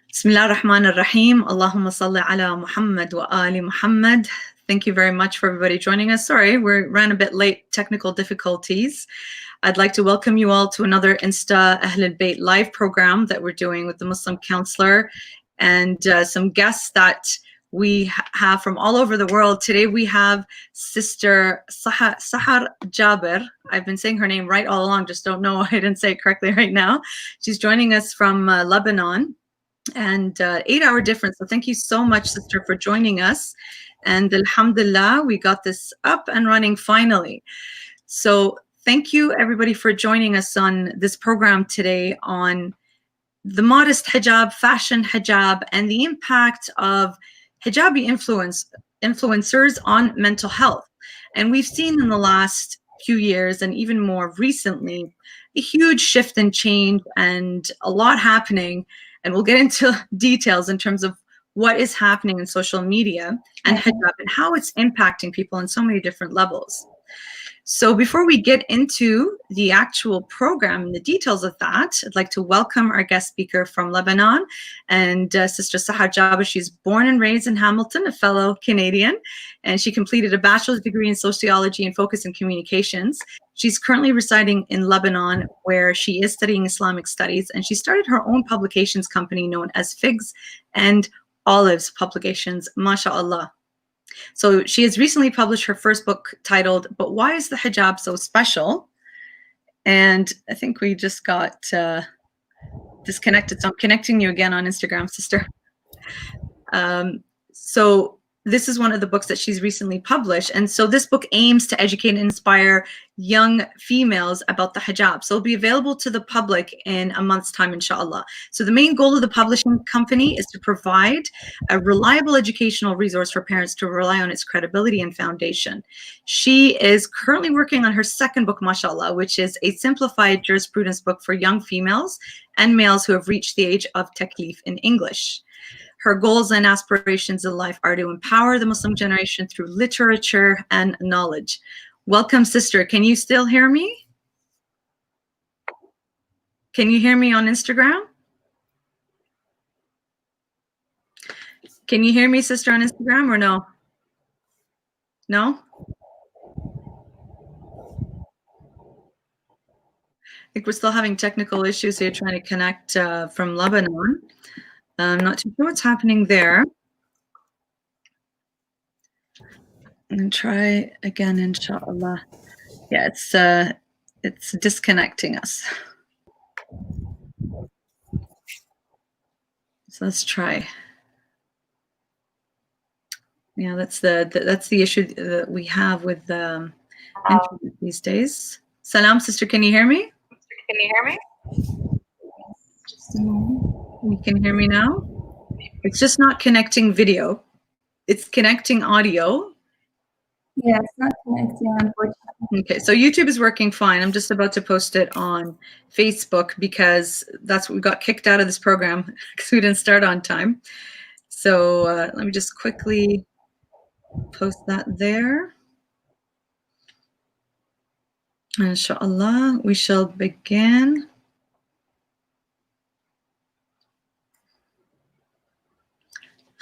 Bismillah ar-Rahman ar-Rahim. Allahumma salli ala Muhammad wa ali Muhammad. Thank you very much for everybody joining us. Sorry, we ran a bit late, technical difficulties. I'd like to welcome you all to another Insta Ahl al-Bayt live program that we're doing with the Muslim counselor and some guests that we have from all over the world. Today we have Sister Sahar Jabir. I've been saying her name right all along, just don't know I didn't say it correctly right now. She's joining us from Lebanon, and 8-hour difference. So thank you so much, sister, for joining us. And alhamdulillah, we got this up and running finally. So thank you everybody for joining us on this program today on the modest hijab, fashion hijab, and the impact of hijabi influencers on mental health. And we've seen in the last few years, and even more recently, a huge shift and change and a lot happening. And we'll get into details in terms of what is happening in social media and hijab and how it's impacting people on so many different levels. So before we get into the actual program and the details of that, I'd like to welcome our guest speaker from Lebanon and Sister Sahar Jabir. She's born and raised in Hamilton, a fellow Canadian, and she completed a bachelor's degree in sociology and focus in communications. She's currently residing in Lebanon, where she is studying Islamic studies, and she started her own publications company known as Figs and Olives Publications, mashallah. So she has recently published her first book titled, But Why is the Hijab So Special? And I think we just got disconnected. So I'm connecting you again on Instagram, sister. So this is one of the books that she's recently published. And so this book aims to educate and inspire young females about the hijab. So it'll be available to the public in a month's time, inshallah. So the main goal of the publishing company is to provide a reliable educational resource for parents to rely on its credibility and foundation. She is currently working on her second book, mashallah, which is a simplified jurisprudence book for young females and males who have reached the age of taklif in English. Her goals and aspirations in life are to empower the Muslim generation through literature and knowledge. Welcome, sister. Can you still hear me? Can you hear me on Instagram? Can you hear me, sister, on Instagram or no? No? I think we're still having technical issues here trying to connect from Lebanon. I'm not too sure what's happening there. And try again, inshallah. Yeah, it's disconnecting us. So let's try. Yeah, that's the issue that we have with internet these days. Salam, sister, can you hear me? Can you hear me? Just a moment. You can hear me now? It's just not connecting video. It's connecting audio. Yeah, it's not connecting, unfortunately. Okay, so YouTube is working fine. I'm just about to post it on Facebook because that's what we got kicked out of this program because we didn't start on time. So let me just quickly post that there. Inshallah, we shall begin.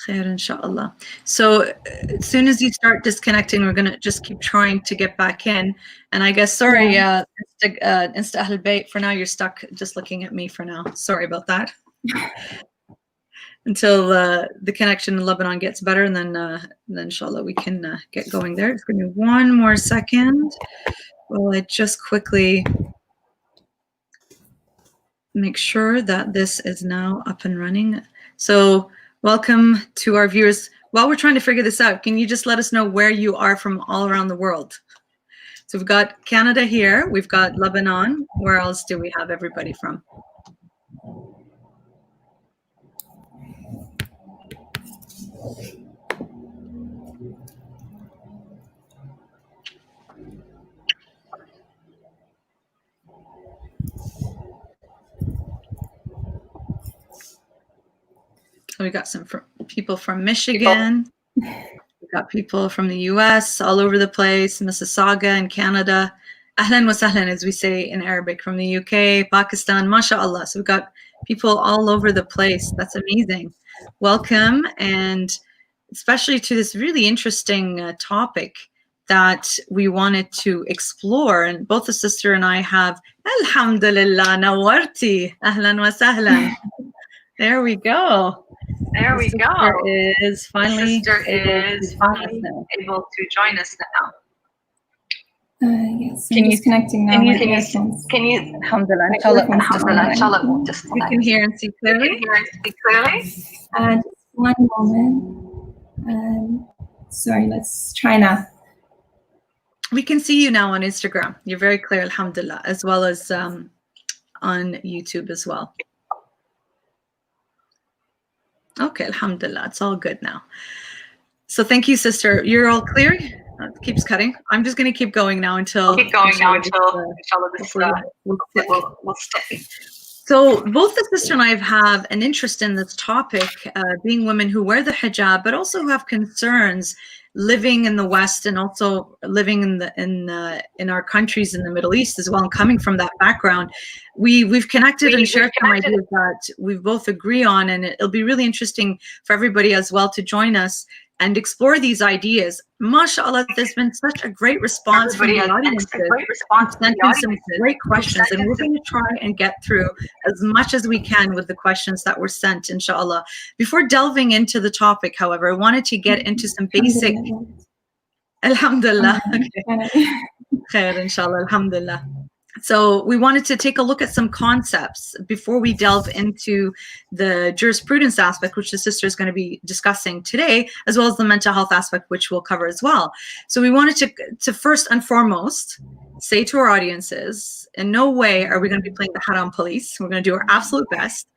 Khair, inshallah. So as soon as you start disconnecting, we're going to just keep trying to get back in. And I guess, sorry, Insta Ahl al-Bayt, for now you're stuck just looking at me for now. Sorry about that. Until the connection in Lebanon gets better, and then inshallah we can get going there. Just give me one more second while I just quickly make sure that this is now up and running. So welcome to our viewers. While we're trying to figure this out, can you just let us know where you are from all around the world? So we've got Canada here, we've got Lebanon. Where else do we have everybody from? So we got some people from Michigan. We got people from the US all over the place, Mississauga in Canada, Ahlan wa sahlan, as we say in Arabic, from the UK, Pakistan, mashallah. So we've got people all over the place. That's amazing. Welcome, and especially to this really interesting topic that we wanted to explore. And both the sister and I have, alhamdulillah, nawarti, ahlan wa sahlan. There we go. There we go. Is finally able to join us now. Yes, I'm just connecting now. Can you alhamdulillah, inshallah, just you can hear and see clearly? just one moment. Sorry, let's try now. We can see you now on Instagram. You're very clear, alhamdulillah, as well as on YouTube as well. Okay, alhamdulillah, it's all good now. So thank you, sister. You're all clear? It keeps cutting. I'm just going to keep going now until inshallah this will stay. So both the sister and I have an interest in this topic, being women who wear the hijab, but also who have concerns living in the West and also living in our countries in the Middle East as well, and coming from that background. We've connected and shared some ideas that we both agree on, and it'll be really interesting for everybody as well to join us and explore these ideas. MashaAllah, there's been such a great response from the audience. Sent in some great questions, and we're going to try and get through as much as we can with the questions that were sent, inshallah. Before delving into the topic, however, I wanted to get into some basic... Alhamdulillah. Okay. Khair, inshallah, alhamdulillah. So we wanted to take a look at some concepts before we delve into the jurisprudence aspect, which the sister is going to be discussing today, as well as the mental health aspect, which we'll cover as well. So we wanted to first and foremost say to our audiences, in no way are we going to be playing the haram police. We're going to do our absolute best.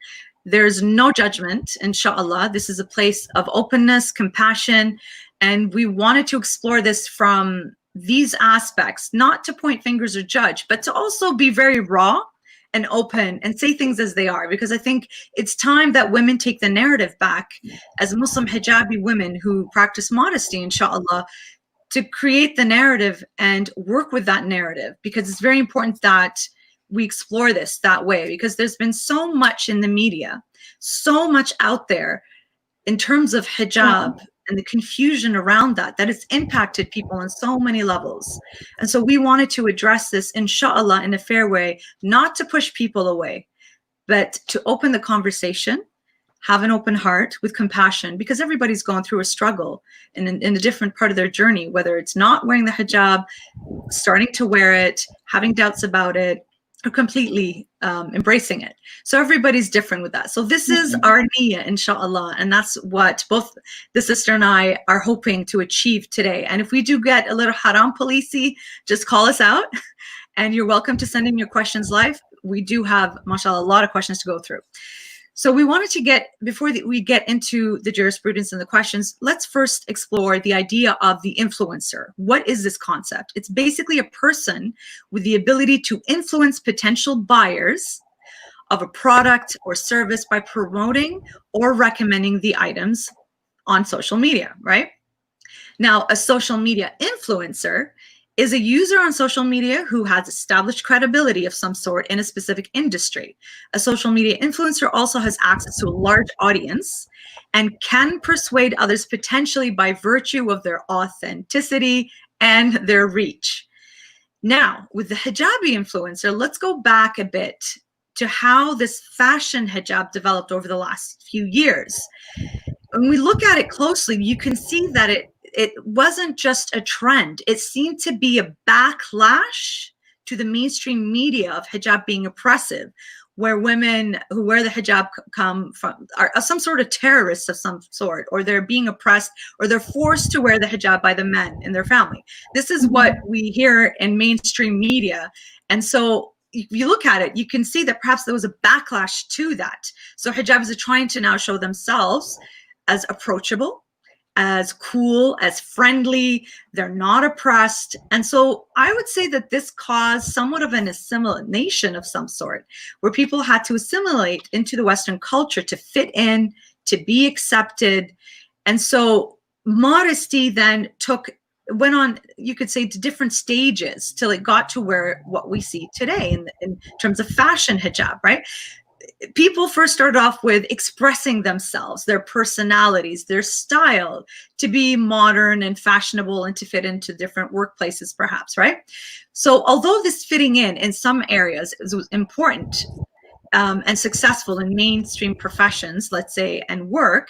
There's no judgment, inshallah. This is a place of openness, compassion, and we wanted to explore this from these aspects, not to point fingers or judge, but to also be very raw and open and say things as they are, because I think it's time that women take the narrative back as Muslim hijabi women who practice modesty, inshallah, to create the narrative and work with that narrative, because it's very important that we explore this that way, because there's been so much in the media, so much out there in terms of hijab and the confusion around that it's impacted people on so many levels. And so we wanted to address this, inshallah, in a fair way, not to push people away, but to open the conversation, have an open heart with compassion, because everybody's going through a struggle in a different part of their journey, whether it's not wearing the hijab, starting to wear it, having doubts about it, or completely embracing it. So everybody's different with that. So this is our niyyah, inshallah, and that's what both the sister and I are hoping to achieve today. And if we do get a little haram policey, just call us out, and you're welcome to send in your questions live. We do have, mashallah, a lot of questions to go through. So we wanted to get, before we get into the jurisprudence and the questions, let's first explore the idea of the influencer. What is this concept? It's basically a person with the ability to influence potential buyers of a product or service by promoting or recommending the items on social media, right? Now, a social media influencer is a user on social media who has established credibility of some sort in a specific industry. A social media influencer also has access to a large audience and can persuade others potentially by virtue of their authenticity and their reach. Now, with the hijabi influencer, let's go back a bit to how this fashion hijab developed over the last few years. When we look at it closely, you can see that it wasn't just a trend. It seemed to be a backlash to the mainstream media of hijab being oppressive, where women who wear the hijab are some sort of terrorists of some sort, or they're being oppressed, or they're forced to wear the hijab by the men in their family. This is what we hear in mainstream media. And so if you look at it, you can see that perhaps there was a backlash to that. So hijabis are trying to now show themselves as approachable, as cool, as friendly. They're not oppressed. And so I would say that this caused somewhat of an assimilation of some sort, where people had to assimilate into the Western culture to fit in, to be accepted. And so modesty then took went on, you could say, to different stages till it got to what we see today in terms of fashion hijab, right? People first started off with expressing themselves, their personalities, their style, to be modern and fashionable and to fit into different workplaces, perhaps, right? So although this fitting in some areas was important and successful in mainstream professions, let's say, and work,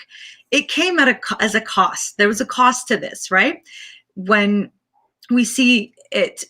it came at as a cost. There was a cost to this, right? When we see it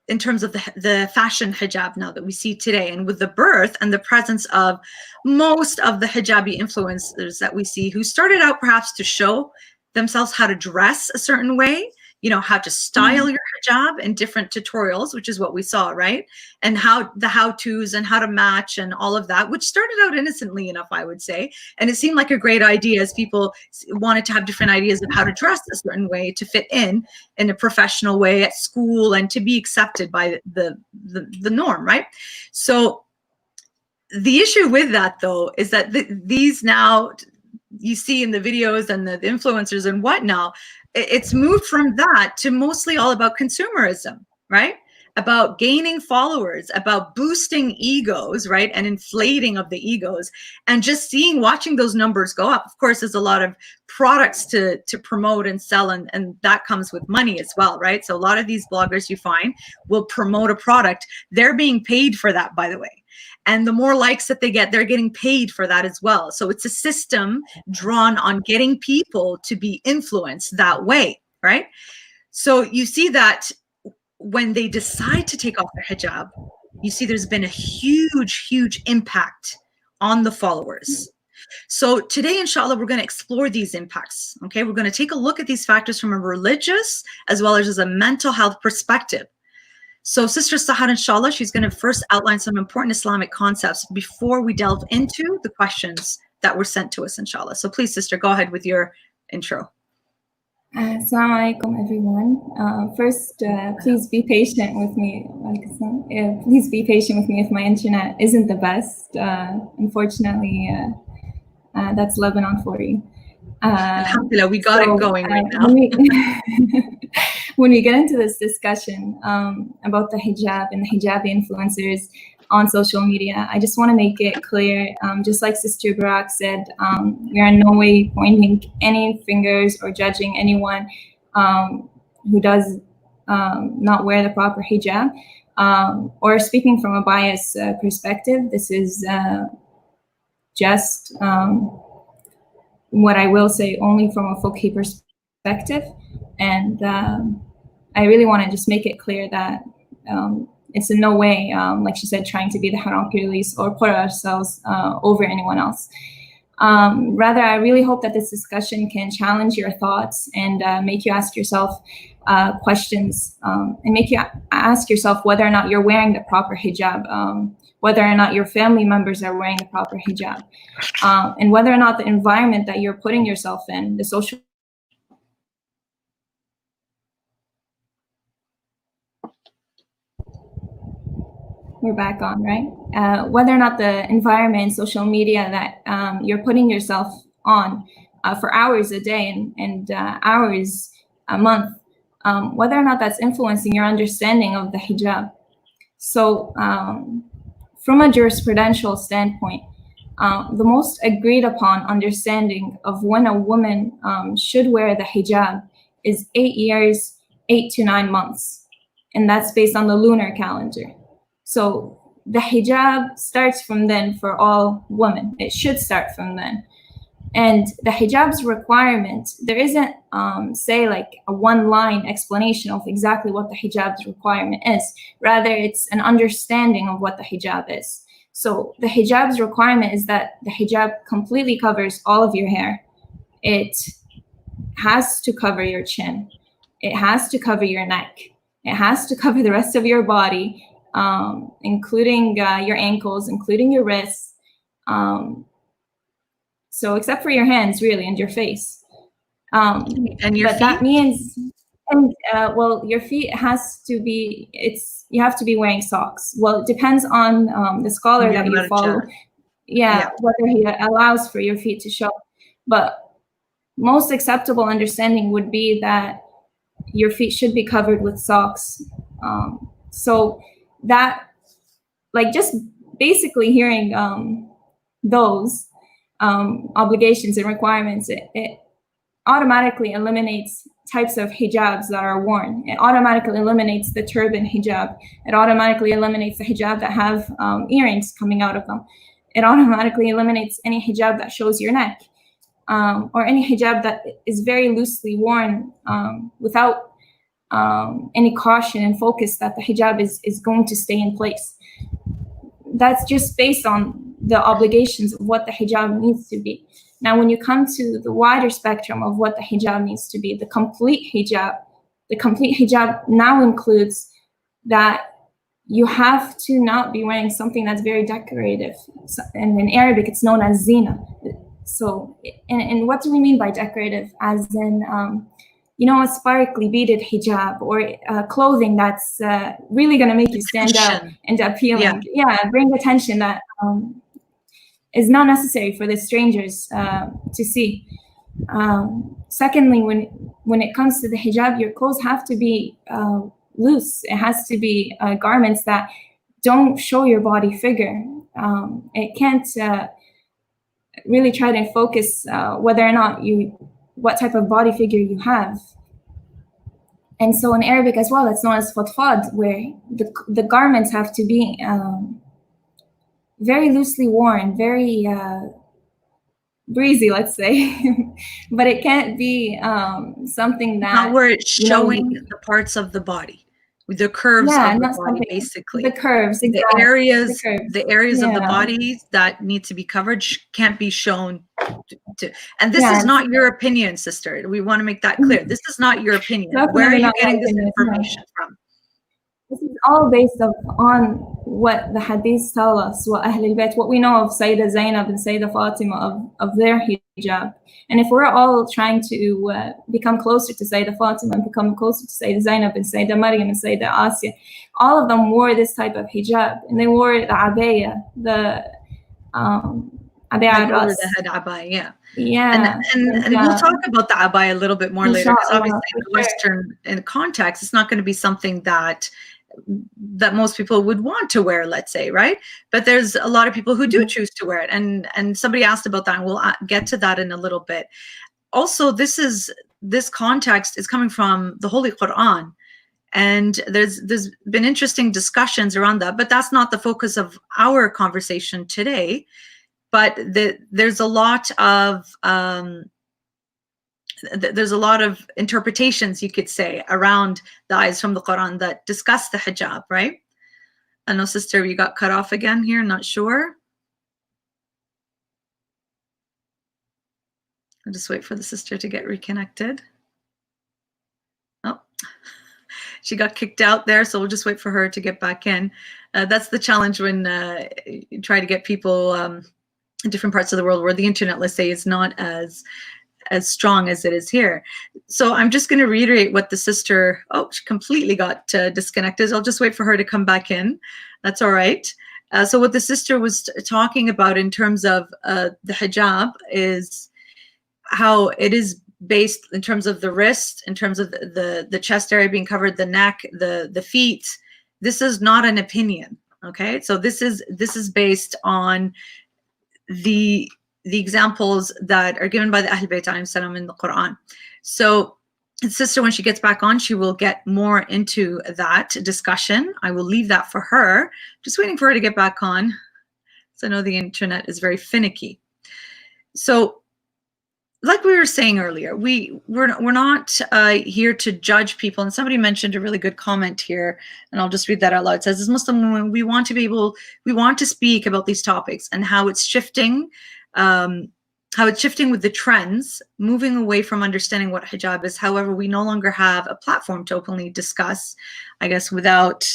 in terms of the fashion hijab now that we see today, and with the birth and the presence of most of the hijabi influencers that we see, who started out perhaps to show themselves how to dress a certain way, you know, how to style your hijab in different tutorials, which is what we saw, right? And how the how-tos and how to match and all of that, which started out innocently enough, I would say. And it seemed like a great idea as people wanted to have different ideas of how to dress a certain way to fit in a professional way at school and to be accepted by the norm, right? So the issue with that, though, is that these now, you see in the videos and the influencers and what now, it's moved from that to mostly all about consumerism, right? About gaining followers, about boosting egos, right? And inflating of the egos, and just watching those numbers go up. Of course, there's a lot of products to promote and sell, and that comes with money as well, right? So a lot of these bloggers you find will promote a product. They're being paid for that, by the way. And the more likes that they get, they're getting paid for that as well. So it's a system drawn on getting people to be influenced that way, right? So you see that when they decide to take off their hijab, you see there's been a huge, huge impact on the followers. So today, inshallah, we're going to explore these impacts, okay? We're going to take a look at these factors from a religious as well as a mental health perspective. So Sister Sahar, inshallah, she's going to first outline some important Islamic concepts before we delve into the questions that were sent to us, inshallah. So please, Sister, go ahead with your intro. Assalamu alaikum, everyone. First, please be patient with me. Please be patient with me if my internet isn't the best. Unfortunately, that's Lebanon for you. Alhamdulillah, we got it going right now. When we get into this discussion about the hijab and the hijabi influencers on social media, I just want to make it clear, just like Sister Barak said, we are in no way pointing any fingers or judging anyone who does not wear the proper hijab, or speaking from a biased perspective. This is just what I will say only from a fiqhi perspective. And I really want to just make it clear that it's in no way, like she said, trying to be the haram police or put ourselves over anyone else. Rather, I really hope that this discussion can challenge your thoughts and make you ask yourself questions, and make you ask yourself whether or not you're wearing the proper hijab, whether or not your family members are wearing the proper hijab, and whether or not the environment that you're putting yourself in, the social. We're back on, right? Whether or not the environment, social media that you're putting yourself on for hours a day and hours a month, whether or not that's influencing your understanding of the hijab. So from a jurisprudential standpoint, the most agreed upon understanding of when a woman should wear the hijab is 8 years, 8 to 9 months. And that's based on the lunar calendar. So the hijab starts from then for all women. It should start from then. And the hijab's requirement, there isn't, say, like a one-line explanation of exactly what the hijab's requirement is. Rather, it's an understanding of what the hijab is. So the hijab's requirement is that the hijab completely covers all of your hair. It has to cover your chin. It has to cover your neck. It has to cover the rest of your body, including your ankles, including your wrists. So except for your hands, really, and your face. And your feet? That means, and well, your feet has to be, you have to be wearing socks. Well, it depends on the scholar that you follow. Yeah, whether he allows for your feet to show. But most acceptable understanding would be that your feet should be covered with socks. So that, like, just basically hearing those obligations and requirements, it automatically eliminates types of hijabs that are worn. It automatically eliminates the turban hijab. It automatically eliminates the hijab that have earrings coming out of them. It automatically eliminates any hijab that shows your neck, or any hijab that is very loosely worn without any caution and focus that the hijab is going to stay in place. That's just based on the obligations of what the hijab needs to be. Now, when you come to the wider spectrum of what the hijab needs to be, the complete hijab now includes that you have to not be wearing something that's very decorative. So, and in Arabic, it's known as zina. So, and what do we mean by decorative? As in, a sparkly beaded hijab, or clothing that's really going to make you stand out and appealing. Yeah, bring attention that is not necessary for the strangers to see. Secondly, when it comes to the hijab, your clothes have to be loose. It has to be garments that don't show your body figure. It can't really try to focus whether or not what type of body figure you have. And so in Arabic as well, it's known as fatfad, where the garments have to be very loosely worn, very breezy, let's say, but it can't be something that... Not where it's showing the parts of the body, the curves of the body, basically. The curves, exactly. The areas of the body that need to be covered can't be shown. And this is not your opinion, sister. We want to make that clear. This is not your opinion. Where are you getting this information from? This is all based on what the hadiths tell us, what we know of Sayyidah Zainab and Sayyidah Fatima of their hijab. And if we're all trying to become closer to Sayyidah Fatima and become closer to Sayyidah Zainab and Sayyidah Maryam and Sayyidah Asya, all of them wore this type of hijab, and they wore the abaya, the abaya ras. The head abaya, yeah. And we'll talk about the abaya a little bit more later, because obviously in the Western context, it's not going to be something that most people would want to wear, let's say, right? But there's a lot of people who do choose to wear it, and somebody asked about that, and we'll get to that in a little bit. Also, this context is coming from the Holy Quran, and there's been interesting discussions around that, but that's not the focus of our conversation today. But there's a lot of interpretations, you could say, around the ayahs from the Quran that discuss the hijab, right? I know, sister, you got cut off again here, not sure. I'll just wait for the sister to get reconnected. Oh, she got kicked out there, so we'll just wait for her to get back in. That's the challenge when you try to get people in different parts of the world where the internet, let's say, is not as strong as it is here. So I'm just going to reiterate what the sister, she completely got disconnected. I'll just wait for her to come back in. That's all right. So what the sister was talking about in terms of the hijab is how it is based in terms of the wrist, in terms of the chest area being covered, the neck, the feet. This is not an opinion, okay? So this is based on the examples that are given by the Ahl Bayt alayhim salam in the Quran. So the sister, when she gets back on, she will get more into that discussion. I will leave that for her. Just waiting for her to get back on. So I know the internet is very finicky. So like we were saying earlier, we're not here to judge people. And somebody mentioned a really good comment here, and I'll just read that out loud. It says, as Muslim women, we want to speak about these topics and how it's shifting, with the trends, moving away from understanding what hijab is. However, we no longer have a platform to openly discuss, I guess, without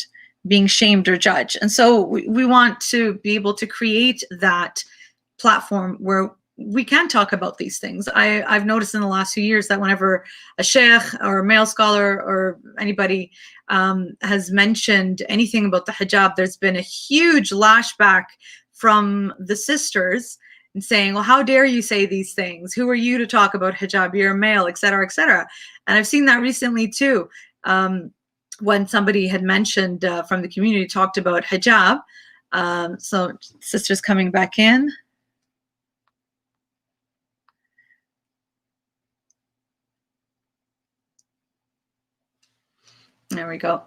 being shamed or judged. And so we want to be able to create that platform where we can talk about these things. I've noticed in the last few years that whenever a sheikh or a male scholar or anybody has mentioned anything about the hijab, there's been a huge lashback from the sisters and saying, well, how dare you say these things? Who are you to talk about hijab? You're a male, et cetera, et cetera. And I've seen that recently too. When somebody had mentioned from the community talked about hijab. So sister's coming back in. There we go.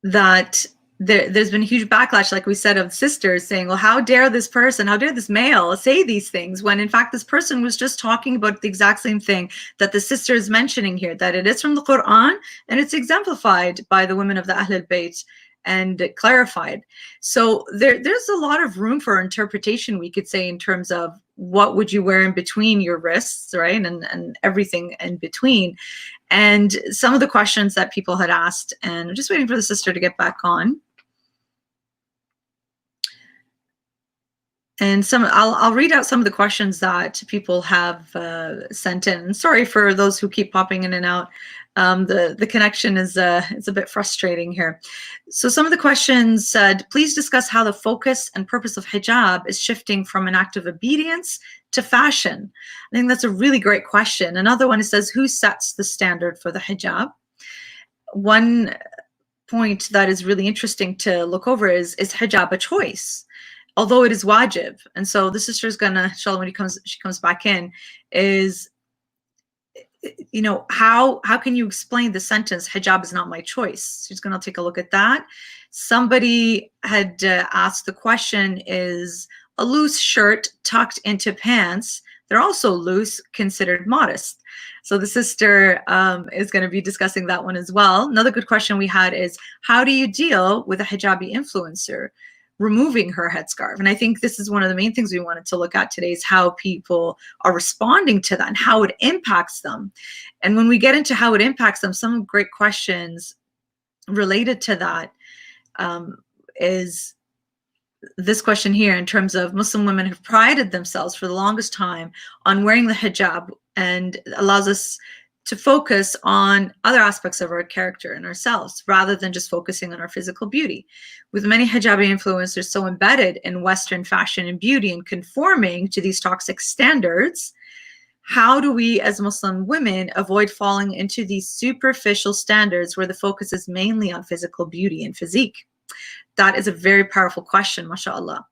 That there's been a huge backlash, like we said, of sisters saying, well, how dare this person, how dare this male say these things, when in fact this person was just talking about the exact same thing that the sister is mentioning here, that it is from the Quran and it's exemplified by the women of the Ahlul Bayt and clarified. So there's a lot of room for interpretation, we could say, in terms of what would you wear in between your wrists, right? And everything in between. And some of the questions that people had asked, and I'm just waiting for the sister to get back on. And I'll read out some of the questions that people have sent in. Sorry for those who keep popping in and out. The connection is it's a bit frustrating here. So some of the questions said, please discuss how the focus and purpose of hijab is shifting from an act of obedience to fashion. I think that's a really great question. Another one, it says, who sets the standard for the hijab? One point that is really interesting to look over is hijab a choice? Although it is wajib. And so the sister is gonna, inshallah, when she comes back in, is, you know, how can you explain the sentence, hijab is not my choice? She's gonna take a look at that. Somebody had asked the question, is a loose shirt tucked into pants, they're also loose, considered modest? So the sister is going to be discussing that one as well. Another good question we had is, how do you deal with a hijabi influencer removing her headscarf? And I think this is one of the main things we wanted to look at today, is how people are responding to that and how it impacts them. And when we get into how it impacts them, some great questions related to that is this question here, in terms of Muslim women have prided themselves for the longest time on wearing the hijab, and allows us to focus on other aspects of our character and ourselves rather than just focusing on our physical beauty. With many hijabi influencers so embedded in Western fashion and beauty and conforming to these toxic standards, how do we as Muslim women avoid falling into these superficial standards where the focus is mainly on physical beauty and physique? That is a very powerful question, mashallah.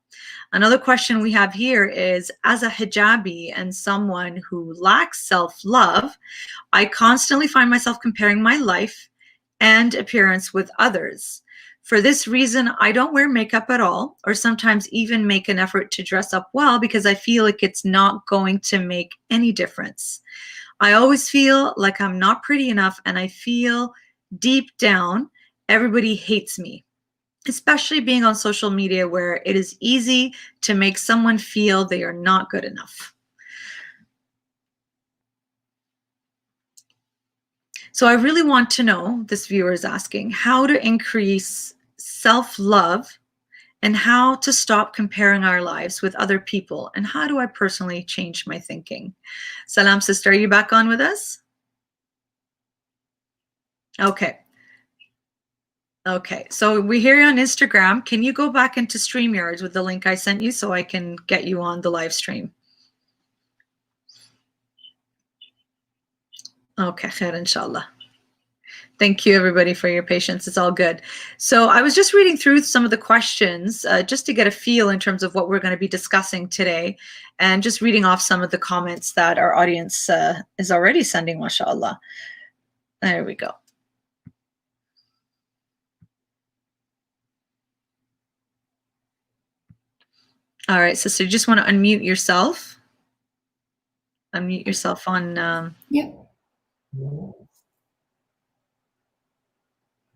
Another question we have here is, as a hijabi and someone who lacks self-love, I constantly find myself comparing my life and appearance with others. For this reason, I don't wear makeup at all, or sometimes even make an effort to dress up well, because I feel like it's not going to make any difference. I always feel like I'm not pretty enough, and I feel deep down everybody hates me, especially being on social media, where it is easy to make someone feel they are not good enough. So I really want to know, this viewer is asking, how to increase self-love and how to stop comparing our lives with other people, and how do I personally change my thinking? Salam, sister, are you back on with us? Okay. Okay, so we're here on Instagram. Can you go back into StreamYards with the link I sent you so I can get you on the live stream? Okay, khair, inshallah. Thank you, everybody, for your patience. It's all good. So I was just reading through some of the questions just to get a feel in terms of what we're going to be discussing today, and just reading off some of the comments that our audience is already sending, mashallah. There we go. All right, sister, you just want to unmute yourself. Unmute yourself on. Yep.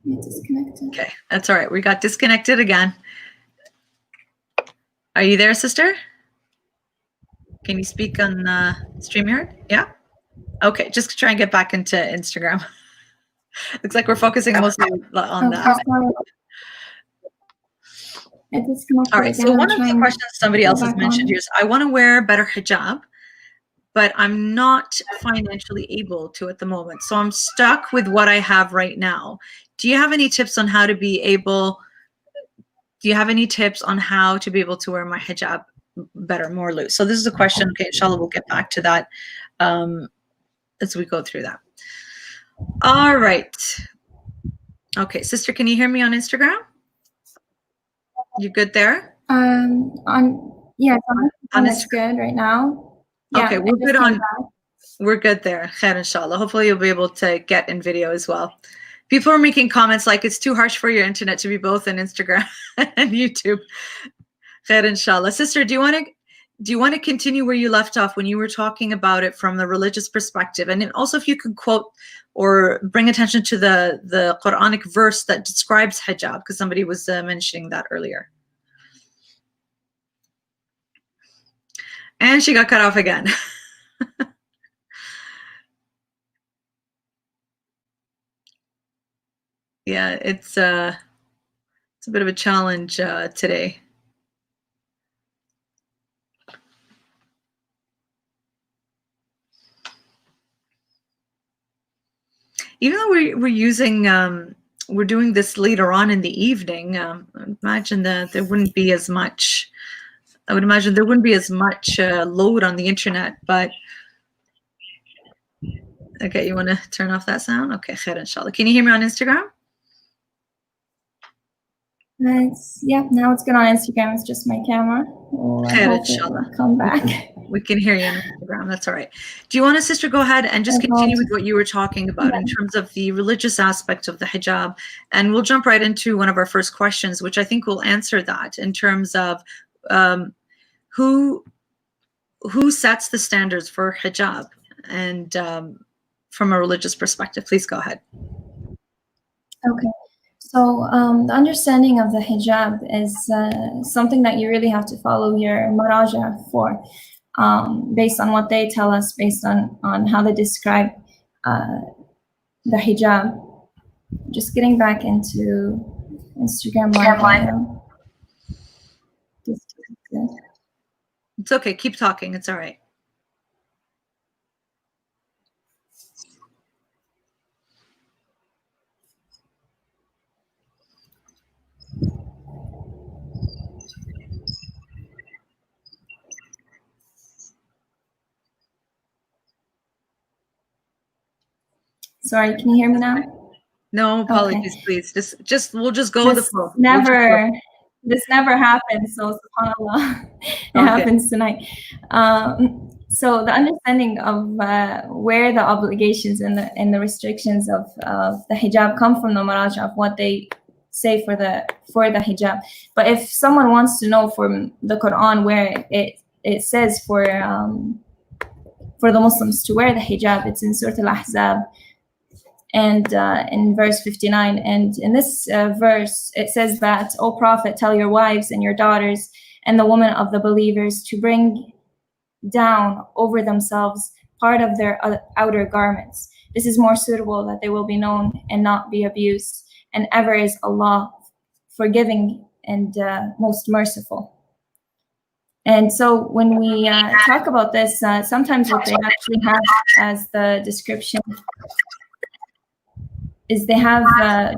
You're disconnected. Okay, that's all right. We got disconnected again. Are you there, sister? Can you speak on StreamYard? Yeah? Okay, just try and get back into Instagram. Looks like we're focusing mostly on that. All right, so one of the questions somebody else has mentioned here is, I want to wear a better hijab, but I'm not financially able to at the moment. So I'm stuck with what I have right now. Do you have any tips on how to be able, to wear my hijab better, more loose? So this is a question. Okay, inshallah, we'll get back to that as we go through that. All right. Okay, sister, can you hear me on Instagram? You good there? Yes, that's good right now. Yeah, okay, we're good on. We're good there. Khair, inshallah. Hopefully you'll be able to get in video as well. People are making comments like it's too harsh for your internet to be both on Instagram and YouTube. Khair, inshallah. Sister, do you want to continue where you left off when you were talking about it from the religious perspective? And then also if you could quote or bring attention to the Quranic verse that describes hijab, because somebody was mentioning that earlier. And she got cut off again. Yeah, it's a bit of a challenge today. Even though we're using, we're doing this later on in the evening, I imagine that there wouldn't be as much, I would imagine there wouldn't be as much load on the internet, but okay, you want to turn off that sound? Okay, khair, inshallah. Can you hear me on Instagram? Yeah, now it's good on Instagram. It's just my camera. Khair, inshallah. Come back. We can hear you on Instagram. That's all right. Do you want to, sister, go ahead and just continue with what you were talking about in terms of the religious aspect of the hijab? And we'll jump right into one of our first questions, which I think will answer that in terms of who sets the standards for hijab and from a religious perspective. Please go ahead. Okay. So the understanding of the hijab is something that you really have to follow your maraja for, based on what they tell us, based on how they describe the hijab. Just getting back into Instagram Live. It's okay. Keep talking. It's all right. Sorry, can you hear me now? No apologies, okay. Please. We'll just go with the flow. This never happens, so subhanAllah, it happens tonight. So the understanding of where the obligations and the restrictions of the hijab come from the maraja of what they say for the hijab. But if someone wants to know from the Quran where it says for the Muslims to wear the hijab, it's in Surah Al-Ahzab. And in verse 59, and in this verse, it says that, O Prophet, tell your wives and your daughters and the women of the believers to bring down over themselves part of their outer garments. This is more suitable that they will be known and not be abused. And ever is Allah forgiving and most merciful. And so when we talk about this, sometimes what they actually have as the description is they have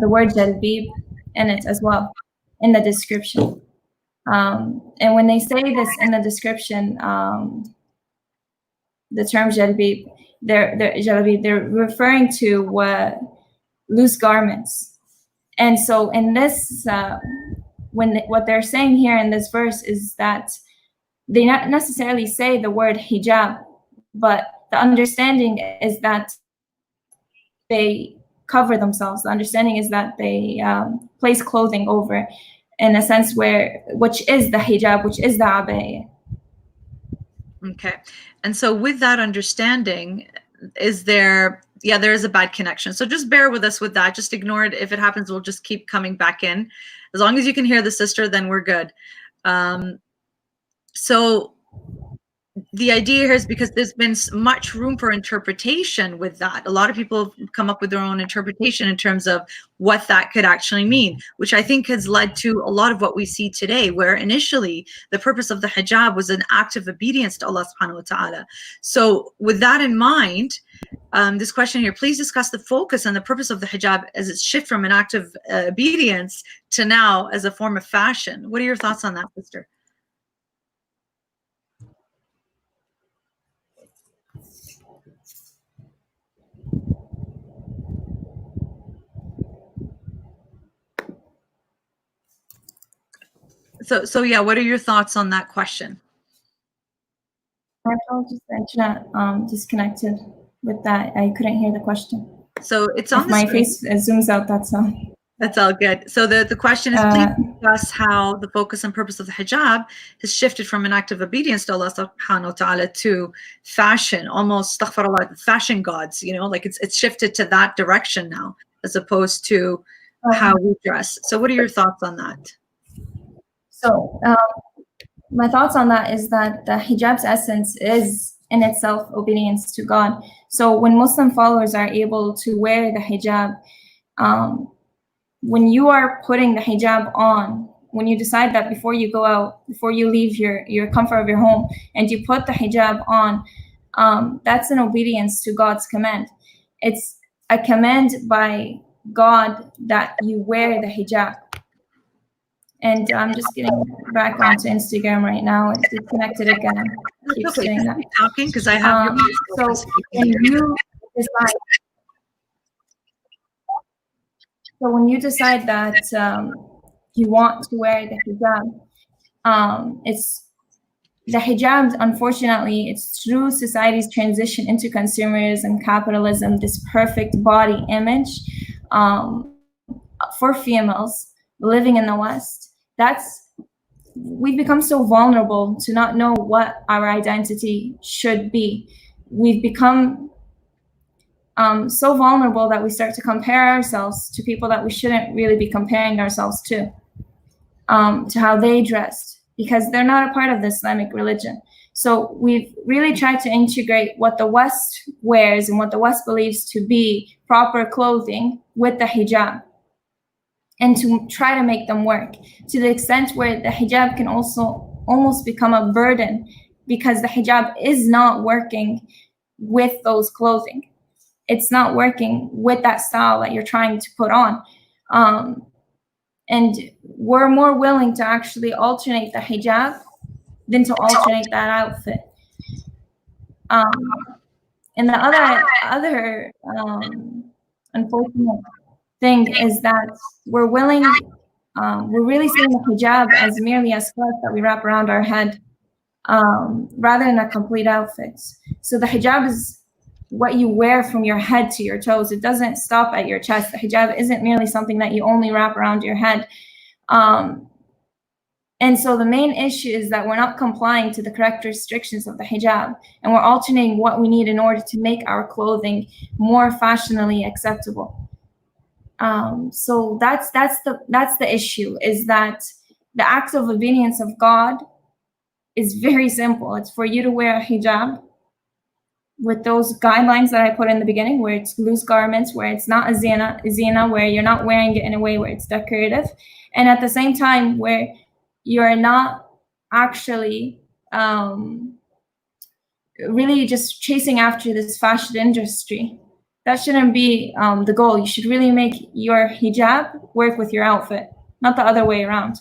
the word jalbib in it as well, in the description. And when they say this in the description, the term jalbib, they're referring to loose garments. And so in this, what they're saying here in this verse is that they not necessarily say the word hijab, but the understanding is that they cover themselves. The understanding is that they place clothing over, in a sense which is the hijab, which is the abaya. Okay, and so with that understanding, there is a bad connection. So just bear with us with that. Just ignore it. If it happens, we'll just keep coming back in. As long as you can hear the sister, then we're good. So the idea here is because there's been much room for interpretation with that. A lot of people have come up with their own interpretation in terms of what that could actually mean, which I think has led to a lot of what we see today, where initially the purpose of the hijab was an act of obedience to Allah subhanahu wa ta'ala. So with that in mind, this question here, please discuss the focus and the purpose of the hijab as it's shift from an act of obedience to now as a form of fashion. What are your thoughts on that, sister? So yeah, what are your thoughts on that question? Parental, just the internet disconnected with that. I couldn't hear the question. So it's on If the my screen. face zooms out, that's all. That's all good. So the question is, please discuss how the focus and purpose of the hijab has shifted from an act of obedience to Allah subhanahu wa ta'ala to fashion, almost astaghfirullah, fashion gods, you know, like it's shifted to that direction now, as opposed to how we dress. So what are your thoughts on that? So my thoughts on that is that the hijab's essence is in itself obedience to God. So when Muslim followers are able to wear the hijab, when you are putting the hijab on, when you decide that before you go out, before you leave your comfort of your home, and you put the hijab on, that's an obedience to God's command. It's a command by God that you wear the hijab. And I'm just getting back onto Instagram right now. It's disconnected again. Keep Okay, saying that. talking because I have your voice. So when you decide, that you want to wear the hijab, it's the hijab. Unfortunately, it's through society's transition into consumerism, capitalism, this perfect body image for females living in the West. We've become so vulnerable to not know what our identity should be. We've become so vulnerable that we start to compare ourselves to people that we shouldn't really be comparing ourselves to how they dressed, because they're not a part of the Islamic religion. So we've really tried to integrate what the West wears and what the West believes to be proper clothing with the hijab, and to try to make them work to the extent where the hijab can also almost become a burden, because the hijab is not working with those clothing. It's not working with that style that you're trying to put on. And we're more willing to actually alternate the hijab than to alternate that outfit. And the other unfortunate thing is that we're really seeing the hijab as merely a scarf that we wrap around our head, rather than a complete outfit. So the hijab is what you wear from your head to your toes. It doesn't stop at your chest. The hijab isn't merely something that you only wrap around your head. And so the main issue is that we're not complying to the correct restrictions of the hijab, and we're alternating what we need in order to make our clothing more fashionably acceptable. So that's the issue, is that the act of obedience of God is very simple. It's for you to wear a hijab with those guidelines that I put in the beginning, where it's loose garments, where it's not a zina, where you're not wearing it in a way where it's decorative, and at the same time where you're not actually really just chasing after this fashion industry. That shouldn't be the goal. You should really make your hijab work with your outfit, not the other way around.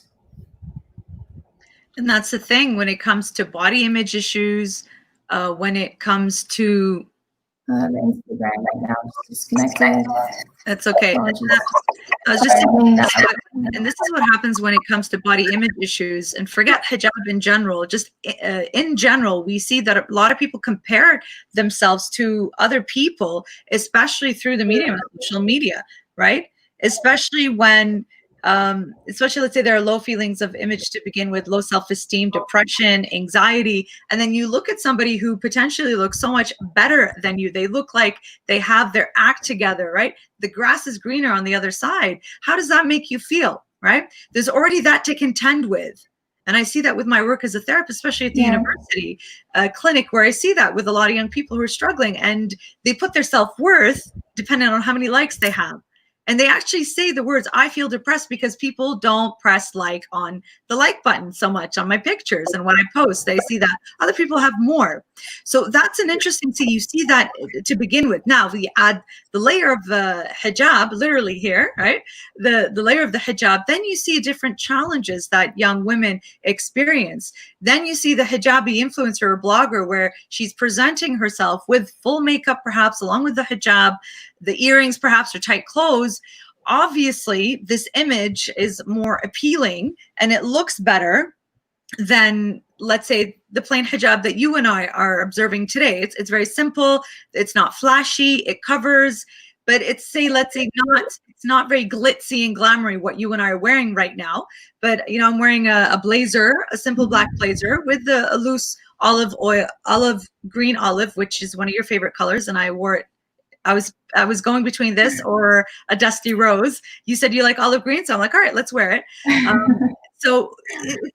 And that's the thing when it comes to body image issues, when it comes to the Instagram right now is disconnected. That's okay. I was just thinking, and this is what happens when it comes to body image issues, and forget hijab in general. Just in general, we see that a lot of people compare themselves to other people, especially through the medium of social media, right? Especially when especially let's say there are low feelings of image to begin with, low self-esteem, depression, anxiety, and then you look at somebody who potentially looks so much better than you. They look like they have their act together, right? The grass is greener on the other side. How does that make you feel, right? There's already that to contend with. And I see that with my work as a therapist, especially at the university clinic, where I see that with a lot of young people who are struggling, and they put their self-worth depending on how many likes they have. And they actually say the words, I feel depressed because people don't press like on the like button so much on my pictures. And when I post, they see that other people have more. So that's an interesting thing. You see that to begin with. Now we add the layer of the hijab, literally here, right? The layer of the hijab. Then you see different challenges that young women experience. Then you see the hijabi influencer or blogger, where she's presenting herself with full makeup, perhaps along with the hijab, the earrings, perhaps, or tight clothes, obviously this image is more appealing and it looks better than, let's say, the plain hijab that you and I are observing today. It's very simple. It's not flashy. It covers, but it's let's say it's not very glitzy and glamoury what you and I are wearing right now. But I'm wearing a blazer, a simple black blazer with a loose green olive, which is one of your favorite colors, and I wore it. I was going between this or a dusty rose. You said you like olive green, so I'm like, all right, let's wear it. So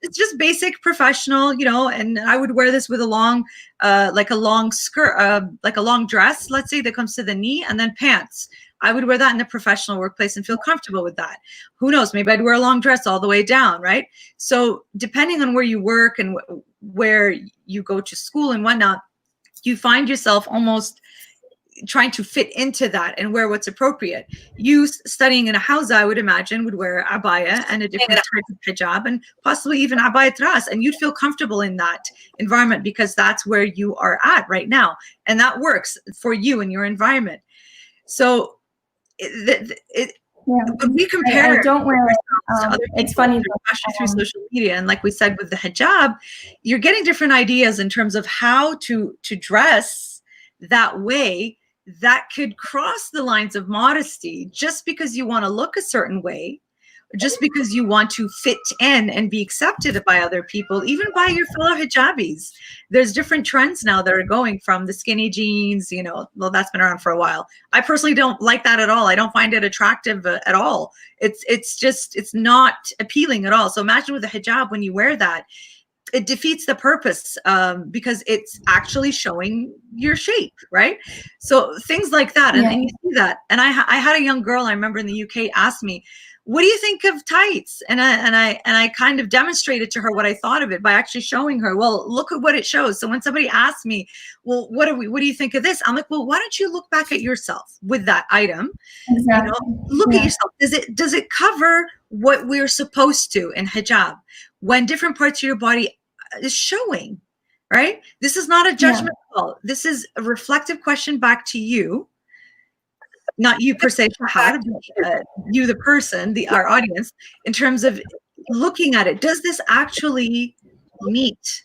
it's just basic professional, and I would wear this with a long, like a long skirt, like a long dress, let's say, that comes to the knee, and then pants. I would wear that in the professional workplace and feel comfortable with that. Who knows? Maybe I'd wear a long dress all the way down, right? So depending on where you work and where you go to school and whatnot, you find yourself almost trying to fit into that and wear what's appropriate. You studying in a house, I would imagine, would wear abaya and a different type of hijab and possibly even abaya tras, and you'd feel comfortable in that environment because that's where you are at right now, and that works for you and your environment. So when we compare, I don't wear it's funny, especially through social media, and like we said with the hijab, you're getting different ideas in terms of how to dress that way that could cross the lines of modesty just because you want to look a certain way, just because you want to fit in and be accepted by other people, even by your fellow hijabis. There's different trends now that are going from the skinny jeans, well, that's been around for a while. I personally don't like that at all. I don't find it attractive at all. It's not appealing at all. So imagine with a hijab, when you wear that, it defeats the purpose because it's actually showing your shape, right? So things like that, and you see that. And I had a young girl, I remember in the UK, asked me, "What do you think of tights?" And I kind of demonstrated to her what I thought of it by actually showing her, well, look at what it shows. So when somebody asks me, well, what do you think of this? I'm like, well, why don't you look back at yourself with that item? Exactly. Look at yourself. Does it cover what we're supposed to in hijab when different parts of your body is showing, right? This is not a judgment call. This is a reflective question back to you, not you per se, Shahad, but you, the person, our audience, in terms of looking at it. Does this actually meet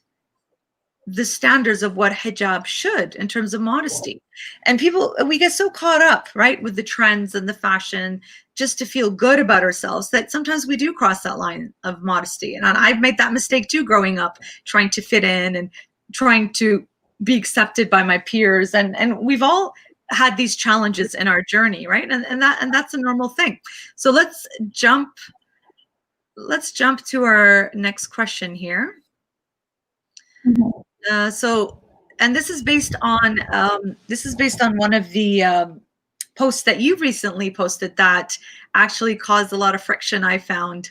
the standards of what hijab should in terms of modesty? And we get so caught up, right, with the trends and the fashion just to feel good about ourselves that sometimes we do cross that line of modesty. And I've made that mistake too, growing up, trying to fit in and trying to be accepted by my peers. And we've all had these challenges in our journey, right? And that's a normal thing. So let's jump to our next question here. And this is based on one of the posts that you recently posted that actually caused a lot of friction, I found,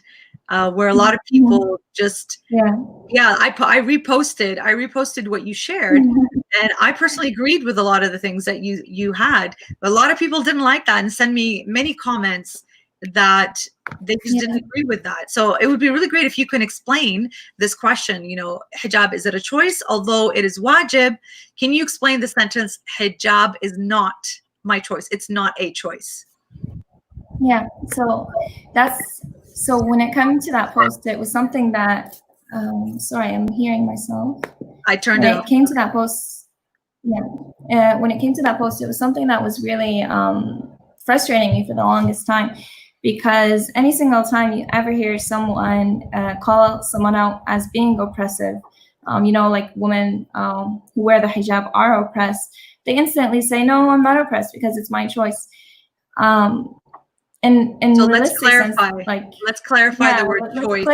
where a lot of people just I reposted what you shared, and I personally agreed with a lot of the things that you had, but a lot of people didn't like that and sent me many comments that they just didn't agree with that. So it would be really great if you can explain this question. Hijab, is it a choice? Although it is wajib, can you explain the sentence, hijab is not my choice? It's not a choice. Yeah, so when it came to that post, it was something that, sorry, I'm hearing myself. I turned it off. When it came to that post, when it came to that post, it was something that was really frustrating me for the longest time, because any single time you ever hear someone call someone out as being oppressive, like women who wear the hijab are oppressed, they instantly say, no, I'm not oppressed because it's my choice. And so let's clarify. Let's clarify the word choice.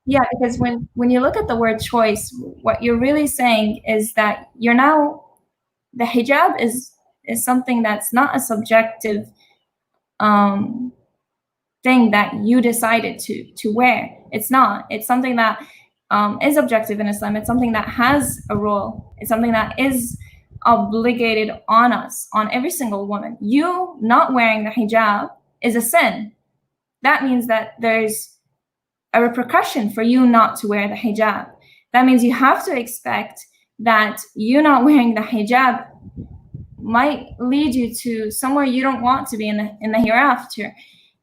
Because when you look at the word choice, what you're really saying is that the hijab is something that's not a subjective thing that you decided to wear. It's not. It's something that is objective in Islam. It's something that has a role. It's something that is obligated on us, on every single woman. You not wearing the hijab is a sin. That means that there's a repercussion for you not to wear the hijab. That means you have to expect that you not wearing the hijab might lead you to somewhere you don't want to be in the hereafter.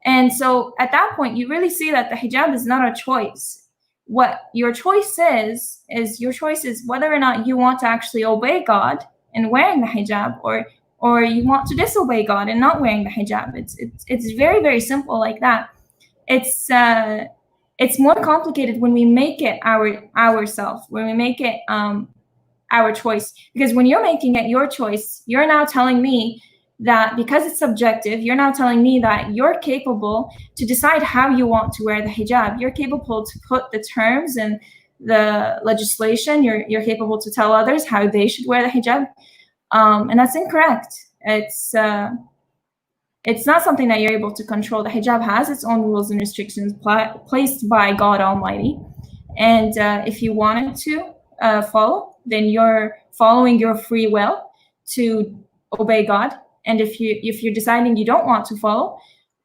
And so at that point, you really see that the hijab is not a choice. What your choice is your choice is whether or not you want to actually obey God in wearing the hijab, or you want to disobey God and not wearing the hijab. It's very, very simple like that. It's more complicated when we make it ourself, when we make it our choice. Because when you're making it your choice, you're now telling me that because it's subjective, you're now telling me that you're capable to decide how you want to wear the hijab. You're capable to put the terms and the legislation. You're capable to tell others how they should wear the hijab, and that's incorrect. It's not something that you're able to control. The hijab has its own rules and restrictions placed by God Almighty, and if you wanted to follow, then you're following your free will to obey God. And if you're deciding you don't want to follow,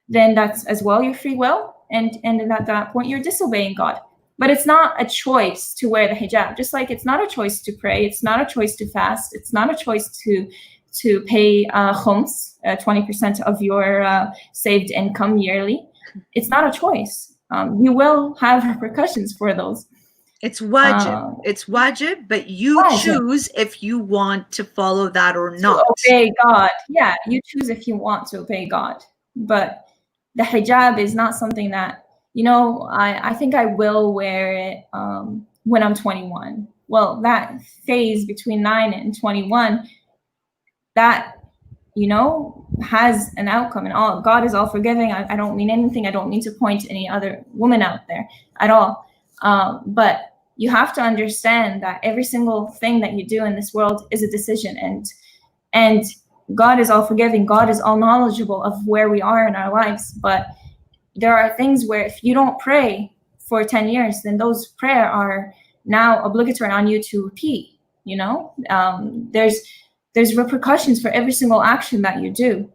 then that's as well your free will. And at that point, you're disobeying God. But it's not a choice to wear the hijab. Just like it's not a choice to pray, it's not a choice to fast, it's not a choice to pay khums, 20% of your saved income yearly. It's not a choice. You will have repercussions for those. It's wajib. It's wajib, but you choose if you want to follow that or not. To obey God. Yeah, you choose if you want to obey God. But the hijab is not something that, I think I will wear it when I'm 21. Well, that phase between 9 and 21, that, has an outcome. And God is all forgiving. I don't mean anything. I don't mean to point to any other woman out there at all. But you have to understand that every single thing that you do in this world is a decision, and God is all forgiving. God is all knowledgeable of where we are in our lives. But there are things where if you don't pray for 10 years, then those prayer are now obligatory on you to repeat. There's repercussions for every single action that you do,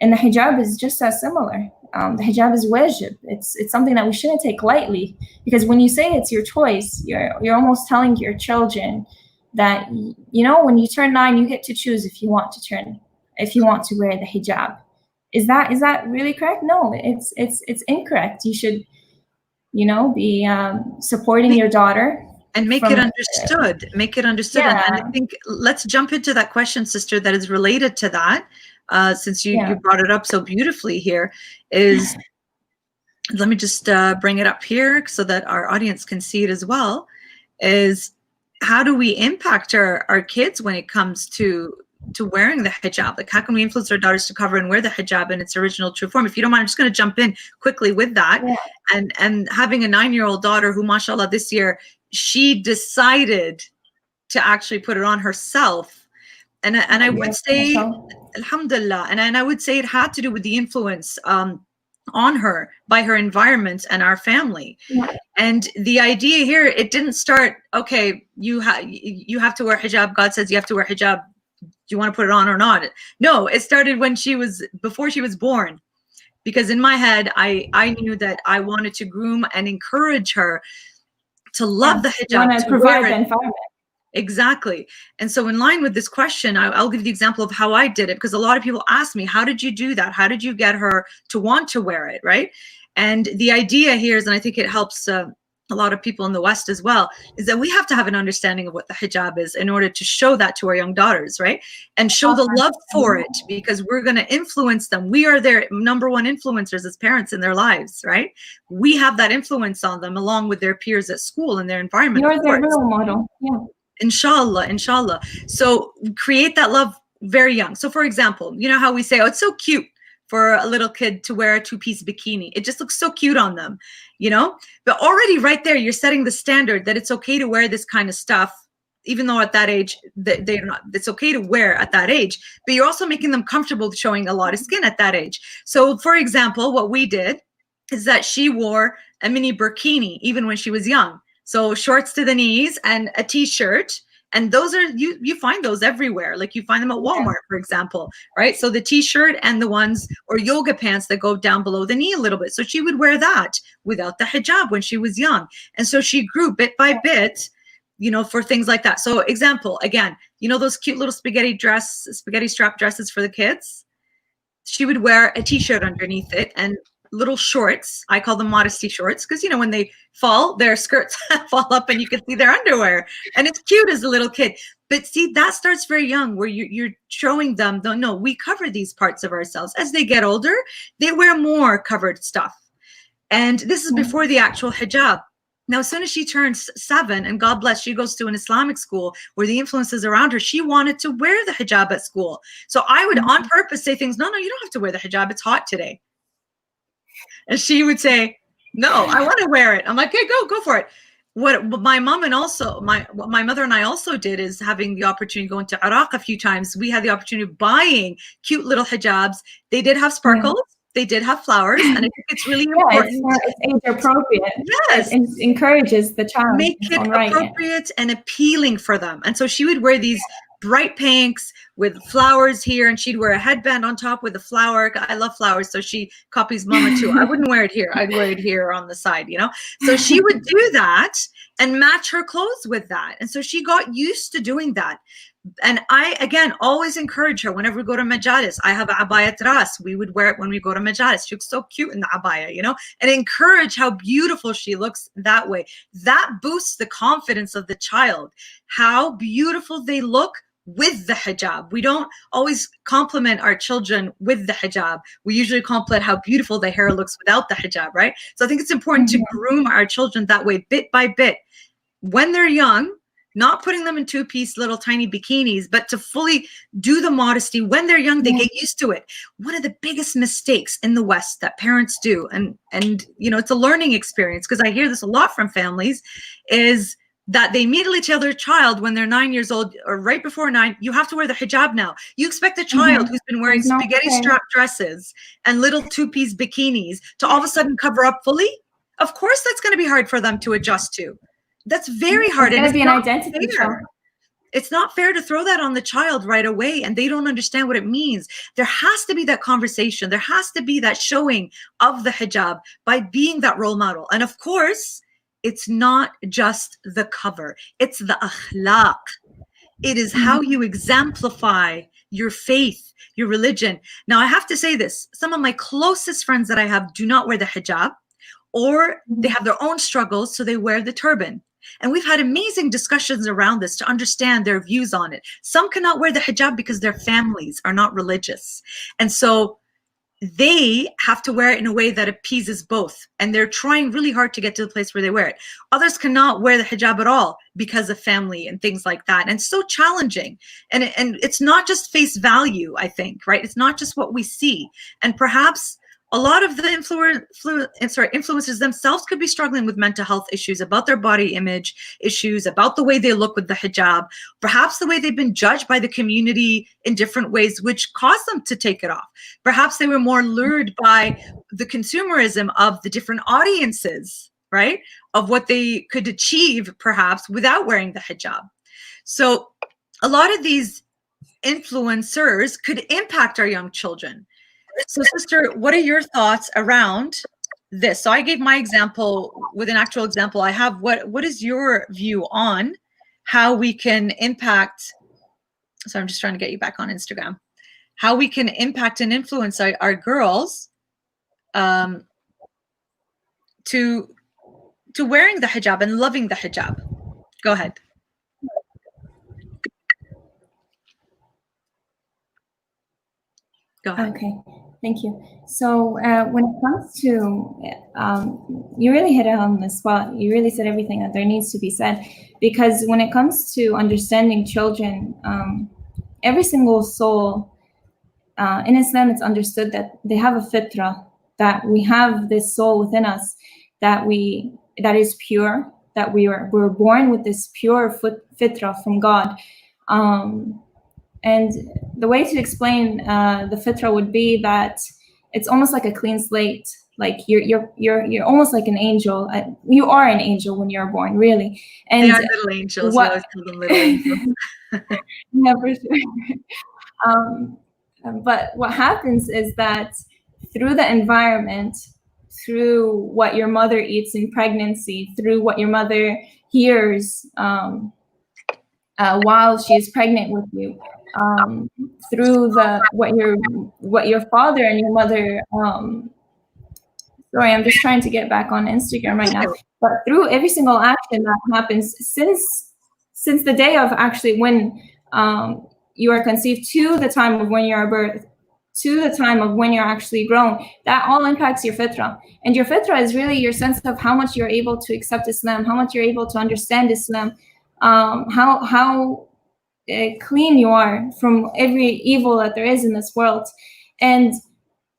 and the hijab is just as similar. The hijab is wajib. It's something that we shouldn't take lightly, because when you say it's your choice, you're almost telling your children that when you turn 9, you get to choose if you want to wear the hijab. Is that really correct? No, it's incorrect. You should be supporting your daughter and make it understood. Make it understood. Yeah. And I think let's jump into that question, sister, that is related to that. Since you brought it up so beautifully here, is let me just bring it up here so that our audience can see it as well, is how do we impact our kids when it comes to wearing the hijab? Like, how can we influence our daughters to cover and wear the hijab in its original true form? If you don't mind, I'm just going to jump in quickly with that. Yeah. And having a 9-year-old daughter who, mashallah, this year, she decided to actually put it on herself. And I would say, alhamdulillah, and I would say it had to do with the influence on her by her environment and our family. Yeah. And the idea here, it didn't start, okay, you have to wear hijab. God says you have to wear hijab. Do you want to put it on or not? No, it started before she was born. Because in my head, I knew that I wanted to groom and encourage her to love the hijab. You want to provide the environment. Exactly. And so in line with this question, I'll give the example of how I did it, because a lot of people ask me, how did you do that? How did you get her to want to wear it, right? And the idea here is, and I think it helps a lot of people in the West as well, is that we have to have an understanding of what the hijab is in order to show that to our young daughters, right? And show the love for it, because we're going to influence them. We are their number one influencers as parents in their lives, right? We have that influence on them along with their peers at school and their environment. You're their role model. Yeah. Inshallah. So create that love very young. So for example, you know how we say, oh, it's so cute for a little kid to wear a 2-piece bikini. It just looks so cute on them, But already right there, you're setting the standard that it's okay to wear this kind of stuff, even though at that age, they're not. It's okay to wear at that age, but you're also making them comfortable showing a lot of skin at that age. So for example, what we did is that she wore a mini burkini even when she was young. So shorts to the knees and a t-shirt. And those are, you find those everywhere. Like you find them at Walmart, for example, right? So the t-shirt and the ones, or yoga pants that go down below the knee a little bit. So she would wear that without the hijab when she was young. And so she grew bit by bit, you know, for things like that. So example, again, you know, those cute little spaghetti strap dresses for the kids? She would wear a t-shirt underneath it and little shorts. I call them modesty shorts because, you know, when they fall, their skirts fall up and you can see their underwear. And it's cute as a little kid. But see, that starts very young, where you're showing them, no, we cover these parts of ourselves. As they get older, they wear more covered stuff. And this is before the actual hijab. Now, as soon as she turns 7, and God bless, she goes to an Islamic school where the influences around her, she wanted to wear the hijab at school. So I would on purpose say things, no, you don't have to wear the hijab. It's hot today. And she would say, no, I want to wear it. I'm like, okay, go for it. What my mom and also my mother and I also did is having the opportunity to go into Iraq a few times. We had the opportunity of buying cute little hijabs. They did have sparkles. They did have flowers, and I think it's really important. It's age appropriate. Yes, it encourages the child. Make it appropriate and appealing for them. And so she would wear these bright pinks with flowers here, and she'd wear a headband on top with a flower. I love flowers, so she copies Mama too. I wouldn't wear it here. I'd wear it here on the side, you know. So she would do that and match her clothes with that, and so she got used to doing that. And I, again, always encourage her whenever we go to majalis. I have a abaya ras. We would wear it when we go to majalis. She looks so cute in the abaya, you know, and encourage how beautiful she looks that way. That boosts the confidence of the child, how beautiful they look with the hijab. We don't always compliment our children with the hijab. We usually compliment how beautiful the hair looks without the hijab, right? So I think it's important to groom our children that way, bit by bit. When they're young, not putting them in 2-piece little tiny bikinis, but to fully do the modesty. When they're young, they get used to it. One of the biggest mistakes in the West that parents do, and you know, it's a learning experience, because I hear this a lot from families, is that they immediately tell their child when they're 9 years old or right before 9, you have to wear the hijab now. You expect a child who's been wearing spaghetti strap dresses and little 2-piece bikinis to all of a sudden cover up fully? Of course, that's going to be hard for them to adjust to. That's very hard. It's going to be an identity shock. It's not fair to throw that on the child right away, and they don't understand what it means. There has to be that conversation. There has to be that showing of the hijab by being that role model. And of course, it's not just the cover. It's the akhlaq. It is how you exemplify your faith, your religion. Now, I have to say this. Some of my closest friends that I have do not wear the hijab, or they have their own struggles, so they wear the turban. And we've had amazing discussions around this to understand their views on it. Some cannot wear the hijab because their families are not religious. And so they have to wear it in a way that appeases both. And they're trying really hard to get to the place where they wear it. Others cannot wear the hijab at all because of family and things like that. And it's so challenging. And it's not just face value, I think, right? It's not just what we see. And perhaps a lot of the influencers themselves could be struggling with mental health issues, about their body image issues, about the way they look with the hijab, perhaps the way they've been judged by the community in different ways, which caused them to take it off. Perhaps they were more lured by the consumerism of the different audiences, right? Of what they could achieve perhaps without wearing the hijab. So a lot of these influencers could impact our young children. So sister, what are your thoughts around this? So I gave my example with an actual example. I have, what is your view on how we can impact, so I'm just trying to get you back on Instagram, how we can impact and influence our girls to wearing the hijab and loving the hijab. Go ahead. Go ahead. Okay, thank you. So when it comes to, you really hit it on the spot. You really said everything that there needs to be said, because when it comes to understanding children, every single soul in Islam, it's understood that they have a fitra, that we have this soul within us that is pure, that we're born with this pure fitra from God. And the way to explain the fitra would be that it's almost like a clean slate. Like you're almost like an angel. You are an angel when you're born, really. And they are little angels. I always call them little angels. Yeah, for sure. But what happens is that through the environment, through what your mother eats in pregnancy, through what your mother hears while she is pregnant with you, through what your father and your mother. Sorry, I'm just trying to get back on Instagram right now. But through every single action that happens since the day of actually when you are conceived to the time of when you are birthed, to the time of when you're actually grown, that all impacts your fitra. And your fitra is really your sense of how much you're able to accept Islam, how much you're able to understand Islam, how clean you are from every evil that there is in this world. And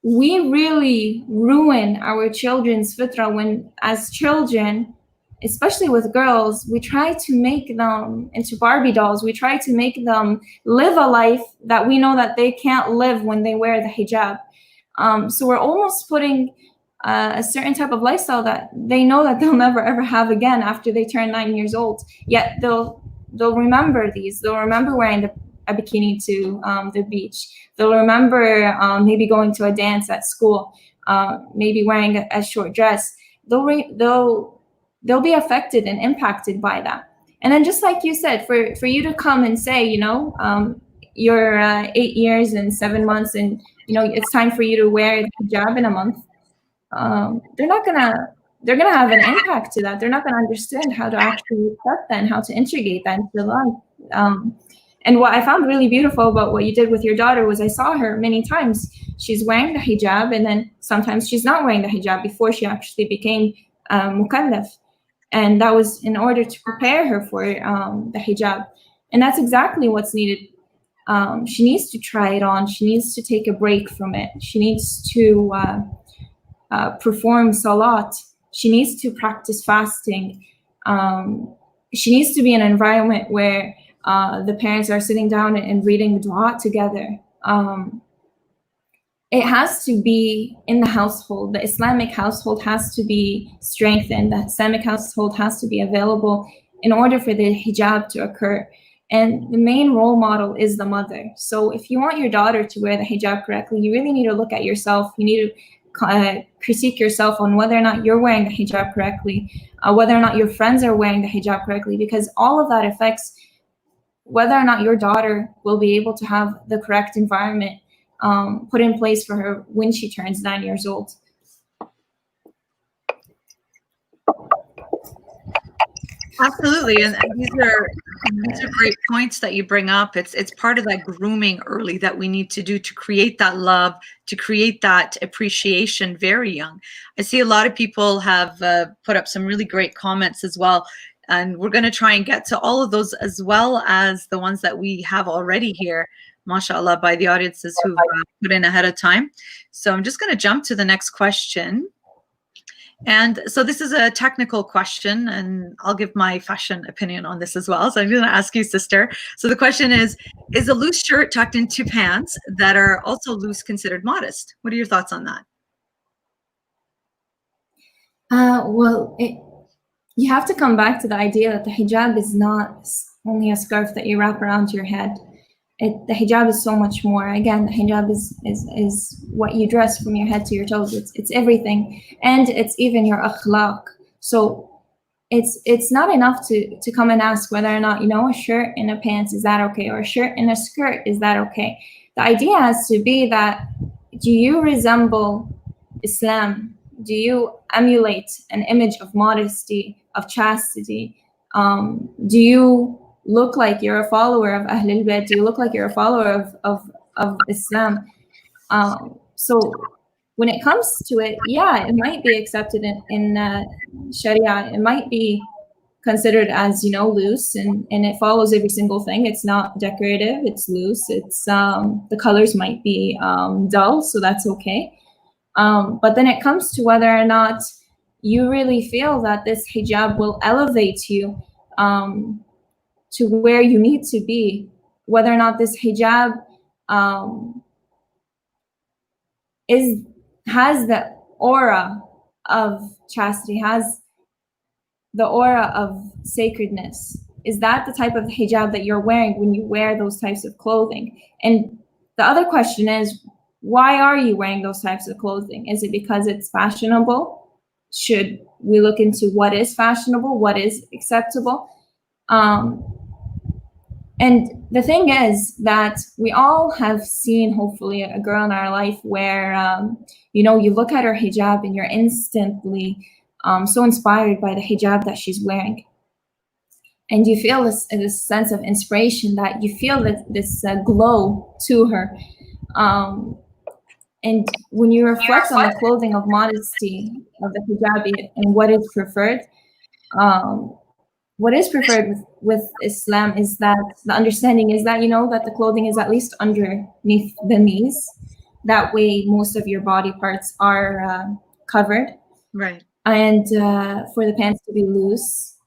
we really ruin our children's fitra when, as children, especially with girls, we try to make them into Barbie dolls. We try to make them live a life that we know that they can't live when they wear the hijab. So we're almost putting a certain type of lifestyle that they know that they'll never ever have again after they turn 9 years old. Yet they'll remember these. They'll remember wearing a bikini to the beach. They'll remember maybe going to a dance at school, maybe wearing a short dress. They'll be affected and impacted by that. And then just like you said, for you to come and say, you're 8 years and 7 months and, it's time for you to wear the hijab in a month, they're gonna have an impact to that. They're not gonna understand how to actually accept that and how to integrate that into their life. And what I found really beautiful about what you did with your daughter was I saw her many times. She's wearing the hijab, and then sometimes she's not wearing the hijab before she actually became mukallaf. And that was in order to prepare her for the hijab. And that's exactly what's needed. She needs to try it on. She needs to take a break from it. She needs to perform salat. She needs to practice fasting. She needs to be in an environment where the parents are sitting down and reading dua together. It has to be in the household. The Islamic household has to be strengthened. The Islamic household has to be available in order for the hijab to occur. And the main role model is the mother. So if you want your daughter to wear the hijab correctly, you really need to look at yourself. You need to critique yourself on whether or not you're wearing the hijab correctly, whether or not your friends are wearing the hijab correctly, because all of that affects whether or not your daughter will be able to have the correct environment put in place for her when she turns 9 years old. Absolutely, and these are great points that you bring up. It's part of that grooming early that we need to do to create that love, to create that appreciation very young. I see a lot of people have put up some really great comments as well, and we're going to try and get to all of those as well as the ones that we have already here, mashallah, by the audiences who've put in ahead of time. So I'm just going to jump to the next question. And so this is a technical question, and I'll give my fashion opinion on this as well. So I'm going to ask you, sister. So the question is a loose shirt tucked into pants that are also loose considered modest? What are your thoughts on that? Well, you have to come back to the idea that the hijab is not only a scarf that you wrap around your head. The hijab is so much more. Again, the hijab is what you dress from your head to your toes. It's everything, and it's even your akhlaq. So it's not enough to come and ask whether or not, a shirt and a pants, is that okay, or a shirt and a skirt, is that okay? The idea has to be that, do you resemble Islam? Do you emulate an image of modesty, of chastity? Do you look like you're a follower of Ahlul Bayt? Do you look like you're a follower of Islam? So when it comes to it, yeah, it might be accepted in Sharia. It might be considered as, loose, and it follows every single thing. It's not decorative, it's loose. It's the colors might be dull, so that's okay. But then it comes to whether or not you really feel that this hijab will elevate you to where you need to be, whether or not this hijab has the aura of chastity, has the aura of sacredness. Is that the type of hijab that you're wearing when you wear those types of clothing? And the other question is, why are you wearing those types of clothing? Is it because it's fashionable? Should we look into what is fashionable, what is acceptable? And the thing is that we all have seen, hopefully, a girl in our life where, you know, you look at her hijab and you're instantly so inspired by the hijab that she's wearing. And you feel this sense of inspiration, that you feel this glow to her. And when you reflect on the clothing of modesty, of the hijabi, and what is preferred with Islam is that the understanding is that, you know, that the clothing is at least underneath the knees. That way, most of your body parts are covered. Right. And for the pants to be loose.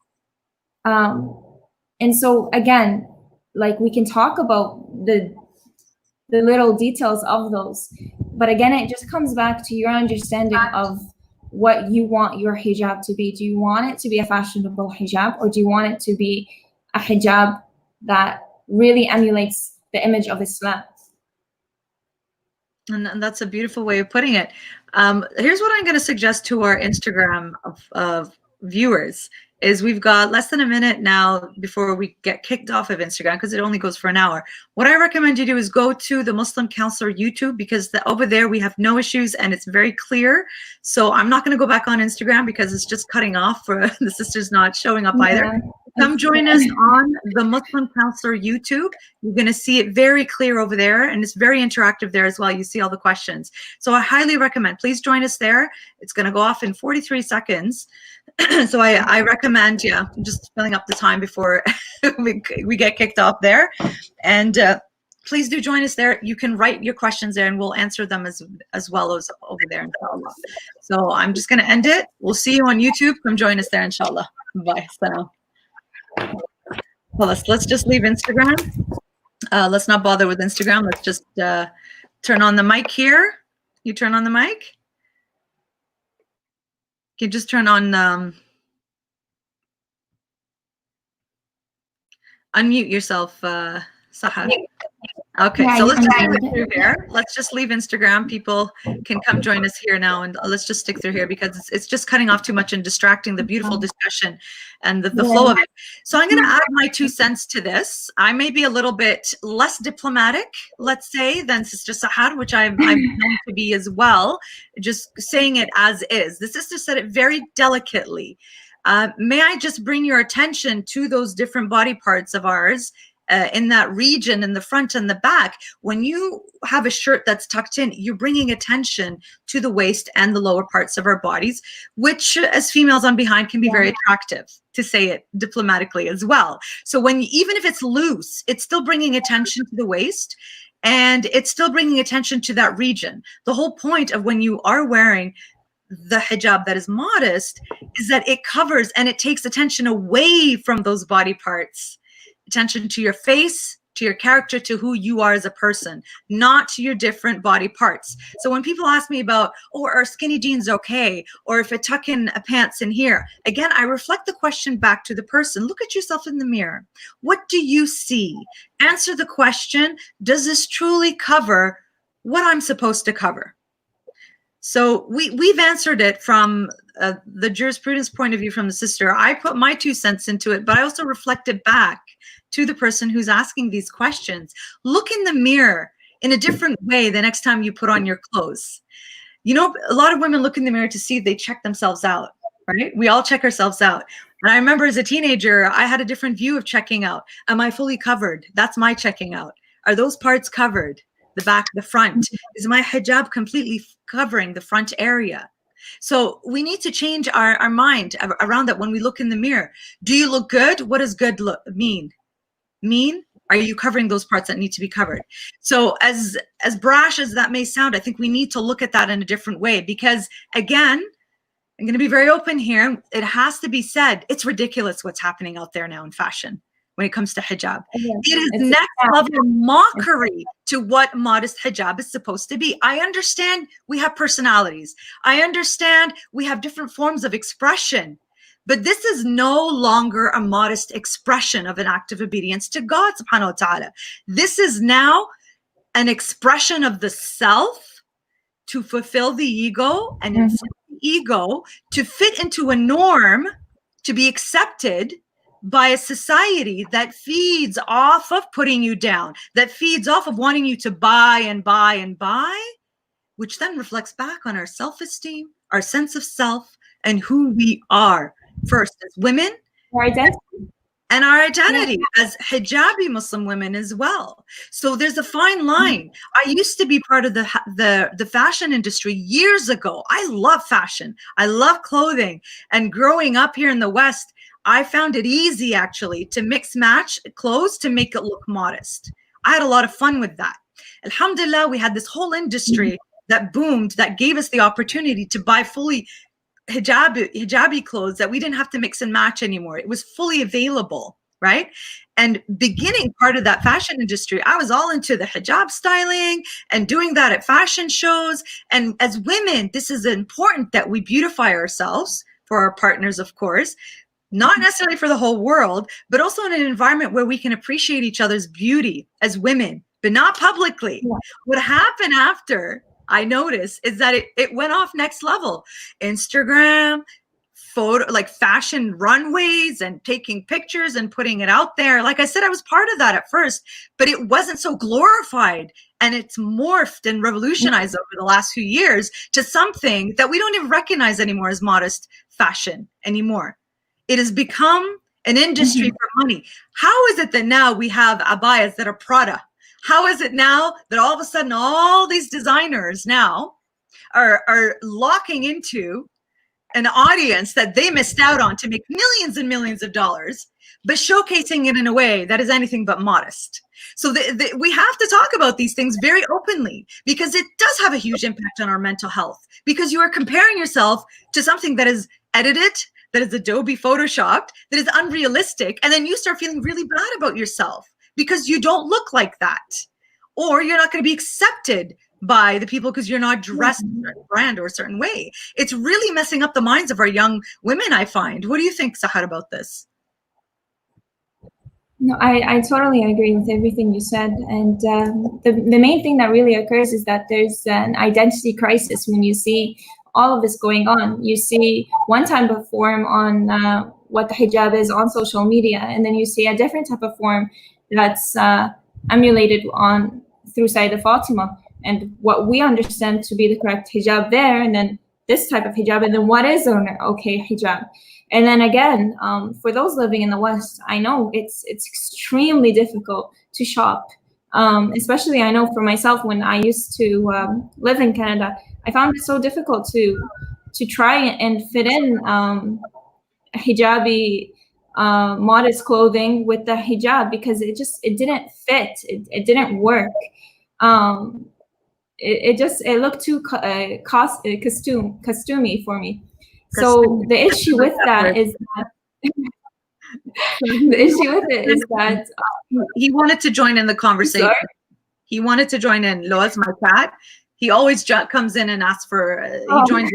And so again, like, we can talk about the little details of those, but again, it just comes back to your understanding of what you want your hijab to be. Do you want it to be a fashionable hijab, or do you want it to be a hijab that really emulates the image of Islam? And that's a beautiful way of putting it. Here's what I'm going to suggest to our Instagram of viewers is we've got less than a minute now before we get kicked off of Instagram, because it only goes for an hour. What I recommend you do is go to the Muslim Counselor YouTube, because over there we have no issues and it's very clear. So I'm not going to go back on Instagram because it's just cutting off for the sisters not showing up either. Come join us on the Muslim Counselor YouTube. You're going to see it very clear over there, and it's very interactive there as well. You see all the questions. So I highly recommend, please join us there. It's going to go off in 43 seconds. So I recommend, yeah, just filling up the time before we get kicked off there. And please do join us there. You can write your questions there and we'll answer them as well as over there, inshallah. So I'm just going to end it. We'll see you on YouTube. Come join us there, inshallah. Bye. So, well, let's just leave Instagram. Let's not bother with Instagram. Let's just turn on the mic here. You turn on the mic. You can just turn on, unmute yourself, Sahar. Okay, Yeah, so let's just I'm stick through here. Let's just leave Instagram. People can come join us here now, and let's just stick through here because it's just cutting off too much and distracting the beautiful discussion and the flow of it. So I'm going to add my 2 cents to this. I may be a little bit less diplomatic, let's say, than Sister Sahar, which I'm known to be as well, just saying it as is. The sister said it very delicately. May I just bring your attention to those different body parts of ours in that region, in the front and the back. When you have a shirt that's tucked in, you're bringing attention to the waist and the lower parts of our bodies, which as females on behind can be very attractive, to say it diplomatically as well. So even if it's loose, it's still bringing attention to the waist, and it's still bringing attention to that region. The whole point of when you are wearing the hijab that is modest is that it covers and it takes attention away from those body parts. Attention to your face, to your character, to who you are as a person, not to your different body parts. So when people ask me about, oh, are skinny jeans okay? Or if I tuck in a pants in here, again, I reflect the question back to the person. Look at yourself in the mirror. What do you see? Answer the question, does this truly cover what I'm supposed to cover? So we've answered it from the jurisprudence point of view from the sister. I put my 2 cents into it, but I also reflected back to the person who's asking these questions. Look in the mirror in a different way the next time you put on your clothes. You know, a lot of women look in the mirror to see if they check themselves out, right? We all check ourselves out. And I remember as a teenager, I had a different view of checking out. Am I fully covered? That's my checking out. Are those parts covered? The back, the front? Is my hijab completely covering the front area? So we need to change our mind around that when we look in the mirror. Do you look good? What does good mean? Are you covering those parts that need to be covered? So as brash as that may sound, I think we need to look at that in a different way, because again, I'm going to be very open here. It has to be said, it's ridiculous what's happening out there now in fashion when it comes to hijab. It is next level mockery to what modest hijab is supposed to be. I understand we have personalities. I understand we have different forms of expression. But this is no longer a modest expression of an act of obedience to God subhanahu wa ta'ala. This is now an expression of the self to fulfill the ego and inflate the ego to fit into a norm to be accepted by a society that feeds off of putting you down, that feeds off of wanting you to buy and buy and buy, which then reflects back on our self-esteem, our sense of self, and who we are first as women, our identity, and our identity as hijabi Muslim women as well. So there's a fine line. I used to be part of the fashion industry years ago. I love fashion. I love clothing. And growing up here in the West, I found it easy actually to mix match clothes to make it look modest. I had a lot of fun with that. Alhamdulillah, we had this whole industry that boomed, that gave us the opportunity to buy fully hijabi clothes that we didn't have to mix and match anymore. It was fully available, right? And beginning part of that fashion industry, I was all into the hijab styling and doing that at fashion shows. And as women, this is important that we beautify ourselves for our partners, of course, not necessarily for the whole world, but also in an environment where we can appreciate each other's beauty as women, but not publicly. Yeah. What happened after, I noticed, is that it went off next level. Instagram, photo, like fashion runways and taking pictures and putting it out there. Like I said, I was part of that at first, but it wasn't so glorified. And it's morphed and revolutionized over the last few years to something that we don't even recognize anymore as modest fashion anymore. It has become an industry for money. How is it that now we have abayas that are Prada? How is it now that all of a sudden all these designers now are locking into an audience that they missed out on to make millions and millions of dollars, but showcasing it in a way that is anything but modest? So we have to talk about these things very openly, because it does have a huge impact on our mental health, because you are comparing yourself to something that is edited, that is Adobe Photoshopped, that is unrealistic, and then you start feeling really bad about yourself because you don't look like that, or you're not going to be accepted by the people because you're not dressed in a certain brand or a certain way. It's really messing up the minds of our young women, I find. What do you think, Sahar, about this? No, I totally agree with everything you said. And the main thing that really occurs is that there's an identity crisis when you see all of this going on. You see one type of form on what the hijab is on social media, and then you see a different type of form that's emulated on through Sayyidah Fatima, and what we understand to be the correct hijab there, and then this type of hijab, and then what is an okay hijab. And then again, for those living in the West, I know it's extremely difficult to shop. Especially I know for myself, when I used to live in Canada, I found it so difficult to try and fit in hijabi modest clothing with the hijab, because it didn't fit, it didn't work. It looked too costumey for me. So the issue with that is that the issue with it is that he wanted to join in the conversation. He wanted to join in. Loaz, my cat, he always comes in and asks for. He joins.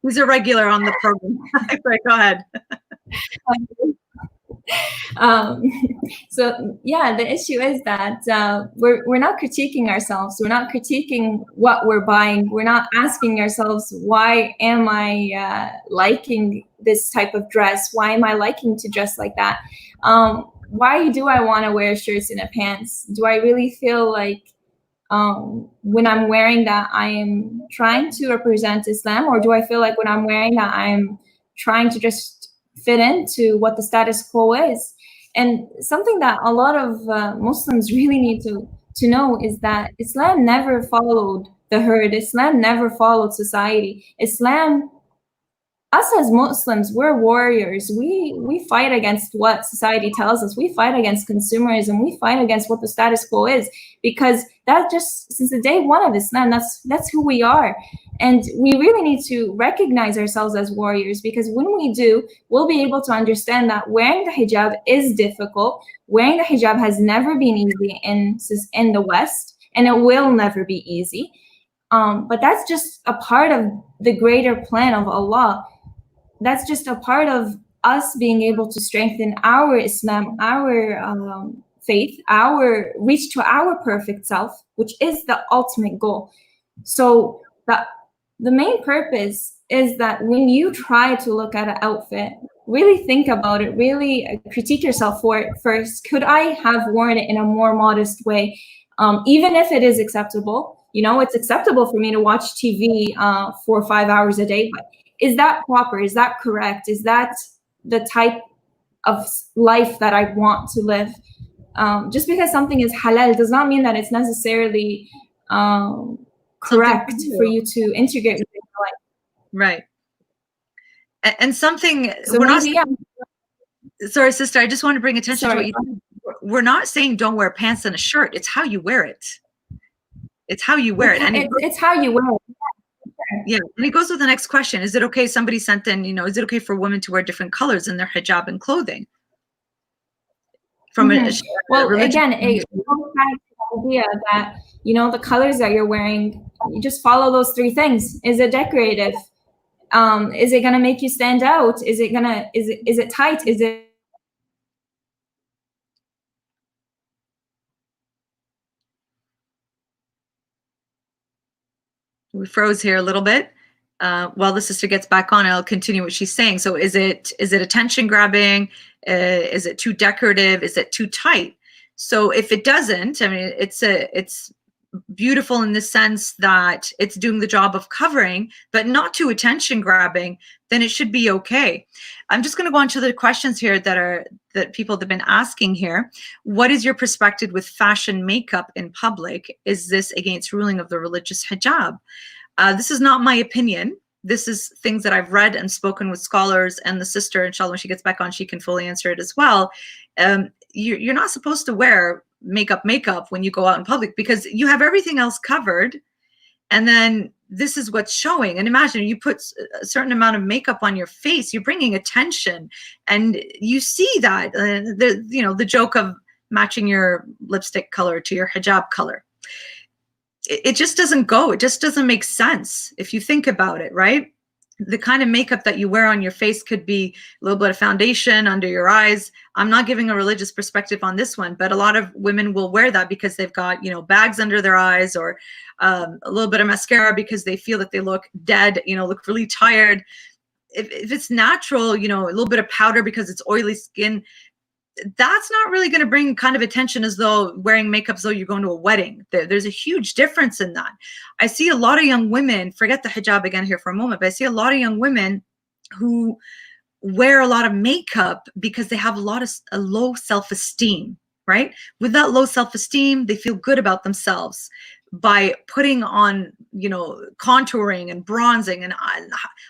He's a regular on the program. Sorry, go ahead. So yeah, the issue is that we're not critiquing ourselves. We're not critiquing what we're buying. We're not asking ourselves, why am I liking this type of dress? Why am I liking to dress like that? Why do I want to wear shirts and pants? Do I really feel like when I'm wearing that I am trying to represent Islam, or do I feel like when I'm wearing that I'm trying to just fit into what the status quo is? And something that a lot of Muslims really need to know is that Islam never followed the herd. Islam never followed society. Islam, us as Muslims, we're warriors. We fight against what society tells us. We fight against consumerism. We fight against what the status quo is, because that just, since the day one of Islam, that's who we are. And we really need to recognize ourselves as warriors, because when we do, we'll be able to understand that wearing the hijab is difficult. Wearing the hijab has never been easy in the West, and it will never be easy. But that's just a part of the greater plan of Allah. That's just a part of us being able to strengthen our Islam, our faith, our reach to our perfect self, which is the ultimate goal. So the main purpose is that when you try to look at an outfit, really think about it, really critique yourself for it first. Could I have worn it in a more modest way? Even if it is acceptable, you know, it's acceptable for me to watch TV 4 or 5 hours a day, but is that proper? Is that correct? Is that the type of life that I want to live? Just because something is halal does not mean that it's necessarily correct for you to integrate with your life. Right. And something, So we're maybe, not, sorry, sister, I just want to bring attention to what Sorry. you said. We're not saying don't wear pants and a shirt. It's how you wear it. It's how you wear it. And It's how you wear it. yeah, and it goes with the next question. Is it okay? Somebody sent in, you know, is it okay for women to wear different colors in their hijab and clothing? From Well, again, it goes back to the idea that, you know, the colors that you're wearing, you just follow those 3 things. Is it decorative? Is it gonna make you stand out? Is it tight? Is it we froze here a little bit. While the sister gets back on, I'll continue what she's saying. So is it attention grabbing? Is it too decorative? Is it too tight? So if it doesn't, I mean, it's beautiful in the sense that it's doing the job of covering, but not too attention grabbing, then it should be okay. I'm just going to go on to the questions here that people have been asking here. What is your perspective with fashion makeup in public? Is this against ruling of the religious hijab? This is not my opinion. This is things that I've read and spoken with scholars, and the sister, inshallah, when she gets back on, she can fully answer it as well. You're not supposed to wear makeup when you go out in public, because you have everything else covered, and then this is what's showing. And imagine you put a certain amount of makeup on your face, you're bringing attention, and you see that the joke of matching your lipstick color to your hijab color. It just doesn't go. It just doesn't make sense if you think about it, right? The kind of makeup that you wear on your face could be a little bit of foundation under your eyes. I'm not giving a religious perspective on this one, but a lot of women will wear that because they've got, bags under their eyes, or a little bit of mascara because they feel that they look dead, look really tired. If it's natural, a little bit of powder because it's oily skin, that's not really going to bring kind of attention as though wearing makeup as though you're going to a wedding. There's a huge difference in that. I see a lot of young women, forget the hijab again here for a moment, but I see a lot of young women who wear a lot of makeup because they have a low self-esteem, right? With that low self-esteem, they feel good about themselves by putting on, contouring and bronzing and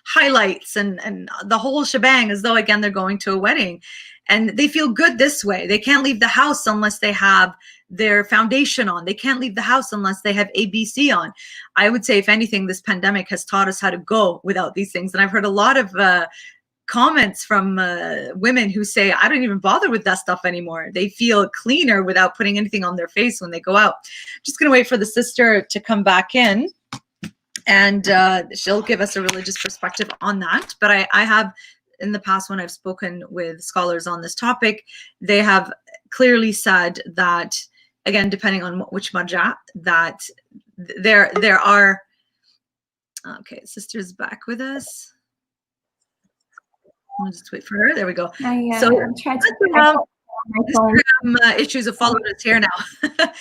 highlights and the whole shebang, as though, again, they're going to a wedding. And they feel good this way. They can't leave the house unless they have their foundation on. They can't leave the house unless they have ABC on. I would say, if anything, this pandemic has taught us how to go without these things. And I've heard a lot of comments from women who say, I don't even bother with that stuff anymore. They feel cleaner without putting anything on their face when they go out. Just going to wait for the sister to come back in, and she'll give us a religious perspective on that. But I have, in the past, when I've spoken with scholars on this topic, they have clearly said that, again, depending on which marja, that there are, okay, sister's back with us. I'll just wait for her. There we go. So issues have followed us here now.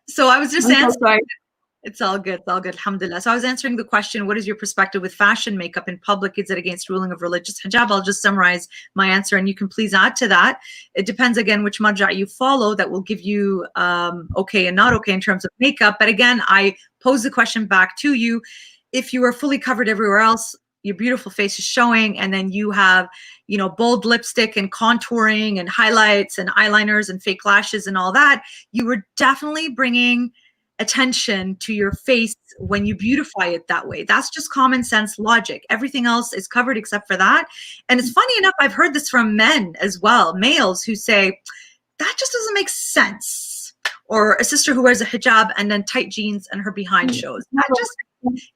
So I was just answering. It's all good. It's all good. Alhamdulillah. So I was answering the question, what is your perspective with fashion makeup in public? Is it against ruling of religious hijab? I'll just summarize my answer, and you can please add to that. It depends, again, which marja you follow that will give you okay and not okay in terms of makeup. But again, I pose the question back to you. If you are fully covered everywhere else, your beautiful face is showing, and then you have, bold lipstick and contouring and highlights and eyeliners and fake lashes and all that, you were definitely bringing attention to your face when you beautify it that way. That's just common sense logic. Everything else is covered except for that. And it's funny enough, I've heard this from men as well, males who say, that just doesn't make sense. Or a sister who wears a hijab and then tight jeans and her behind shows.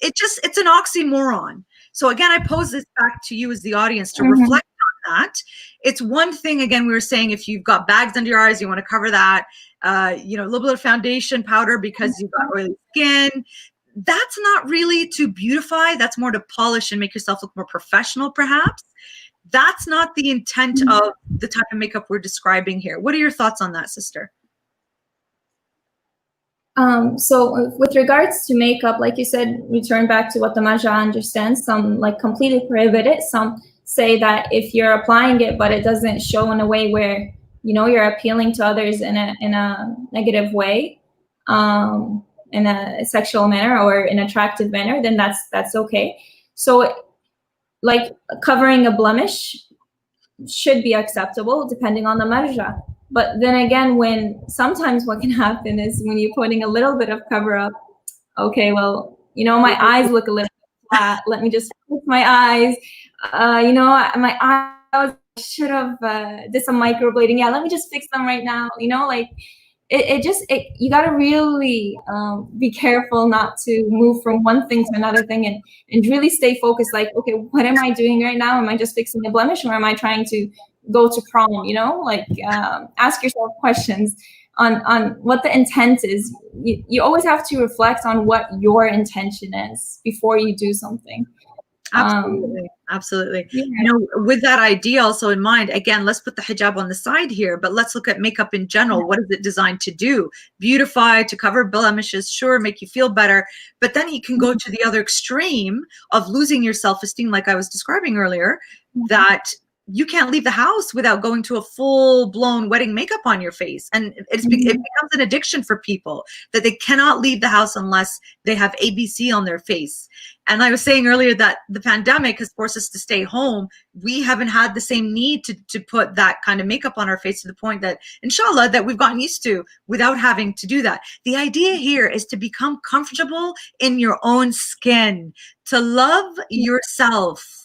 It's an oxymoron. So again, I pose this back to you as the audience to reflect on that. It's one thing, again, we were saying, if you've got bags under your eyes, you want to cover that, you know, a little bit of foundation powder because you've got oily skin. That's not really to beautify. That's more to polish and make yourself look more professional, perhaps. That's not the intent of the type of makeup we're describing here. What are your thoughts on that, sister? So with regards to makeup, like you said, return back to what the Majah understands. Some like completely prohibit it. Some say that if you're applying it, but it doesn't show in a way where, you know, you're appealing to others in a negative way, in a sexual manner or an attractive manner, then that's okay. So like covering a blemish should be acceptable depending on the marja. But then again, sometimes what can happen is when you're putting a little bit of cover up, okay, well, you know, my eyes look a little bit flat. Let me just fix my eyes. You know, my eyes should have did some microblading. Yeah, let me just fix them right now. You know, like you got to really be careful not to move from one thing to another thing and really stay focused. Like, okay, what am I doing right now? Am I just fixing a blemish, or am I trying to go to prom? You know, like ask yourself questions on what the intent is. You always have to reflect on what your intention is before you do something. Absolutely. Absolutely. Yeah. You know, with that idea also in mind, again, let's put the hijab on the side here, but let's look at makeup in general. What is it designed to do? Beautify, to cover blemishes, sure, make you feel better. But then you can go to the other extreme of losing your self-esteem, like I was describing earlier, that you can't leave the house without going to a full-blown wedding makeup on your face. And it becomes an addiction for people that they cannot leave the house unless they have ABC on their face. And I was saying earlier that the pandemic has forced us to stay home. We haven't had the same need to put that kind of makeup on our face, to the point that, inshallah, that we've gotten used to without having to do that. The idea here is to become comfortable in your own skin, to love yourself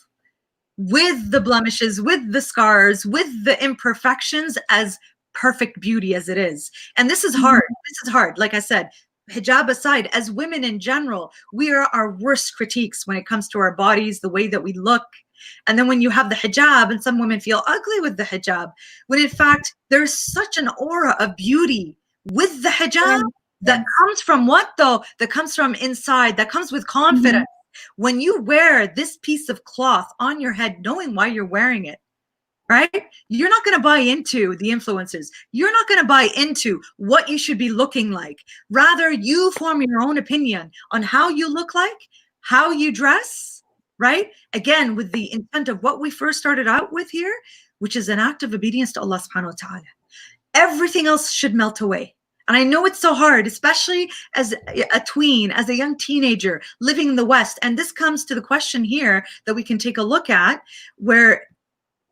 with the blemishes, with the scars, with the imperfections, as perfect beauty as it is. And this is hard. This is hard. Like I said, hijab aside, as women in general, we are our worst critiques when it comes to our bodies, the way that we look. And then when you have the hijab, and some women feel ugly with the hijab, when in fact there's such an aura of beauty with the hijab that comes from what though? That comes from inside, that comes with confidence. When you wear this piece of cloth on your head, knowing why you're wearing it, right? You're not going to buy into the influencers. You're not going to buy into what you should be looking like. Rather, you form your own opinion on how you look like, how you dress, right? Again, with the intent of what we first started out with here, which is an act of obedience to Allah subhanahu wa ta'ala. Everything else should melt away. And I know it's so hard, especially as a tween, as a young teenager living in the West. And this comes to the question here that we can take a look at, where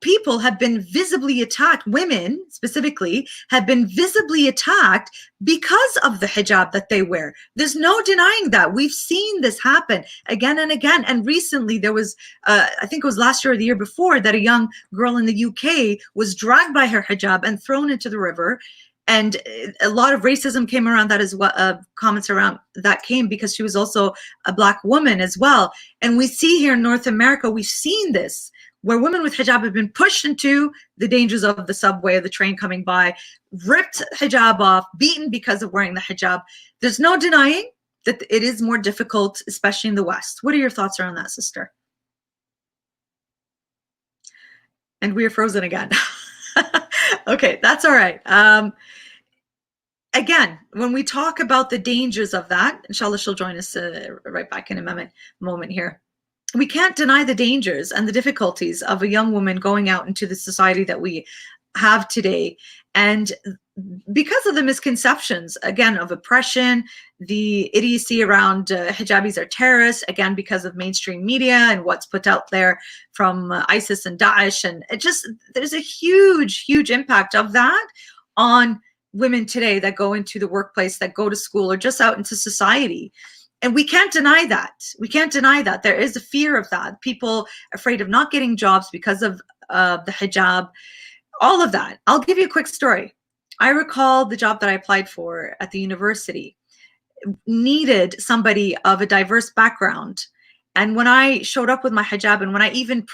people have been visibly attacked, women specifically, have been visibly attacked because of the hijab that they wear. There's no denying that. We've seen this happen again and again. And recently there was, I think it was last year or the year before, that a young girl in the UK was dragged by her hijab and thrown into the river. And a lot of racism came around that as well, comments around that came because she was also a Black woman as well. And we see here in North America, we've seen this, where women with hijab have been pushed into the dangers of the subway or the train coming by, ripped hijab off, beaten because of wearing the hijab. There's no denying that it is more difficult, especially in the West. What are your thoughts around that, sister? And we are frozen again. Okay, that's all right. Again, when we talk about the dangers of that, inshallah, she'll join us right back in a moment here. We can't deny the dangers and the difficulties of a young woman going out into the society that we have today. And because of the misconceptions, again, of oppression, the idiocy around hijabis are terrorists, again, because of mainstream media and what's put out there from ISIS and Daesh. And it just, there's a huge, huge impact of that on women today that go into the workplace, that go to school, or just out into society. And we can't deny that. We can't deny that. There is a fear of that. People afraid of not getting jobs because of the hijab, all of that. I'll give you a quick story. I recall the job that I applied for at the university needed somebody of a diverse background. And when I showed up with my hijab, and when I even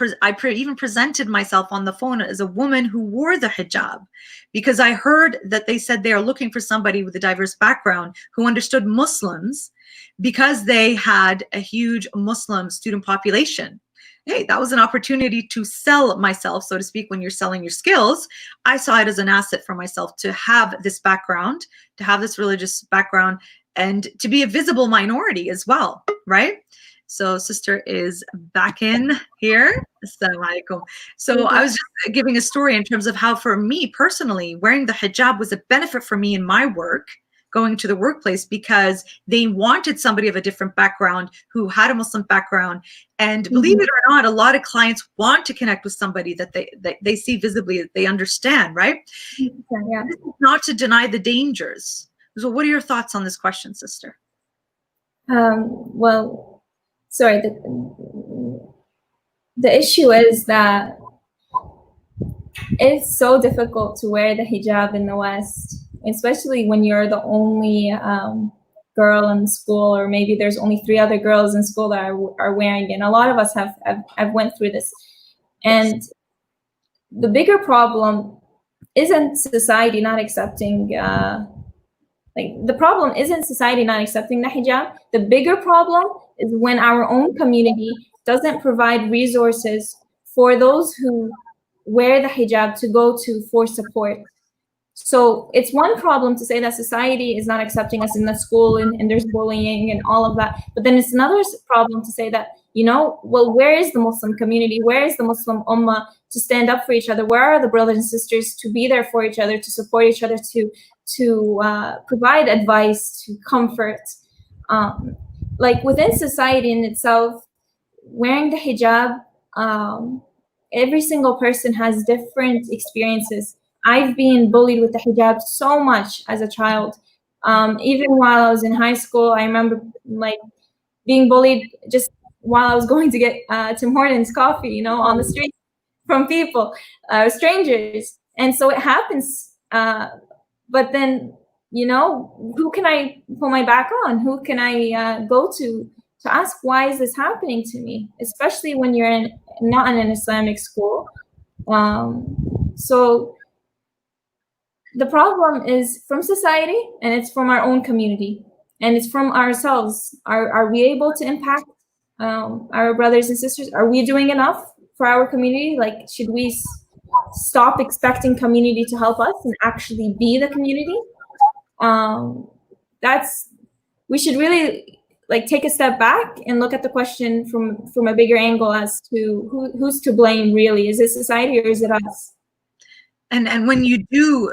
even presented myself on the phone as a woman who wore the hijab, because I heard that they said they are looking for somebody with a diverse background who understood Muslims, because they had a huge Muslim student population. Hey, that was an opportunity to sell myself, so to speak. When you're selling your skills, I saw it as an asset for myself to have this background, to have this religious background, and to be a visible minority as well, right? So sister is back in here. Assalamu alaikum. So I was just giving a story in terms of how, for me personally, wearing the hijab was a benefit for me in my work, going to the workplace, because they wanted somebody of a different background who had a Muslim background. And believe it or not, a lot of clients want to connect with somebody that they see visibly, that they understand, right? Yeah. This is not to deny the dangers. So what are your thoughts on this question, sister? Well, sorry, the issue is that it's so difficult to wear the hijab in the West, especially when you're the only girl in school, or maybe there's only 3 other girls in school that are wearing it. And a lot of us have went through this. And the bigger problem isn't society not accepting, the problem isn't society not accepting the hijab. The bigger problem is when our own community doesn't provide resources for those who wear the hijab to go to for support. So it's one problem to say that society is not accepting us in the school, and there's bullying and all of that. But then it's another problem to say that, well, where is the Muslim community? Where is the Muslim ummah to stand up for each other? Where are the brothers and sisters to be there for each other, to support each other, to provide advice, to comfort? Like within society in itself, wearing the hijab, every single person has different experiences. I've been bullied with the hijab so much as a child. Even while I was in high school, I remember being bullied just while I was going to get Tim Hortons coffee, on the street from people, strangers. And so it happens. But then, who can I put my back on? Who can I go to ask, why is this happening to me? Especially when you're not in an Islamic school. So the problem is from society, and it's from our own community, and it's from ourselves. Are we able to impact our brothers and sisters? Are we doing enough for our community? Like, should we stop expecting community to help us and actually be the community? We should really take a step back and look at the question from a bigger angle as to who's to blame really. Is it society or is it us? And when you do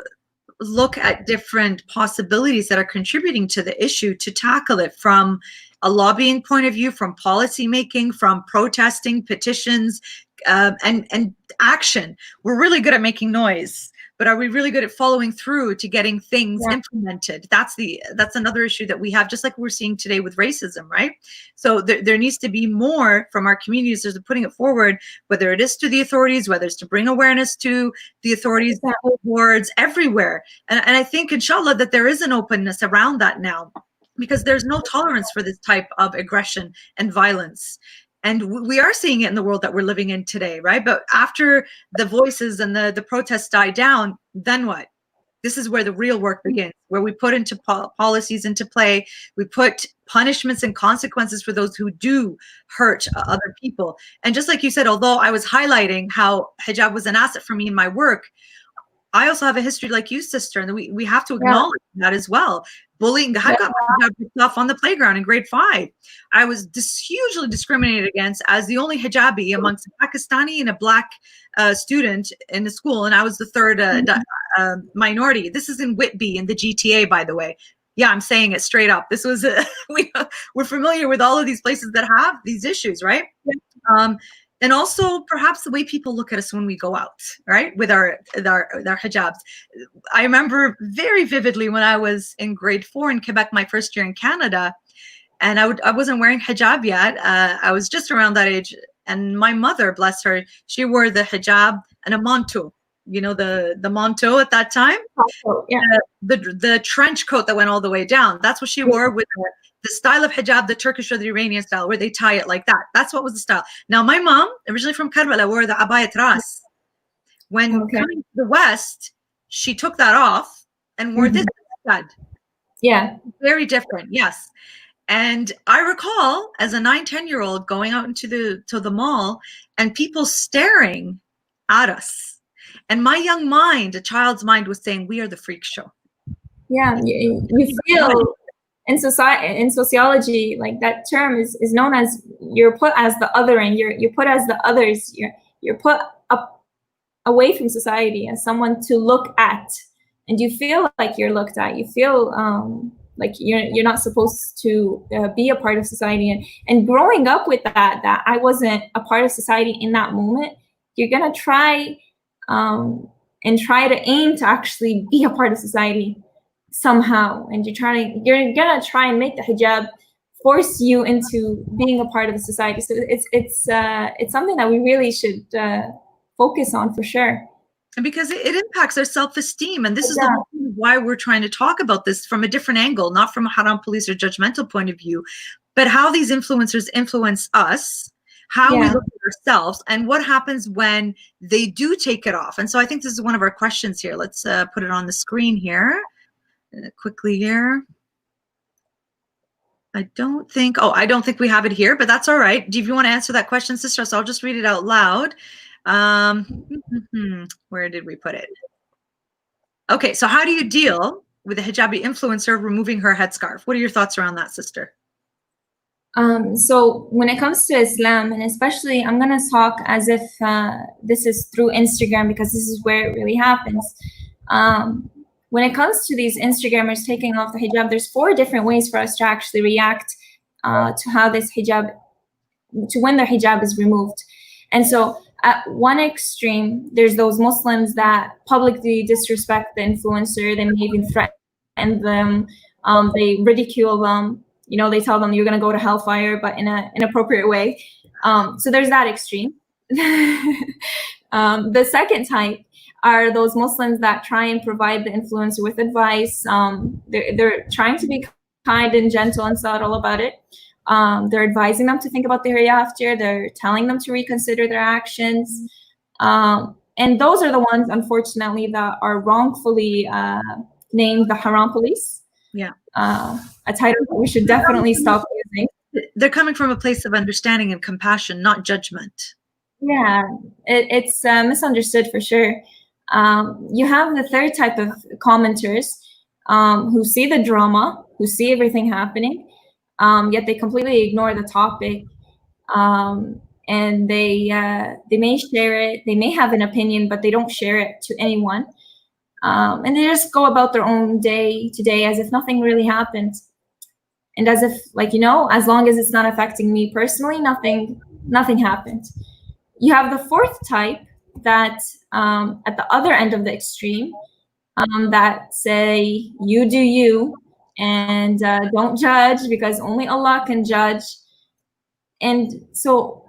look at different possibilities that are contributing to the issue, to tackle it from a lobbying point of view, from policy making, from protesting, petitions, and action. We're really good at making noise, but are we really good at following through to getting things implemented? That's another issue that we have, just like we're seeing today with racism, right? So there needs to be more from our communities as putting it forward, whether it is to the authorities, whether it's to bring awareness to the authorities, boards, everywhere. And I think, inshallah, that there is an openness around that now, because there's no tolerance for this type of aggression and violence. And we are seeing it in the world that we're living in today, right? But after the voices and the protests die down, then what? This is where the real work begins, where we put into policies into play. We put punishments and consequences for those who do hurt other people. And just like you said, although I was highlighting how hijab was an asset for me in my work, I also have a history like you, sister, and we have to acknowledge that as well. Bullying, I got myself on the playground in grade 5. I was hugely discriminated against as the only hijabi amongst a Pakistani and a black student in the school, and I was the third minority. This is in Whitby in the GTA, by the way. Yeah, I'm saying it straight up. This was we're familiar with all of these places that have these issues, right? And also perhaps the way people look at us when we go out, right? With our hijabs. I remember very vividly when I was in grade 4 in Quebec, my first year in Canada, and I wasn't wearing hijab yet. I was just around that age, and my mother, bless her, she wore the hijab and a manteau. The manteau at that time, the trench coat that went all the way down. That's what she wore with the style of hijab, the Turkish or the Iranian style, where they tie it like that. That's what was the style. Now, my mom, originally from Karbala, wore the abayat ras. When coming to the West, she took that off and wore this instead. Yeah. Very different, yes. And I recall as a 9-10-year-old going out into the mall and people staring at us. And my young mind, a child's mind, was saying, we are the freak show. Yeah, you feel in sociology, like that term is known as, you're put as the other, and you're put as the others. You're put up away from society as someone to look at, and you feel like you're looked at. You feel like you're not supposed to be a part of society. And growing up with that I wasn't a part of society in that moment, you're gonna try and try to aim to actually be a part of society somehow, and you're gonna try and make the hijab force you into being a part of the society. So it's something that we really should focus on for sure. And because it impacts our self-esteem, and this is the whole reason why we're trying to talk about this from a different angle, not from a haram police or judgmental point of view, but how these influencers influence us, how we look at ourselves, and what happens when they do take it off. And so I think this is one of our questions here. Let's put it on the screen here quickly here. I don't think we have it here, but that's all right. Do you want to answer that question, sister? So I'll just read it out loud. Where did we put it? Okay, so how do you deal with a hijabi influencer removing her headscarf? What are your thoughts around that, sister? So when it comes to Islam, and especially I'm going to talk as if this is through Instagram, because this is where it really happens. When it comes to these Instagrammers taking off the hijab, there's 4 different ways for us to actually react to how this hijab, to when their hijab is removed. And so at one extreme, there's those Muslims that publicly disrespect the influencer. They may even threaten them. They ridicule them. You know, they tell them you're going to go to hellfire, but in an inappropriate way. So there's that extreme. The second type are those Muslims that try and provide the influencer with advice. They're trying to be kind and gentle and subtle about it. They're advising them to think about the hereafter. They're telling them to reconsider their actions. And those are the ones, unfortunately, that are wrongfully named the haram police. Yeah. A title that we should definitely stop using. They're coming from a place of understanding and compassion, not judgment. Yeah, it's misunderstood for sure. You have the third type of commenters who see the drama, who see everything happening, yet they completely ignore the topic, and they may share it. They may have an opinion, but they don't share it to anyone, and they just go about their own day to day as if nothing really happened, and as if, like, you know, as long as it's not affecting me personally, nothing happened. You have the fourth type that at the other end of the extreme, that say you do you, and don't judge because only Allah can judge. And so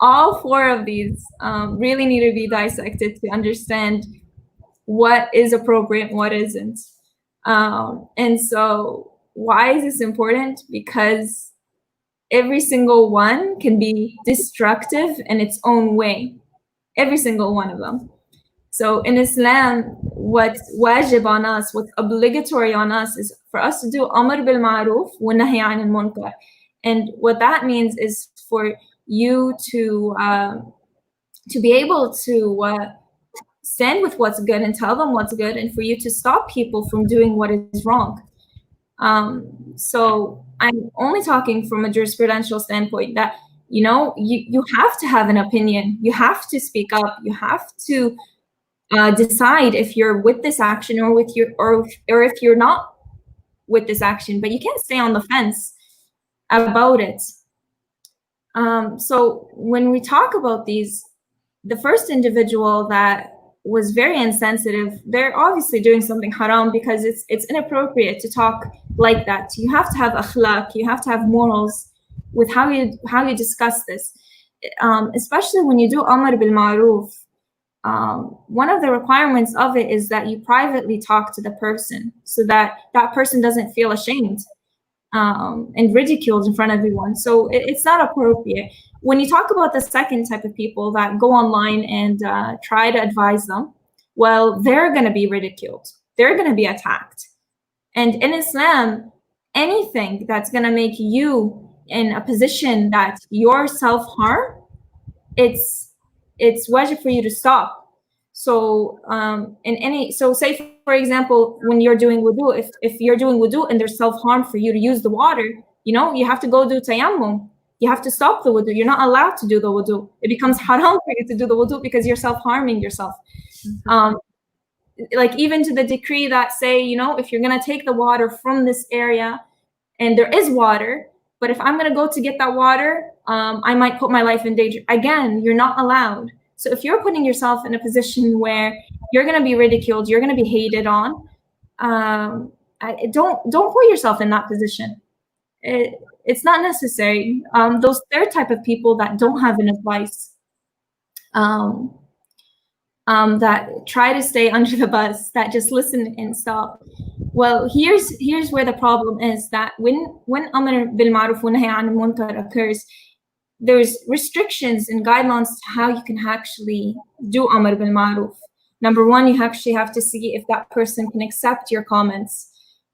all 4 of these really need to be dissected to understand what is appropriate and what isn't. And so why is this important? Because every single one can be destructive in its own way. Every single one of them. So in Islam, what's wajib on us, what's obligatory on us, is for us to do amr bil ma'ruf wa nahy anil munkar. And what that means is for you to be able to stand with what's good and tell them what's good, and for you to stop people from doing what is wrong. So I'm only talking from a jurisprudential standpoint that, you know, you have to have an opinion. You have to speak up. You have to decide if you're with this action or if you're not with this action, but you can't stay on the fence about it. So when we talk about these, the first individual that was very insensitive, they're obviously doing something haram, because it's inappropriate to talk like that. You have to have akhlaq, you have to have morals with how you discuss this, especially when you do amr bil ma'ruf. One of the requirements of it is that you privately talk to the person so that that person doesn't feel ashamed. and ridiculed in front of everyone. So it's not appropriate. When you talk about the second type of people that go online and try to advise them, well, they're going to be ridiculed. They're going to be attacked. And in Islam, anything that's going to make you in a position that you're self-harm, it's wajib for you to stop. So say for example, when you're doing wudu, if you're doing wudu and there's self-harm for you to use the water, you have to go do tayammum. You have to stop the wudu. You're not allowed to do the wudu. It becomes haram for you to do the wudu because you're self-harming yourself. Like even to the decree that say, if you're going to take the water from this area and there is water, but if I'm going to go to get that water, I might put my life in danger. Again, you're not allowed. So if you're putting yourself in a position where you're going to be ridiculed, you're going to be hated on, don't put yourself in that position. It's not necessary. Those third type of people that don't have an advice, that try to stay under the bus, that just listen and stop. Well, here's where the problem is, that when Amr bil Ma'ruf wa Nahy anil Munkar occurs, there's restrictions and guidelines to how you can actually do Amr bil Ma'ruf. Number one, you actually have to see if that person can accept your comments.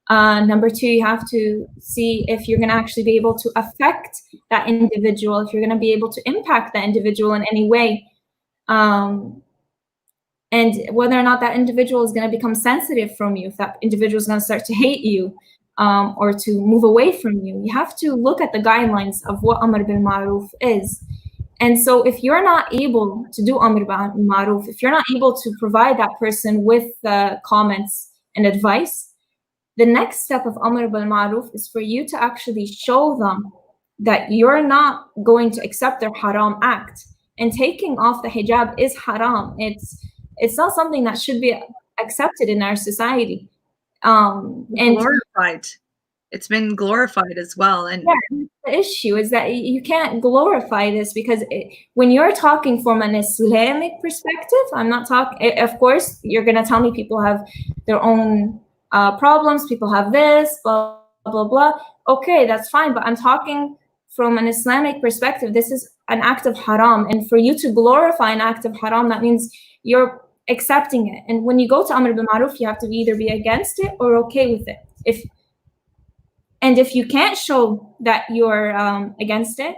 Number two, you have to see if you're going to actually be able to affect that individual, if you're going to be able to impact that individual in any way. And whether or not that individual is going to become sensitive from you, if that individual is going to start to hate you or to move away from you. You have to look at the guidelines of what Amr bil Ma'ruf is. And so if you're not able to do Amr bil Ma'ruf, if you're not able to provide that person with comments and advice, the next step of Amr bil Ma'ruf is for you to actually show them that you're not going to accept their haram act. And taking off the hijab is haram. It's not something that should be accepted in our society. And glorified. It's been glorified as well. And yeah, the issue is that you can't glorify this, because when you're talking from an Islamic perspective, I'm not talking, of course, you're going to tell me people have their own problems, people have this, blah, blah, blah. Okay, that's fine. But I'm talking from an Islamic perspective. This is an act of haram. And for you to glorify an act of haram, that means you're accepting it. And when you go to Amr bil Ma'ruf, you have to either be against it or okay with it. If you can't show that you're against it,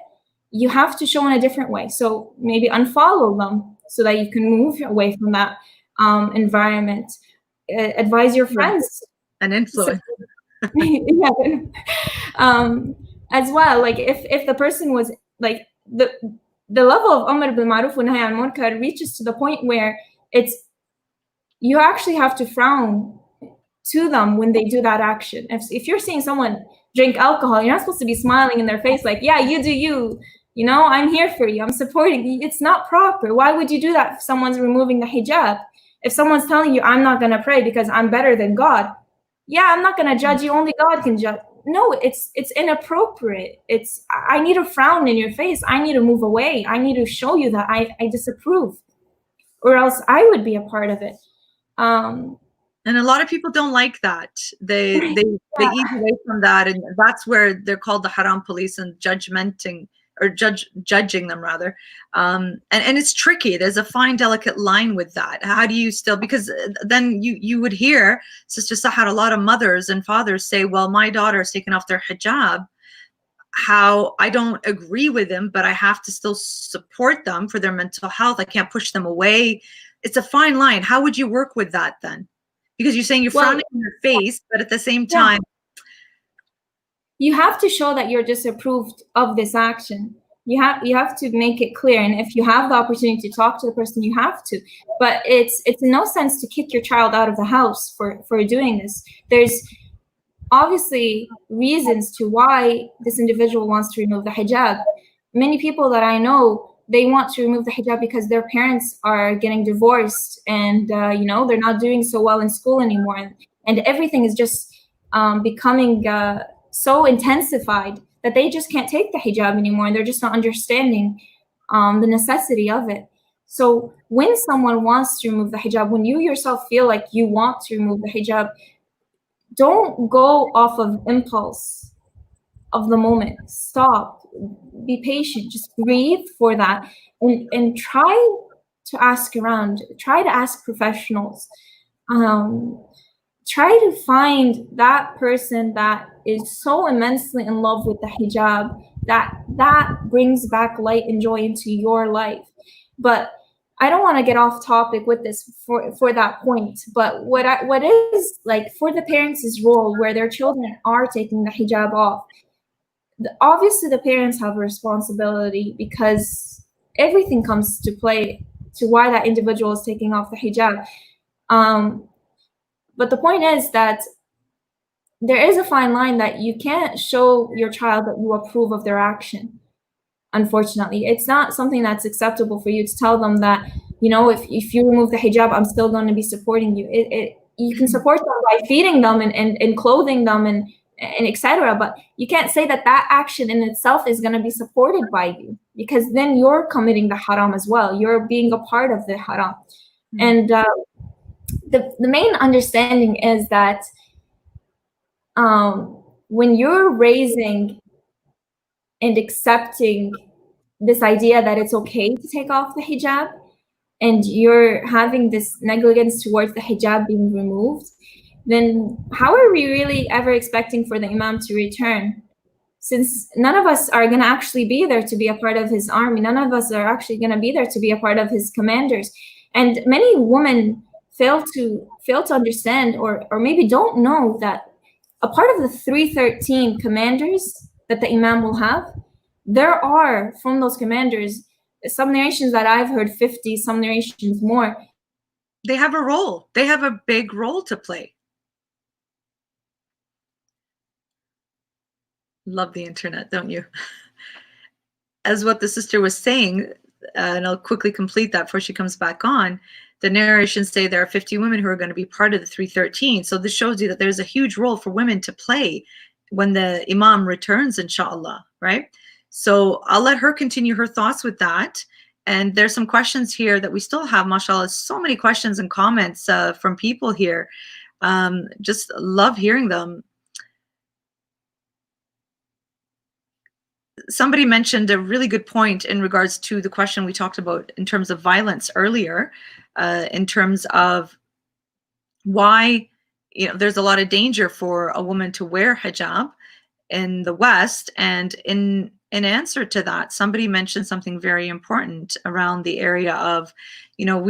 you have to show in a different way. So maybe unfollow them so that you can move away from that environment. Advise your friends. An influence. As well, like if the person was like the level of Amr bil Ma'ruf wa Nahy anil Munkar reaches to the point where you actually have to frown to them when they do that action. If you're seeing someone drink alcohol, you're not supposed to be smiling in their face like, yeah, you do you. I'm here for you. I'm supporting you. It's not proper. Why would you do that if someone's removing the hijab? If someone's telling you, I'm not going to pray because I'm better than God. Yeah, I'm not going to judge you. Only God can judge. No, it's inappropriate. I need to frown in your face. I need to move away. I need to show you that I disapprove, or else I would be a part of it. And a lot of people don't like that. They ease away from that, and that's where they're called the haram police and judging them rather. And it's tricky. There's a fine, delicate line with that. How do you still, because then you would hear, Sister Sahar, a lot of mothers and fathers say, well, my daughter's taken off their hijab. How I don't agree with them, but I have to still support them for their mental health. I can't push them away. It's a fine line. How would you work with that then? Because you're saying you're frowning in their face, but at the same time, you have to show that you're disapproved of this action. You have to make it clear. And if you have the opportunity to talk to the person, you have to. But it's in no sense to kick your child out of the house for doing this. There's obviously reasons to why this individual wants to remove the hijab. Many people that I know, they want to remove the hijab because their parents are getting divorced and, they're not doing so well in school anymore. And everything is just becoming so intensified that they just can't take the hijab anymore. And they're just not understanding the necessity of it. So when someone wants to remove the hijab, when you yourself feel like you want to remove the hijab, don't go off of impulse. of the moment. Stop, be patient, just breathe for that, and try to ask around, try to ask professionals, try to find that person that is so immensely in love with the hijab that brings back light and joy into your life. But I don't want to get off topic with this for that point, but what is like for the parents' role where their children are taking the hijab off, obviously the parents have a responsibility, because everything comes to play to why that individual is taking off the hijab. But the point is that there is a fine line that you can't show your child that you approve of their action. Unfortunately, it's not something that's acceptable for you to tell them that, you know, if you remove the hijab, I'm still going to be supporting you. You can support them by feeding them and clothing them and etc. But you can't say that that action in itself is going to be supported by you, because then you're committing the haram as well. You're being a part of the haram. And the main understanding is that when you're raising and accepting this idea that it's okay to take off the hijab, and you're having this negligence towards the hijab being removed, then how are we really ever expecting for the imam to return? Since none of us are going to actually be there to be a part of his army, none of us are actually going to be there to be a part of his commanders. And many women fail to understand, or maybe don't know, that a part of the 313 commanders that the imam will have, there are from those commanders, some narrations that I've heard 50, some narrations more. They have a role. They have a big role to play. Love the internet, don't you? As what the sister was saying, and I'll quickly complete that before she comes back on, the narrations say there are 50 women who are going to be part of the 313. So this shows you that there's a huge role for women to play when the imam returns, inshallah, right? So I'll let her continue her thoughts with that. And there's some questions here that we still have, mashallah, so many questions and comments from people here. Just love hearing them. Somebody mentioned a really good point in regards to the question we talked about in terms of violence earlier, in terms of why, you know, there's a lot of danger for a woman to wear hijab in the West. And in answer to that, somebody mentioned something very important around the area of, you know,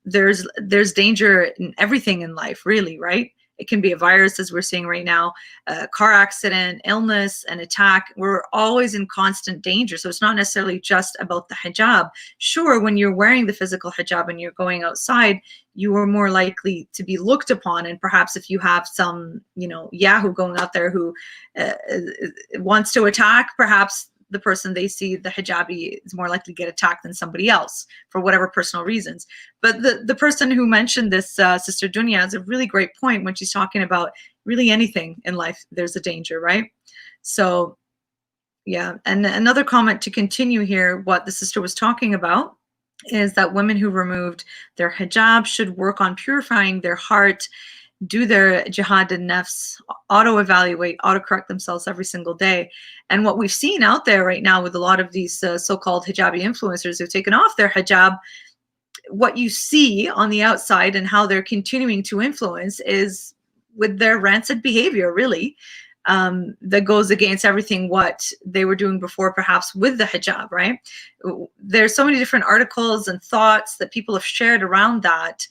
there's danger in everything in life, really, right? It can be a virus, as we're seeing right now, a car accident, illness, an attack. We're always in constant danger. So it's not necessarily just about the hijab. Sure, when you're wearing the physical hijab and you're going outside, you are more likely to be looked upon. And perhaps if you have some, you know, yahoo going out there who wants to attack, perhaps the person they see, the hijabi, is more likely to get attacked than somebody else for whatever personal reasons. But the person who mentioned this, Sister Dunya, has a really great point when she's talking about really anything in life, there's a danger, right? So yeah, and another comment to continue here, what the sister was talking about is that women who removed their hijab should work on purifying their heart, do their jihad and nafs, auto-evaluate, auto-correct themselves every single day. And what we've seen out there right now with a lot of these so-called hijabi influencers who've taken off their hijab, what you see on the outside and how they're continuing to influence is with their rancid behavior, really, that goes against everything what they were doing before, perhaps with the hijab, right? There's so many different articles and thoughts that people have shared around that.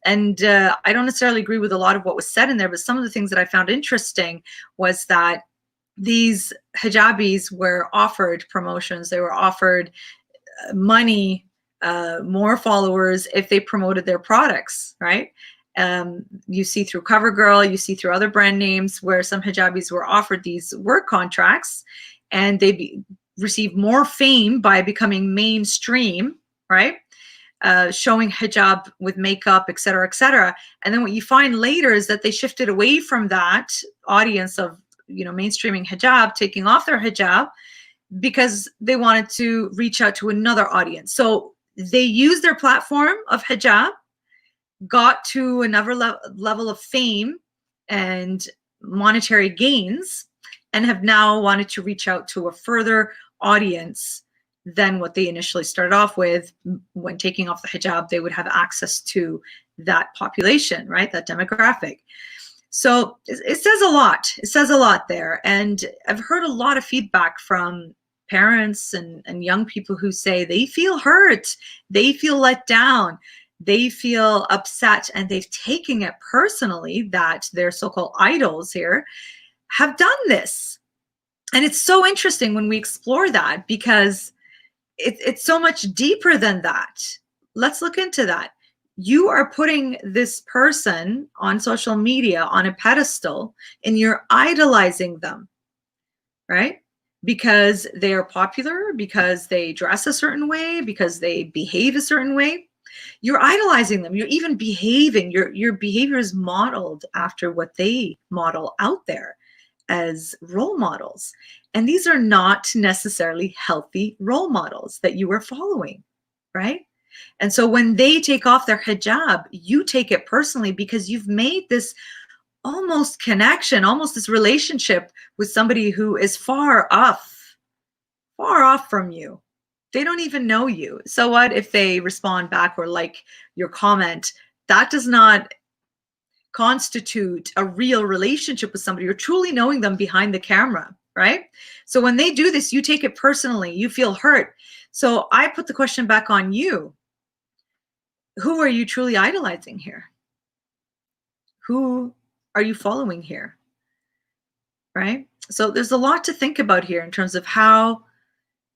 And I don't necessarily agree with a lot of what was said in there, but some of the things that I found interesting was that these hijabis were offered promotions. They were offered money, more followers if they promoted their products, right? You see through CoverGirl, you see through other brand names where some hijabis were offered these work contracts, and they received more fame by becoming mainstream, right? Showing hijab with makeup, et cetera, et cetera. And then what you find later is that they shifted away from that audience of, you know, mainstreaming hijab, taking off their hijab, because they wanted to reach out to another audience. So they used their platform of hijab, got to another level of fame and monetary gains, and have now wanted to reach out to a further audience than what they initially started off with. When taking off the hijab, they would have access to that population, right? That demographic. So it says a lot. It says a lot there. And I've heard a lot of feedback from parents and young people who say they feel hurt, they feel let down, they feel upset, and they've taken it personally that their so-called idols here have done this. And it's so interesting when we explore that, because it's so much deeper than that. Let's look into that. You are putting this person on social media on a pedestal, and you're idolizing them, right? Because they are popular, because they dress a certain way, because they behave a certain way. You're idolizing them. You're even behaving. Your behavior is modeled after what they model out there as role models. And these are not necessarily healthy role models that you are following, right? And so when they take off their hijab, you take it personally, because you've made this almost connection, almost this relationship with somebody who is far off from you. They don't even know you. So what if they respond back or like your comment? That does not constitute a real relationship with somebody. You're truly knowing them behind the camera, right? So when they do this, you take it personally. You feel hurt. So I put the question back on you. Who are you truly idolizing here? Who are you following here? Right? So there's a lot to think about here in terms of how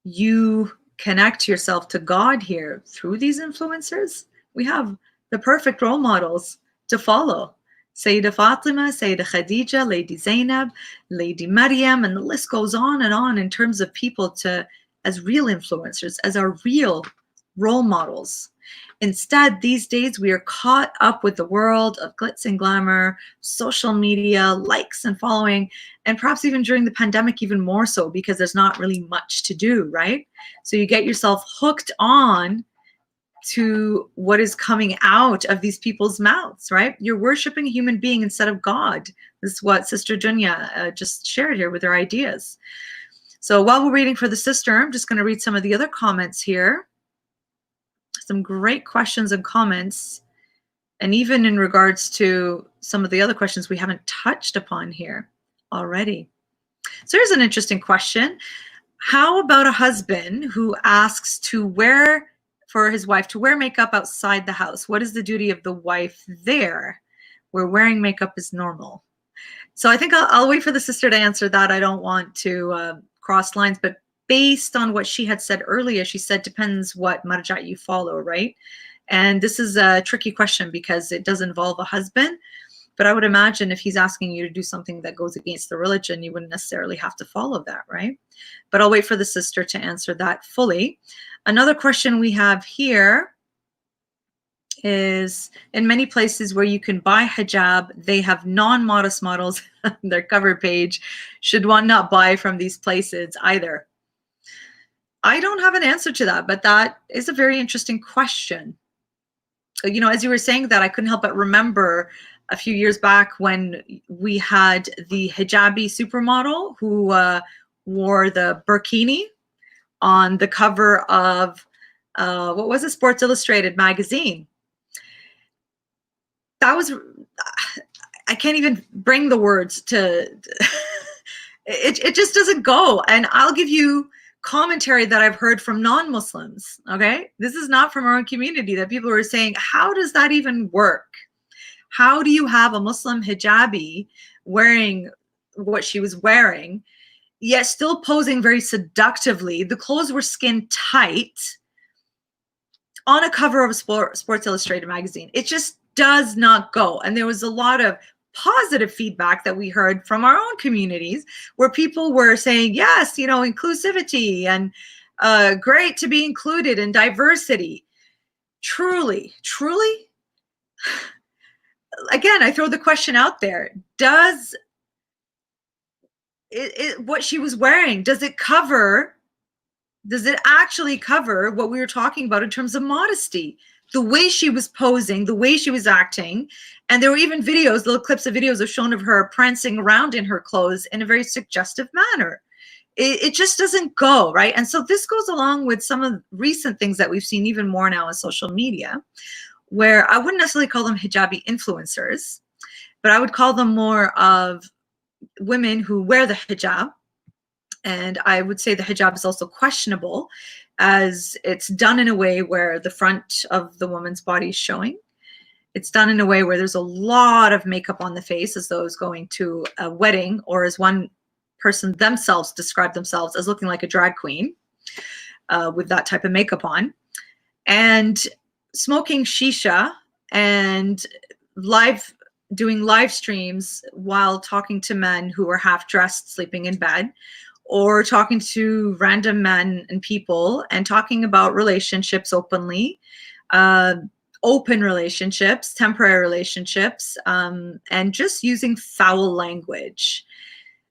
you connect yourself to God here through these influencers. We have the perfect role models to follow. Sayyida Fatima, Sayyida Khadija, Lady Zainab, Lady Maryam, and the list goes on in terms of people to as real influencers, as our real role models. Instead, these days, we are caught up with the world of glitz and glamour, social media, likes and following, and perhaps even during the pandemic, even more so, because there's not really much to do, right? So you get yourself hooked on to what is coming out of these people's mouths, right? You're worshiping a human being instead of God. This is what Sister Dunya just shared here with her ideas. So while we're waiting for the sister, I'm just going to read some of the other comments here. Some great questions and comments, and even in regards to some of the other questions we haven't touched upon here already. So here's an interesting question. How about a husband who asks for his wife to wear makeup outside the house? What is the duty of the wife there, where wearing makeup is normal? So I think I'll wait for the sister to answer that. I don't want to cross lines, but based on what she had said earlier, she said depends what marja you follow, right? And this is a tricky question because it does involve a husband, but I would imagine if he's asking you to do something that goes against the religion, you wouldn't necessarily have to follow that, right? But I'll wait for the sister to answer that fully. Another question we have here is, in many places where you can buy hijab, they have non-modest models on their cover page. Should one not buy from these places either? I don't have an answer to that, but that is a very interesting question. You know, as you were saying that, I couldn't help but remember a few years back when we had the hijabi supermodel who wore the burkini on the cover of, what was it, Sports Illustrated magazine. That was, I can't even bring the words to, it just doesn't go. And I'll give you commentary that I've heard from non-Muslims, okay? This is not from our own community, that people are saying, how does that even work? How do you have a Muslim hijabi wearing what she was wearing, yet still posing very seductively? The clothes were skin tight on a cover of a Sports Illustrated magazine. It just does not go. And there was a lot of positive feedback that we heard from our own communities where people were saying, yes, you know, inclusivity and great to be included in diversity. Truly, again, I throw the question out there. Does what she was wearing, does it actually cover what we were talking about in terms of modesty? the way she was posing, the way she was acting. And there were even videos, little clips of videos of shown of her prancing around in her clothes in a very suggestive manner. It just doesn't go, right? And so this goes along with some of the recent things that we've seen even more now on social media, where I wouldn't necessarily call them hijabi influencers, but I would call them more of women who wear the hijab. And I would say the hijab is also questionable, as it's done in a way where the front of the woman's body is showing. It's done in a way where there's a lot of makeup on the face, as though it's going to a wedding, or as one person themselves describe themselves as looking like a drag queen with that type of makeup on, and smoking shisha and doing live streams while talking to men who are half dressed sleeping in bed, or talking to random men and people and talking about relationships openly, open relationships, temporary relationships, and just using foul language.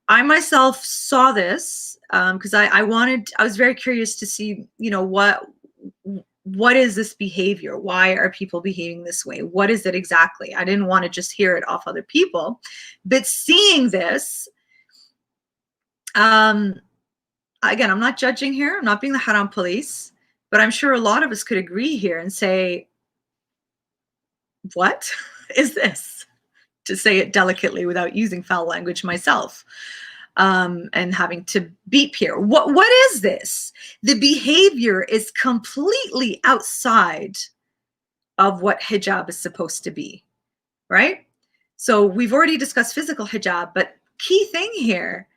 I myself saw this because I was very curious to see, you know, what is this behavior? Why are people behaving this way? What is it exactly? I didn't want to just hear it off other people, but seeing this, again, I'm not judging here. I'm not being the haram police, but I'm sure a lot of us could agree here and say, what is this? To say it delicately without using foul language myself, and having to beep here. What is this? The behavior is completely outside of what hijab is supposed to be, right? So we've already discussed physical hijab, but key thing here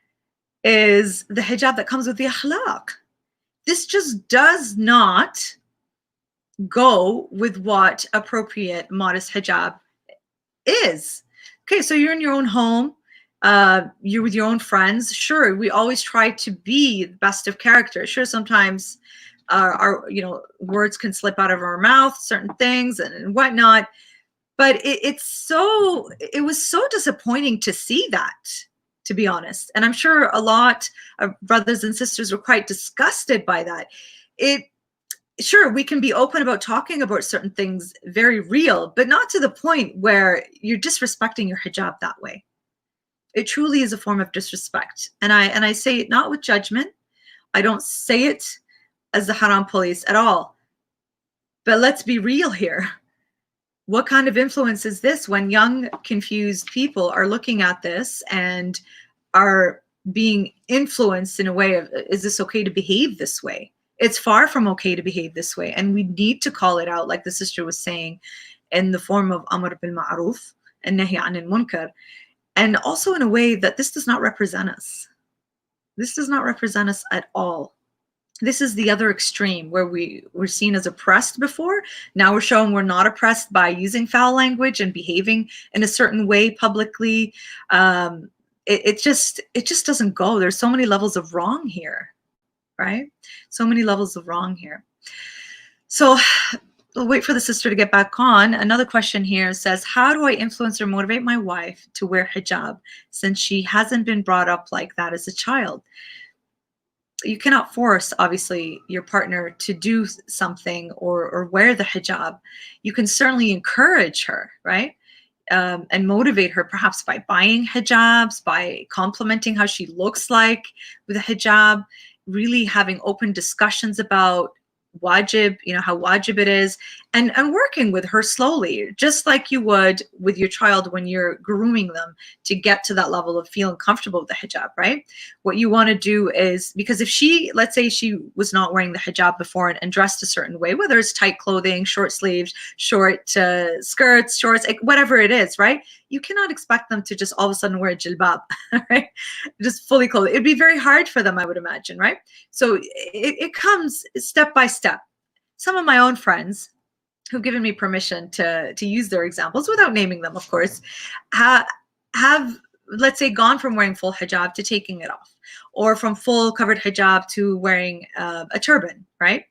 is the hijab that comes with the akhlaq. This just does not go with what appropriate modest hijab is. Okay, so you're in your own home, you're with your own friends. Sure, we always try to be the best of character. Sure, sometimes our words can slip out of our mouth, certain things and whatnot. But it was so disappointing to see that, to be honest. And I'm sure a lot of brothers and sisters were quite disgusted by that. Sure, we can be open about talking about certain things, very real, but not to the point where you're disrespecting your hijab that way. It truly is a form of disrespect. And I say it not with judgment. I don't say it as the haram police at all. But let's be real here. What kind of influence is this when young, confused people are looking at this and are being influenced in a way of, is this okay to behave this way? It's far from okay to behave this way. And we need to call it out, like the sister was saying, in the form of amr bil ma'ruf and nahi anil munkar. And also in a way that this does not represent us. This does not represent us at all. This is the other extreme where we were seen as oppressed before. Now we're showing we're not oppressed by using foul language and behaving in a certain way publicly. It just doesn't go. There's so many levels of wrong here. Right? So many levels of wrong here. So we'll wait for the sister to get back on. Another question here says, how do I influence or motivate my wife to wear hijab since she hasn't been brought up like that as a child? You cannot force, obviously, your partner to do something or wear the hijab. You can certainly encourage her, right? And motivate her perhaps by buying hijabs, by complimenting how she looks like with a hijab, really having open discussions about wajib, how wajib it is, and working with her slowly, just like you would with your child when you're grooming them to get to that level of feeling comfortable with the hijab, right? What you want to do is, because if she, let's say she was not wearing the hijab before and dressed a certain way, whether it's tight clothing, short sleeves, short skirts, shorts, whatever it is, right? You cannot expect them to just all of a sudden wear a jilbab, right? Just fully clothed. It'd be very hard for them, I would imagine, right? So it comes step by step. Some of my own friends who've given me permission to use their examples without naming them, of course, have, let's say, gone from wearing full hijab to taking it off, or from full covered hijab to wearing a turban, right?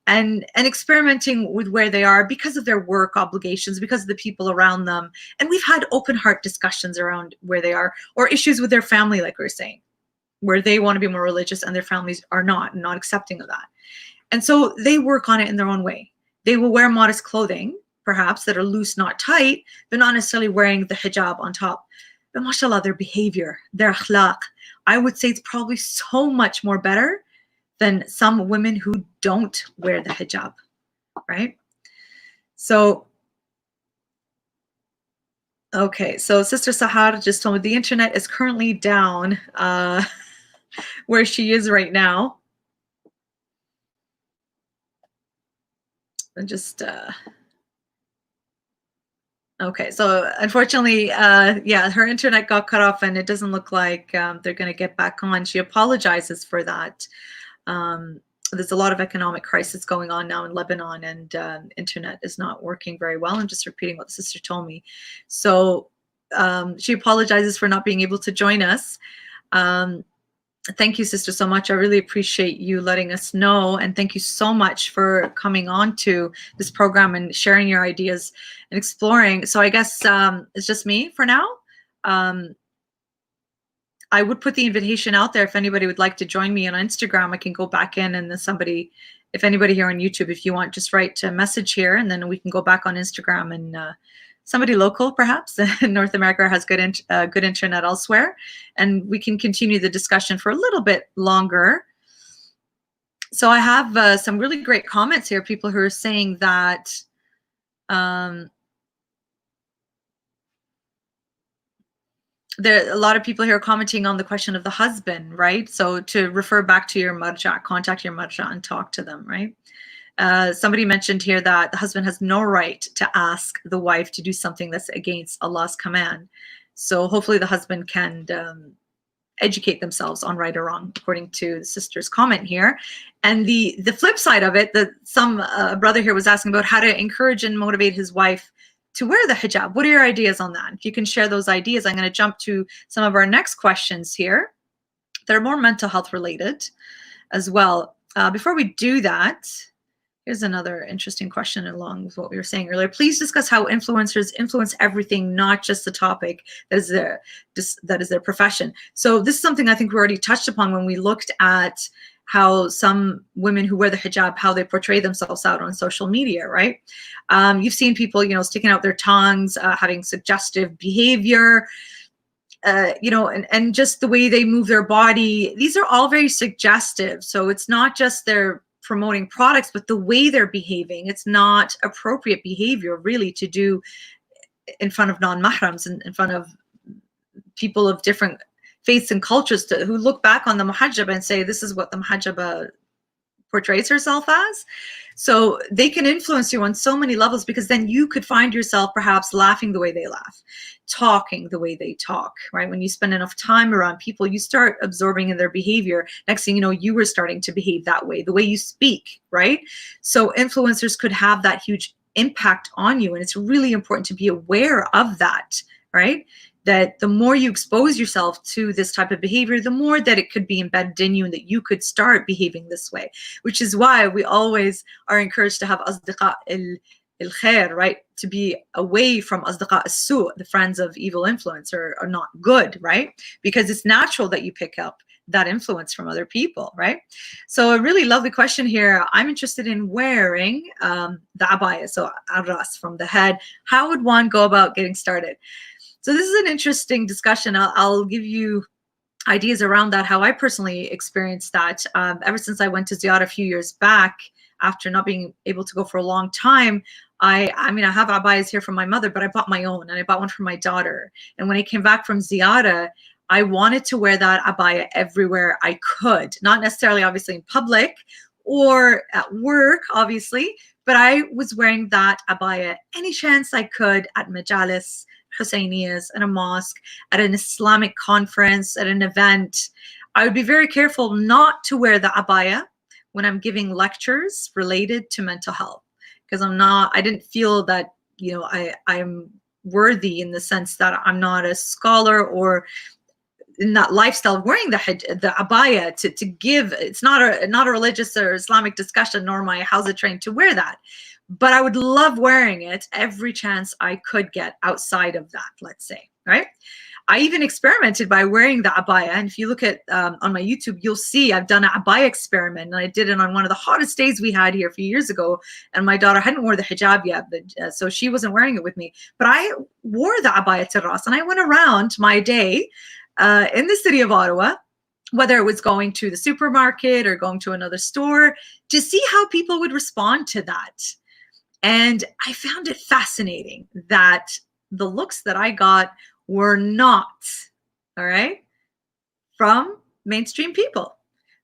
And experimenting with where they are because of their work obligations, because of the people around them. And we've had open heart discussions around where they are, or issues with their family, like we were saying, where they want to be more religious and their families are not accepting of that. And so they work on it in their own way. they will wear modest clothing, perhaps that are loose, not tight, but not necessarily wearing the hijab on top. But mashallah, their behavior, their akhlaq, I would say it's probably so much more better than some women who don't wear the hijab, right? So, okay, so Sister Sahar just told me the internet is currently down where she is right now. And just, okay, so unfortunately, yeah, her internet got cut off and it doesn't look like they're going to get back on. She apologizes for that. There's a lot of economic crisis going on now in Lebanon, and internet is not working very well. I'm just repeating what the sister told me. So she apologizes for not being able to join us. Thank you, sister, so much. I really appreciate you letting us know. And thank you so much for coming on to this program and sharing your ideas and exploring. So I guess it's just me for now. I would put the invitation out there. If anybody would like to join me on Instagram, I can go back in, and then somebody, if anybody here on YouTube, if you want, just write a message here, and then we can go back on Instagram, and somebody local perhaps in North America has good internet elsewhere, and we can continue the discussion for a little bit longer. So I have some really great comments here, people who are saying that there are a lot of people here commenting on the question of the husband, right? So to refer back to your marja, contact your marja and talk to them, right? Somebody mentioned here that the husband has no right to ask the wife to do something that's against Allah's command. So hopefully the husband can educate themselves on right or wrong, according to the sister's comment here. And the flip side of it, that some brother here was asking about how to encourage and motivate his wife to wear the hijab. What are your ideas on that? If you can share those ideas, I'm going to jump to some of our next questions here that are more mental health related as well. Before we do that, here's another interesting question along with what we were saying earlier. Please discuss how influencers influence everything, not just the topic that is their profession. So this is something I think we already touched upon when we looked at how some women who wear the hijab, how they portray themselves out on social media, right? You've seen people, you know, sticking out their tongues, having suggestive behavior, you know, and just the way they move their body. These are all very suggestive. So it's not just their promoting products, but the way they're behaving. It's not appropriate behavior really to do in front of non-mahrams, in front of people of different faiths and cultures who look back on the muhajjaba and say, this is what the muhajjaba portrays herself as. So they can influence you on so many levels, because then you could find yourself perhaps laughing the way they laugh, talking the way they talk, right? When you spend enough time around people, you start absorbing in their behavior. Next thing you know, you were starting to behave that way, the way you speak, right? So influencers could have that huge impact on you. And it's really important to be aware of that, right? That the more you expose yourself to this type of behavior, the more that it could be embedded in you and that you could start behaving this way, which is why we always are encouraged to have asdiqa al-khair, right? To be away from asdiqa as-su, the friends of evil influence are not good, right? Because it's natural that you pick up that influence from other people, right? So a really lovely question here. I'm interested in wearing the abaya, so arras, from the head. How would one go about getting started? So this is an interesting discussion. I'll give you ideas around that, how I personally experienced that. Ever since I went to Ziyarah a few years back, after not being able to go for a long time, I mean, I have abayas here from my mother, but I bought my own, and I bought one for my daughter. And when I came back from Ziyarah, I wanted to wear that abaya everywhere I could, not necessarily obviously in public or at work, obviously, but I was wearing that abaya any chance I could at majalis, Hussainiyas, at a mosque, at an Islamic conference, at an event. I would be very careful not to wear the abaya when I'm giving lectures related to mental health, because I didn't feel that, you know, I'm worthy in the sense that I'm not a scholar or in that lifestyle of wearing the abaya to give. It's not a religious or Islamic discussion, nor am I how's it trained to wear that. But I would love wearing it every chance I could get outside of that, let's say, right? I even experimented by wearing the abaya. And if you look at on my YouTube, you'll see I've done an abaya experiment. And I did it on one of the hottest days we had here a few years ago. And my daughter hadn't worn the hijab yet, but, so she wasn't wearing it with me. But I wore the abaya to Ras, and I went around my day in the city of Ottawa, whether it was going to the supermarket or going to another store, to see how people would respond to that. And I found it fascinating that the looks that I got were not, all right, from mainstream people.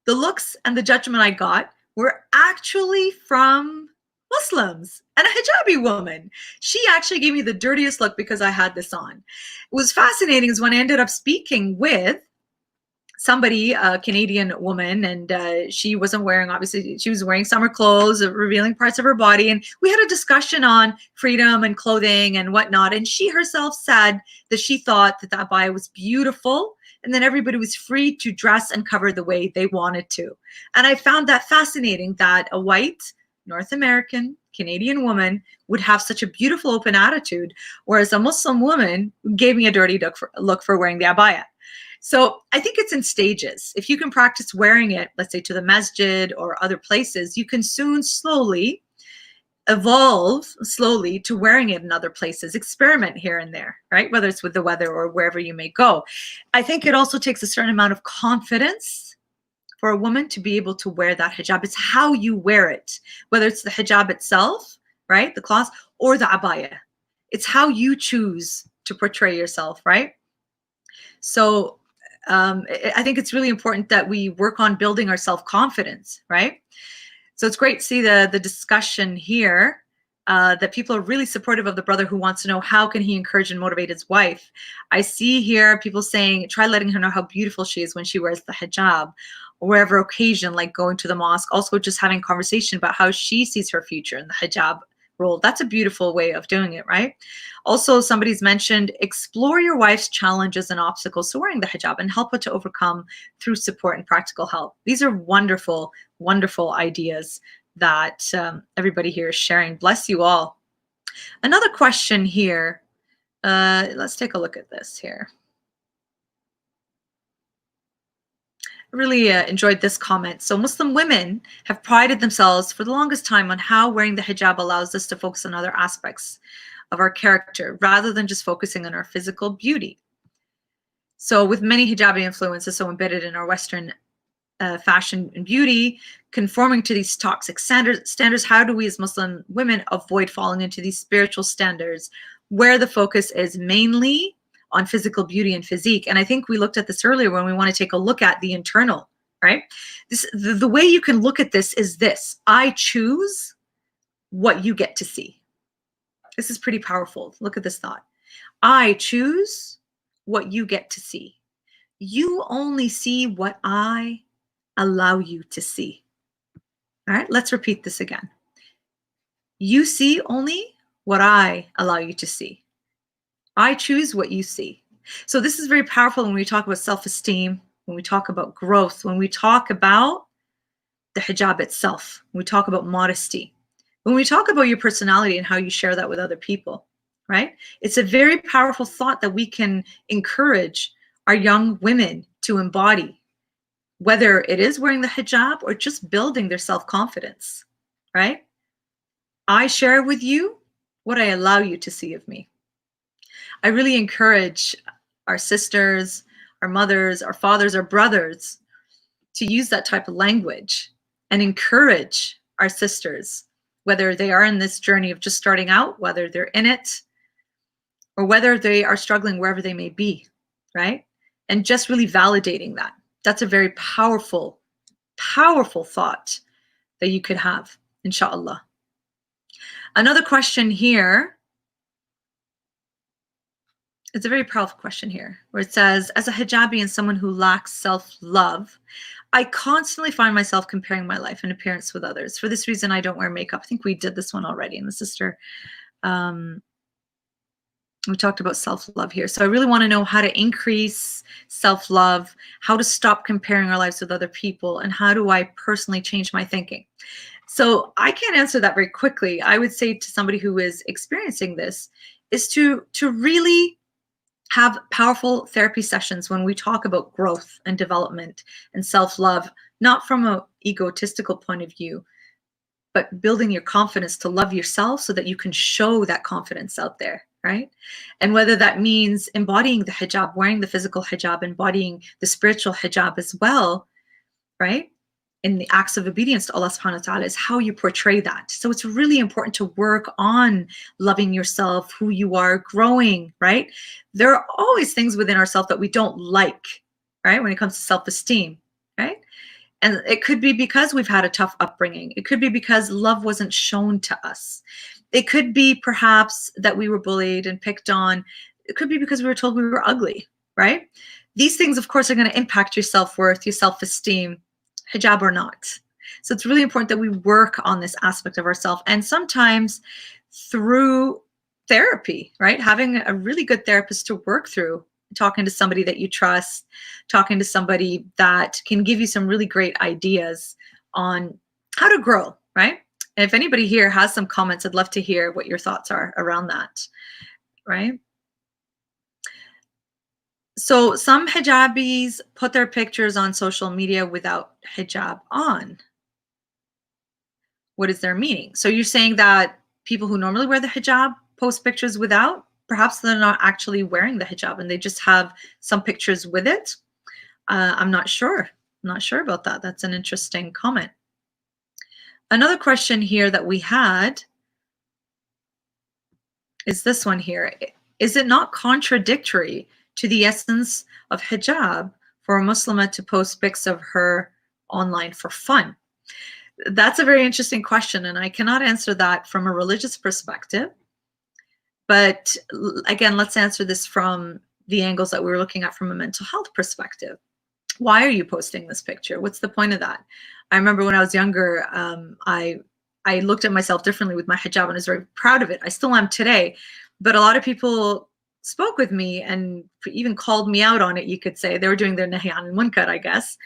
The looks and the judgment I got were actually from Muslims and a hijabi woman. She actually gave me the dirtiest look because I had this on. It was fascinating is when I ended up speaking with somebody, a Canadian woman, and she wasn't wearing, obviously, she was wearing summer clothes, revealing parts of her body. And we had a discussion on freedom and clothing and whatnot. And she herself said that she thought that that abaya was beautiful and then everybody was free to dress and cover the way they wanted to. And I found that fascinating that a white North American Canadian woman would have such a beautiful open attitude, whereas a Muslim woman gave me a dirty look for wearing the abaya. So I think it's in stages. If you can practice wearing it, let's say to the masjid or other places, you can soon slowly evolve slowly to wearing it in other places. Experiment here and there, right? Whether it's with the weather or wherever you may go. I think it also takes a certain amount of confidence for a woman to be able to wear that hijab. It's how you wear it, whether it's the hijab itself, right? The cloth, or the abaya. It's how you choose to portray yourself, right? So I think it's really important that we work on building our self-confidence, right? So it's great to see the discussion here, that people are really supportive of the brother who wants to know how can he encourage and motivate his wife. I see here people saying, try letting her know how beautiful she is when she wears the hijab, or whatever occasion, like going to the mosque. Also just having conversation about how she sees her future in the hijab role. That's a beautiful way of doing it, right? Also, somebody's mentioned explore your wife's challenges and obstacles to wearing the hijab and help her to overcome through support and practical help. These are wonderful, wonderful ideas that everybody here is sharing. Bless you all. Another question here. Let's take a look at this here. I really enjoyed this comment. So Muslim women have prided themselves for the longest time on how wearing the hijab allows us to focus on other aspects of our character rather than just focusing on our physical beauty. So with many hijabi influences so embedded in our Western fashion and beauty, conforming to these toxic standards, how do we as Muslim women avoid falling into these spiritual standards where the focus is mainly on physical beauty and physique? And I think we looked at this earlier when we want to take a look at the internal, right? The way you can look at this is this: I choose what you get to see. This is pretty powerful. Look at this thought. I choose what you get to see. You only see what I allow you to see. All right, let's repeat this again. You see only what I allow you to see. I choose what you see. So this is very powerful when we talk about self-esteem, when we talk about growth, when we talk about the hijab itself, when we talk about modesty, when we talk about your personality and how you share that with other people, right? It's a very powerful thought that we can encourage our young women to embody, whether it is wearing the hijab or just building their self-confidence, right? I share with you what I allow you to see of me. I really encourage our sisters, our mothers, our fathers, our brothers to use that type of language and encourage our sisters, whether they are in this journey of just starting out, whether they're in it, or whether they are struggling wherever they may be, right? And just really validating that. That's a very powerful, powerful thought that you could have, inshallah. Another question here. It's a very powerful question here, where it says, as a hijabi and someone who lacks self-love, I constantly find myself comparing my life and appearance with others. For this reason, I don't wear makeup. I think we did this one already in the sister. We talked about self-love here. So I really want to know how to increase self-love, how to stop comparing our lives with other people, and how do I personally change my thinking? So I can't answer that very quickly. I would say to somebody who is experiencing this is to really have powerful therapy sessions when we talk about growth and development and self-love, not from an egotistical point of view, but building your confidence to love yourself so that you can show that confidence out there, right? And whether that means embodying the hijab, wearing the physical hijab, embodying the spiritual hijab as well, right? In the acts of obedience to Allah subhanahu wa ta'ala is how you portray that. So it's really important to work on loving yourself, who you are, growing, right? There are always things within ourselves that we don't like, right? When it comes to self-esteem, right? And it could be because we've had a tough upbringing. It could be because love wasn't shown to us. It could be perhaps that we were bullied and picked on. It could be because we were told we were ugly, right? These things, of course, are going to impact your self-worth, your self-esteem, hijab or not. So it's really important that we work on this aspect of ourselves, and sometimes through therapy, right? Having a really good therapist to work through, talking to somebody that you trust, talking to somebody that can give you some really great ideas on how to grow, right? And if anybody here has some comments, I'd love to hear what your thoughts are around that, right? So some hijabis put their pictures on social media without hijab on. What is their meaning? So you're saying that people who normally wear the hijab post pictures without? Perhaps they're not actually wearing the hijab and they just have some pictures with it. I'm not sure. I'm not sure about that. That's an interesting comment. Another question here that we had is this one here. Is it not contradictory to the essence of hijab for a Muslimah to post pics of her online for fun? That's a very interesting question, and I cannot answer that from a religious perspective. But again, let's answer this from the angles that we were looking at from a mental health perspective. Why are you posting this picture? What's the point of that? I remember when I was younger, I looked at myself differently with my hijab and I was very proud of it. I still am today. But a lot of people spoke with me and even called me out on it, you could say. They were doing their nahi anil munkar, I guess,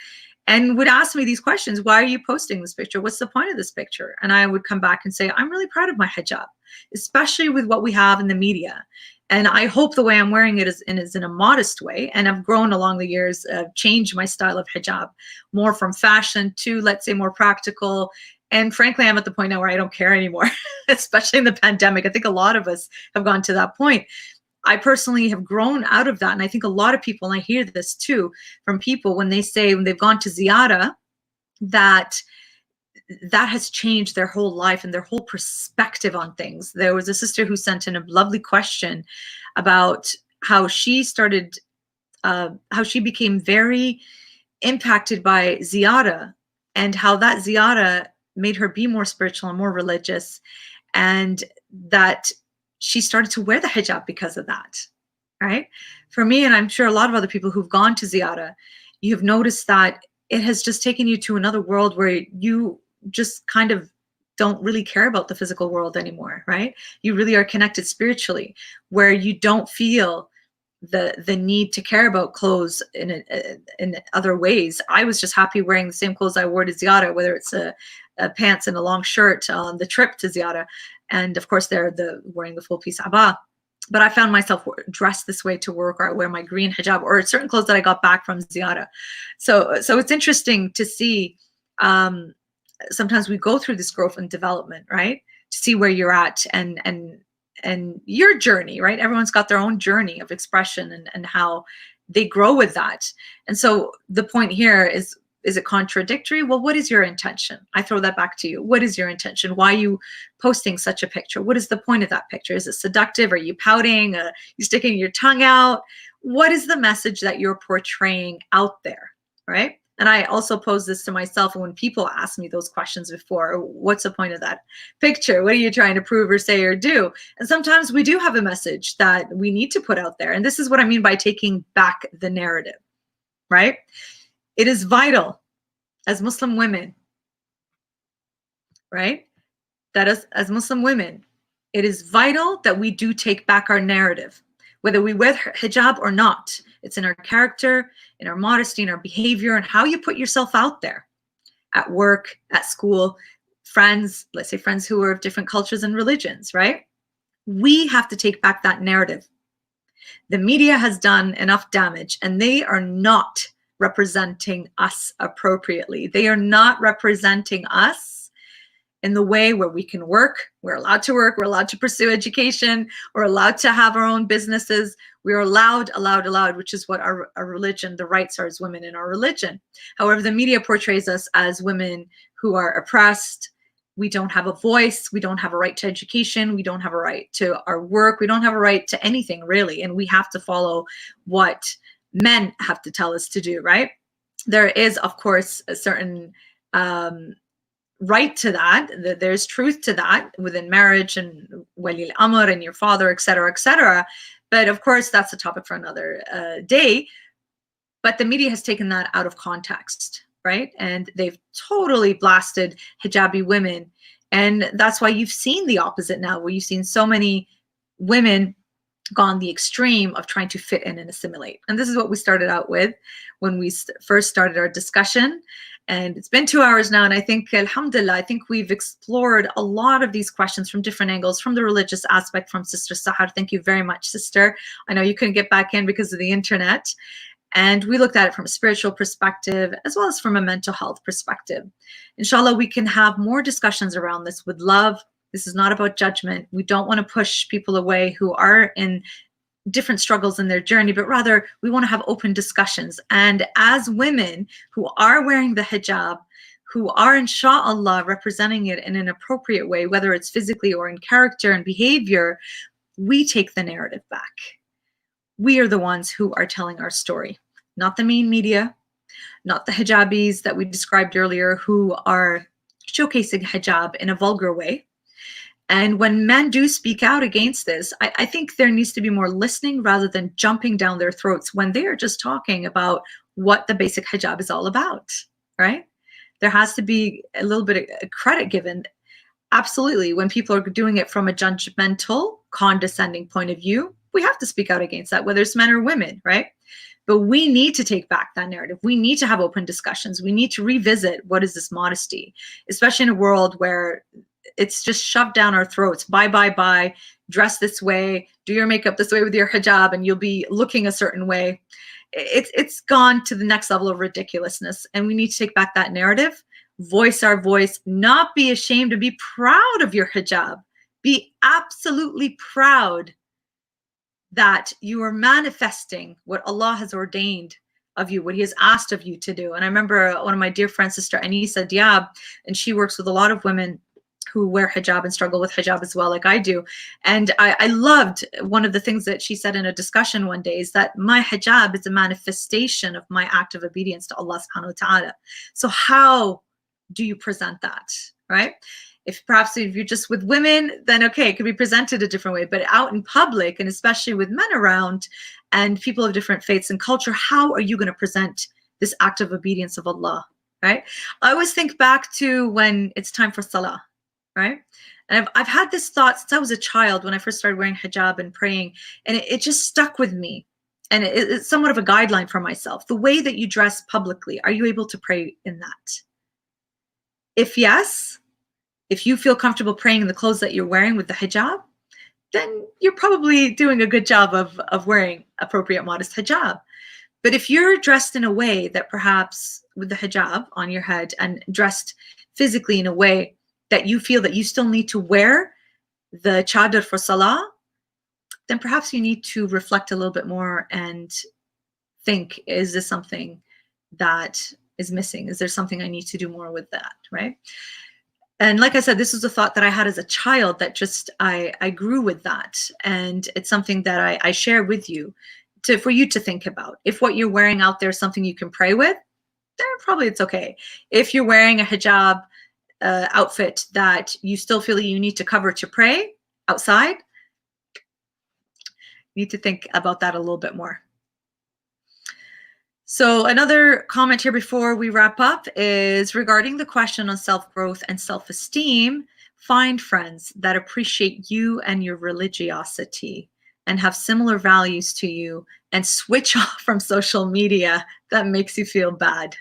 and would ask me these questions. Why are you posting this picture? What's the point of this picture? And I would come back and say, I'm really proud of my hijab, especially with what we have in the media. And I hope the way I'm wearing it is in a modest way. And I've grown along the years, changed my style of hijab, more from fashion to, let's say, more practical. And frankly, I'm at the point now where I don't care anymore, especially in the pandemic. I think a lot of us have gone to that point. I personally have grown out of that. And I think a lot of people, and I hear this too from people when they say when they've gone to ziyarah, that has changed their whole life and their whole perspective on things. There was a sister who sent in a lovely question about how she started, how she became very impacted by ziyarah and how that ziyarah made her be more spiritual and more religious, and that she started to wear the hijab because of that, right? For me, and I'm sure a lot of other people who've gone to ziyarah, you've noticed that it has just taken you to another world where you just kind of don't really care about the physical world anymore, right? You really are connected spiritually, where you don't feel the need to care about clothes in other ways. I was just happy wearing the same clothes I wore to ziyarah, whether it's a pants and a long shirt on the trip to ziyarah, and of course they're wearing the full piece abba. But I found myself dressed this way to work, or I wear my green hijab, or certain clothes that I got back from ziyarah. So it's interesting to see. Sometimes we go through this growth and development, right? To see where you're at and your journey, right? Everyone's got their own journey of expression and how they grow with that. And so the point here is it contradictory? Well, what is your intention? I throw that back to you. What is your intention? Why are you posting such a picture? What is the point of that picture? Is it seductive? Are you pouting? You sticking your tongue out? What is the message that you're portraying out there, right? And I also pose this to myself when people ask me those questions before. What's the point of that picture? What are you trying to prove or say or do? And sometimes we do have a message that we need to put out there. And this is what I mean by taking back the narrative, right? It is vital as Muslim women, right? That as Muslim women, it is vital that we do take back our narrative, whether we wear hijab or not. It's in our character, in our modesty, in our behavior, and how you put yourself out there at work, at school, friends, let's say friends who are of different cultures and religions, right? We have to take back that narrative. The media has done enough damage, and they are not representing us appropriately. They are not representing us in the way where we can work. We're allowed to work. We're allowed to pursue education. We're allowed to have our own businesses. We're allowed, which is what our religion, the rights are as women in our religion. However, the media portrays us as women who are oppressed. We don't have a voice. We don't have a right to education. We don't have a right to our work. We don't have a right to anything, really. And we have to follow what men have to tell us to do, right? There is, of course, a certain right to that. There's truth to that within marriage and wali al-amr and your father, etc., etc. But of course, that's a topic for another day. But the media has taken that out of context, right? And they've totally blasted hijabi women. And that's why you've seen the opposite now, where you've seen so many women gone the extreme of trying to fit in and assimilate. And this is what we started out with when we first started our discussion. And it's been 2 hours now. And I think, alhamdulillah, I think we've explored a lot of these questions from different angles, from the religious aspect, from Sister Sahar. Thank you very much, sister. I know you couldn't get back in because of the internet. And we looked at it from a spiritual perspective, as well as from a mental health perspective. Inshallah, we can have more discussions around this with love. This is not about judgment. We don't want to push people away who are in different struggles in their journey, but rather we want to have open discussions. And as women who are wearing the hijab, who are, inshallah, representing it in an appropriate way, whether it's physically or in character and behavior, we take the narrative back. We are the ones who are telling our story, not the main media, not the hijabis that we described earlier, who are showcasing hijab in a vulgar way. And when men do speak out against this, I think there needs to be more listening rather than jumping down their throats when they are just talking about what the basic hijab is all about, right? There has to be a little bit of credit given. Absolutely, when people are doing it from a judgmental, condescending point of view, we have to speak out against that, whether it's men or women, right? But we need to take back that narrative. We need to have open discussions. We need to revisit what is this modesty, especially in a world where it's just shoved down our throats. Buy, dress this way, do your makeup this way with your hijab, and you'll be looking a certain way. It's gone to the next level of ridiculousness, and we need to take back that narrative, voice our voice, not be ashamed, to be proud of your hijab. Be absolutely proud that you are manifesting what Allah has ordained of you, what He has asked of you to do. And I remember one of my dear friends, Sister Anisa Diab, and she works with a lot of women who wear hijab and struggle with hijab as well, like I do. And I loved one of the things that she said in a discussion one day is that my hijab is a manifestation of my act of obedience to Allah subhanahu wa ta'ala. So how do you present that, right? If you're just with women, then okay, it could be presented a different way. But out in public, and especially with men around and people of different faiths and culture, how are you going to present this act of obedience of Allah, right? I always think back to when it's time for salah, right? And I've had this thought since I was a child when I first started wearing hijab and praying, and it just stuck with me. And it's somewhat of a guideline for myself. The way that you dress publicly, are you able to pray in that? If yes, if you feel comfortable praying in the clothes that you're wearing with the hijab, then you're probably doing a good job of wearing appropriate modest hijab. But if you're dressed in a way that perhaps with the hijab on your head and dressed physically in a way that you feel that you still need to wear the chadar for salah, then perhaps you need to reflect a little bit more and think, is this something that is missing? Is there something I need to do more with that, right? And like I said, this was a thought that I had as a child that just, I grew with that. And it's something that I share with you for you to think about. If what you're wearing out there is something you can pray with, then probably it's okay. If you're wearing a hijab outfit that you still feel you need to cover to pray outside, you need to think about that a little bit more. So another comment here before we wrap up is regarding the question on self-growth and self-esteem. Find friends that appreciate you and your religiosity and have similar values to you, and switch off from social media that makes you feel bad.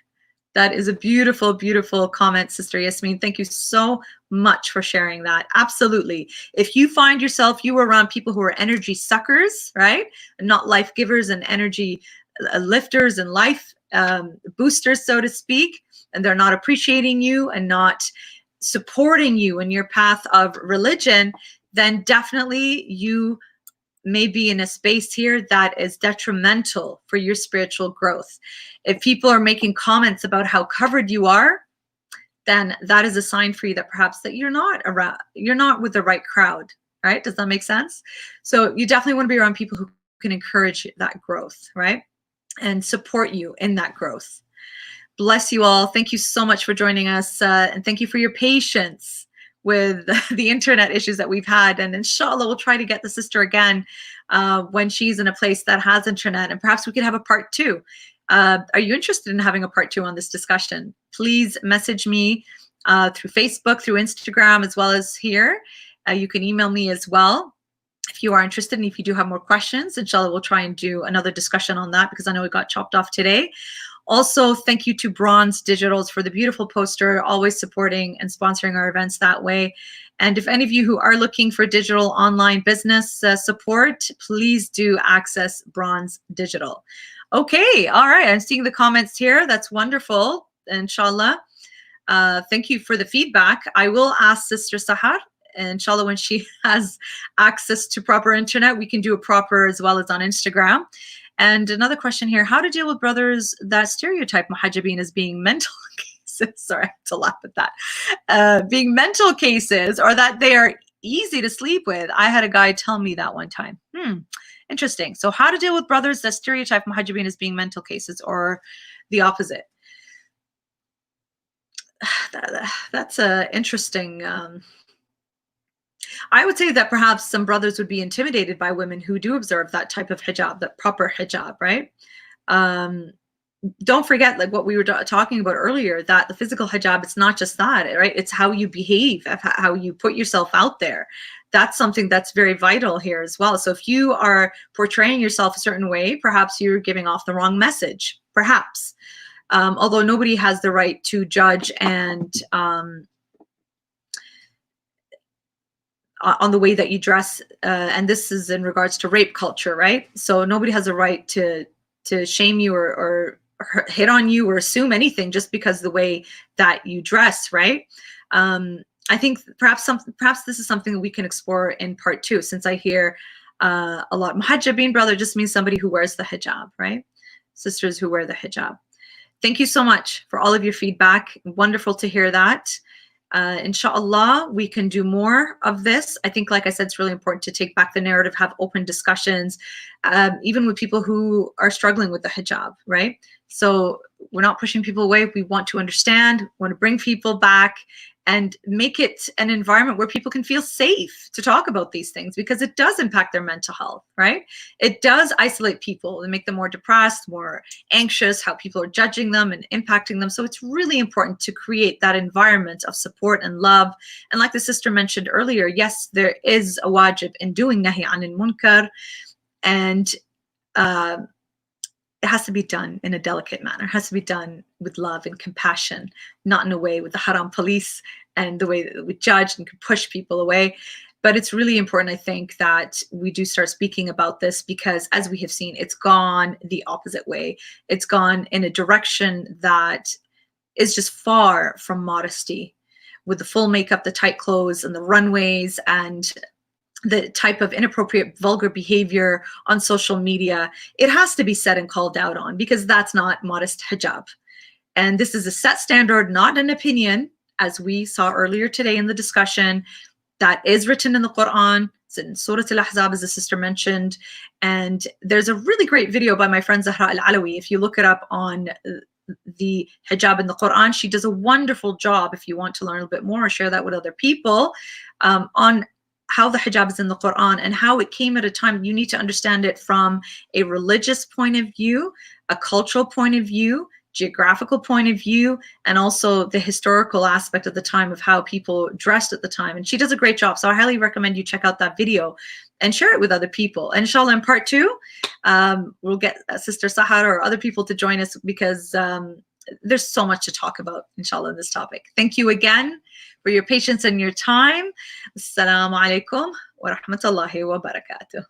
That is a beautiful, beautiful comment, Sister Yasmin. Thank you so much for sharing that. Absolutely. If you find yourself, you are around people who are energy suckers, right? Not life givers and energy lifters and life boosters, so to speak, and they're not appreciating you and not supporting you in your path of religion, then definitely you may be in a space here that is detrimental for your spiritual growth. If people are making comments about how covered you are, then that is a sign for you that perhaps that you're not with the right crowd, right? Does that make sense? So you definitely want to be around people who can encourage that growth, right? And support you in that growth. Bless you all. Thank you so much for joining us. And thank you for your patience with the internet issues that we've had. And inshallah, we'll try to get the sister again when she's in a place that has internet, and perhaps we could have a part 2. Are you interested in having a part 2 on this discussion? Please message me through Facebook, through Instagram, as well as here. You can email me as well if you are interested, and if you do have more questions. Inshallah, we'll try and do another discussion on that, because I know it got chopped off today. Also, thank you to Bronze Digitals for the beautiful poster, always supporting and sponsoring our events that way. And if any of you who are looking for digital online business support, please do access Bronze Digital. Okay, all right, I'm seeing the comments here. That's wonderful, inshallah. Thank you for the feedback. I will ask Sister Sahar, inshallah, when she has access to proper internet, we can do a proper as well as on Instagram. And another question here, how to deal with brothers that stereotype muhajabin as being mental cases? Sorry, I have to laugh at that. Being mental cases, or that they are easy to sleep with. I had a guy tell me that one time. Interesting. So how to deal with brothers that stereotype muhajabin as being mental cases, or the opposite? That's a interesting... I would say that perhaps some brothers would be intimidated by women who do observe that type of hijab, that proper hijab, right? Don't forget, like what we were talking about earlier, that the physical hijab, it's not just that, right? It's how you behave, how you put yourself out there. That's something that's very vital here as well. So if you are portraying yourself a certain way, perhaps you're giving off the wrong message, perhaps. Although nobody has the right to judge and on the way that you dress, and this is in regards to rape culture, right? So nobody has a right to shame you or hit on you or assume anything just because the way that you dress, right? I think perhaps this is something that we can explore in part 2, since I hear a lot. Muhajabin brother just means somebody who wears the hijab, right? Sisters who wear the hijab. Thank you so much for all of your feedback. Wonderful to hear that. Inshallah, we can do more of this. I think, like I said, it's really important to take back the narrative, have open discussions, even with people who are struggling with the hijab, right? So we're not pushing people away. We want to understand, want to bring people back and make it an environment where people can feel safe to talk about these things, because it does impact their mental health, right? It does isolate people and make them more depressed, more anxious, how people are judging them and impacting them. So it's really important to create that environment of support and love. And like the sister mentioned earlier, yes, there is a wajib in doing nahi anil munkar, and it has to be done in a delicate manner. It has to be done with love and compassion, not in a way with the haram police and the way that we judge and can push people away. But it's really important, I think, that we do start speaking about this, because as we have seen, it's gone the opposite way. It's gone in a direction that is just far from modesty, with the full makeup, the tight clothes, and the runways, and the type of inappropriate, vulgar behavior on social media. It has to be said and called out on, because that's not modest hijab. And this is a set standard, not an opinion, as we saw earlier today in the discussion, that is written in the Quran. It's in Surah Al-Ahzab, as the sister mentioned. And there's a really great video by my friend Zahra Al-Alawi. If you look it up on the hijab in the Quran, she does a wonderful job, if you want to learn a bit more or share that with other people, on how the hijab is in the Quran and how it came at a time. You need to understand it from a religious point of view, a cultural point of view, geographical point of view, and also the historical aspect of the time of how people dressed at the time. And she does a great job. So I highly recommend you check out that video and share it with other people. And inshallah, in part 2, we'll get Sister Sahar or other people to join us, because there's so much to talk about, inshallah, in this topic. Thank you again for your patience and your time. Assalamu alaikum wa rahmatullahi wa barakatuh.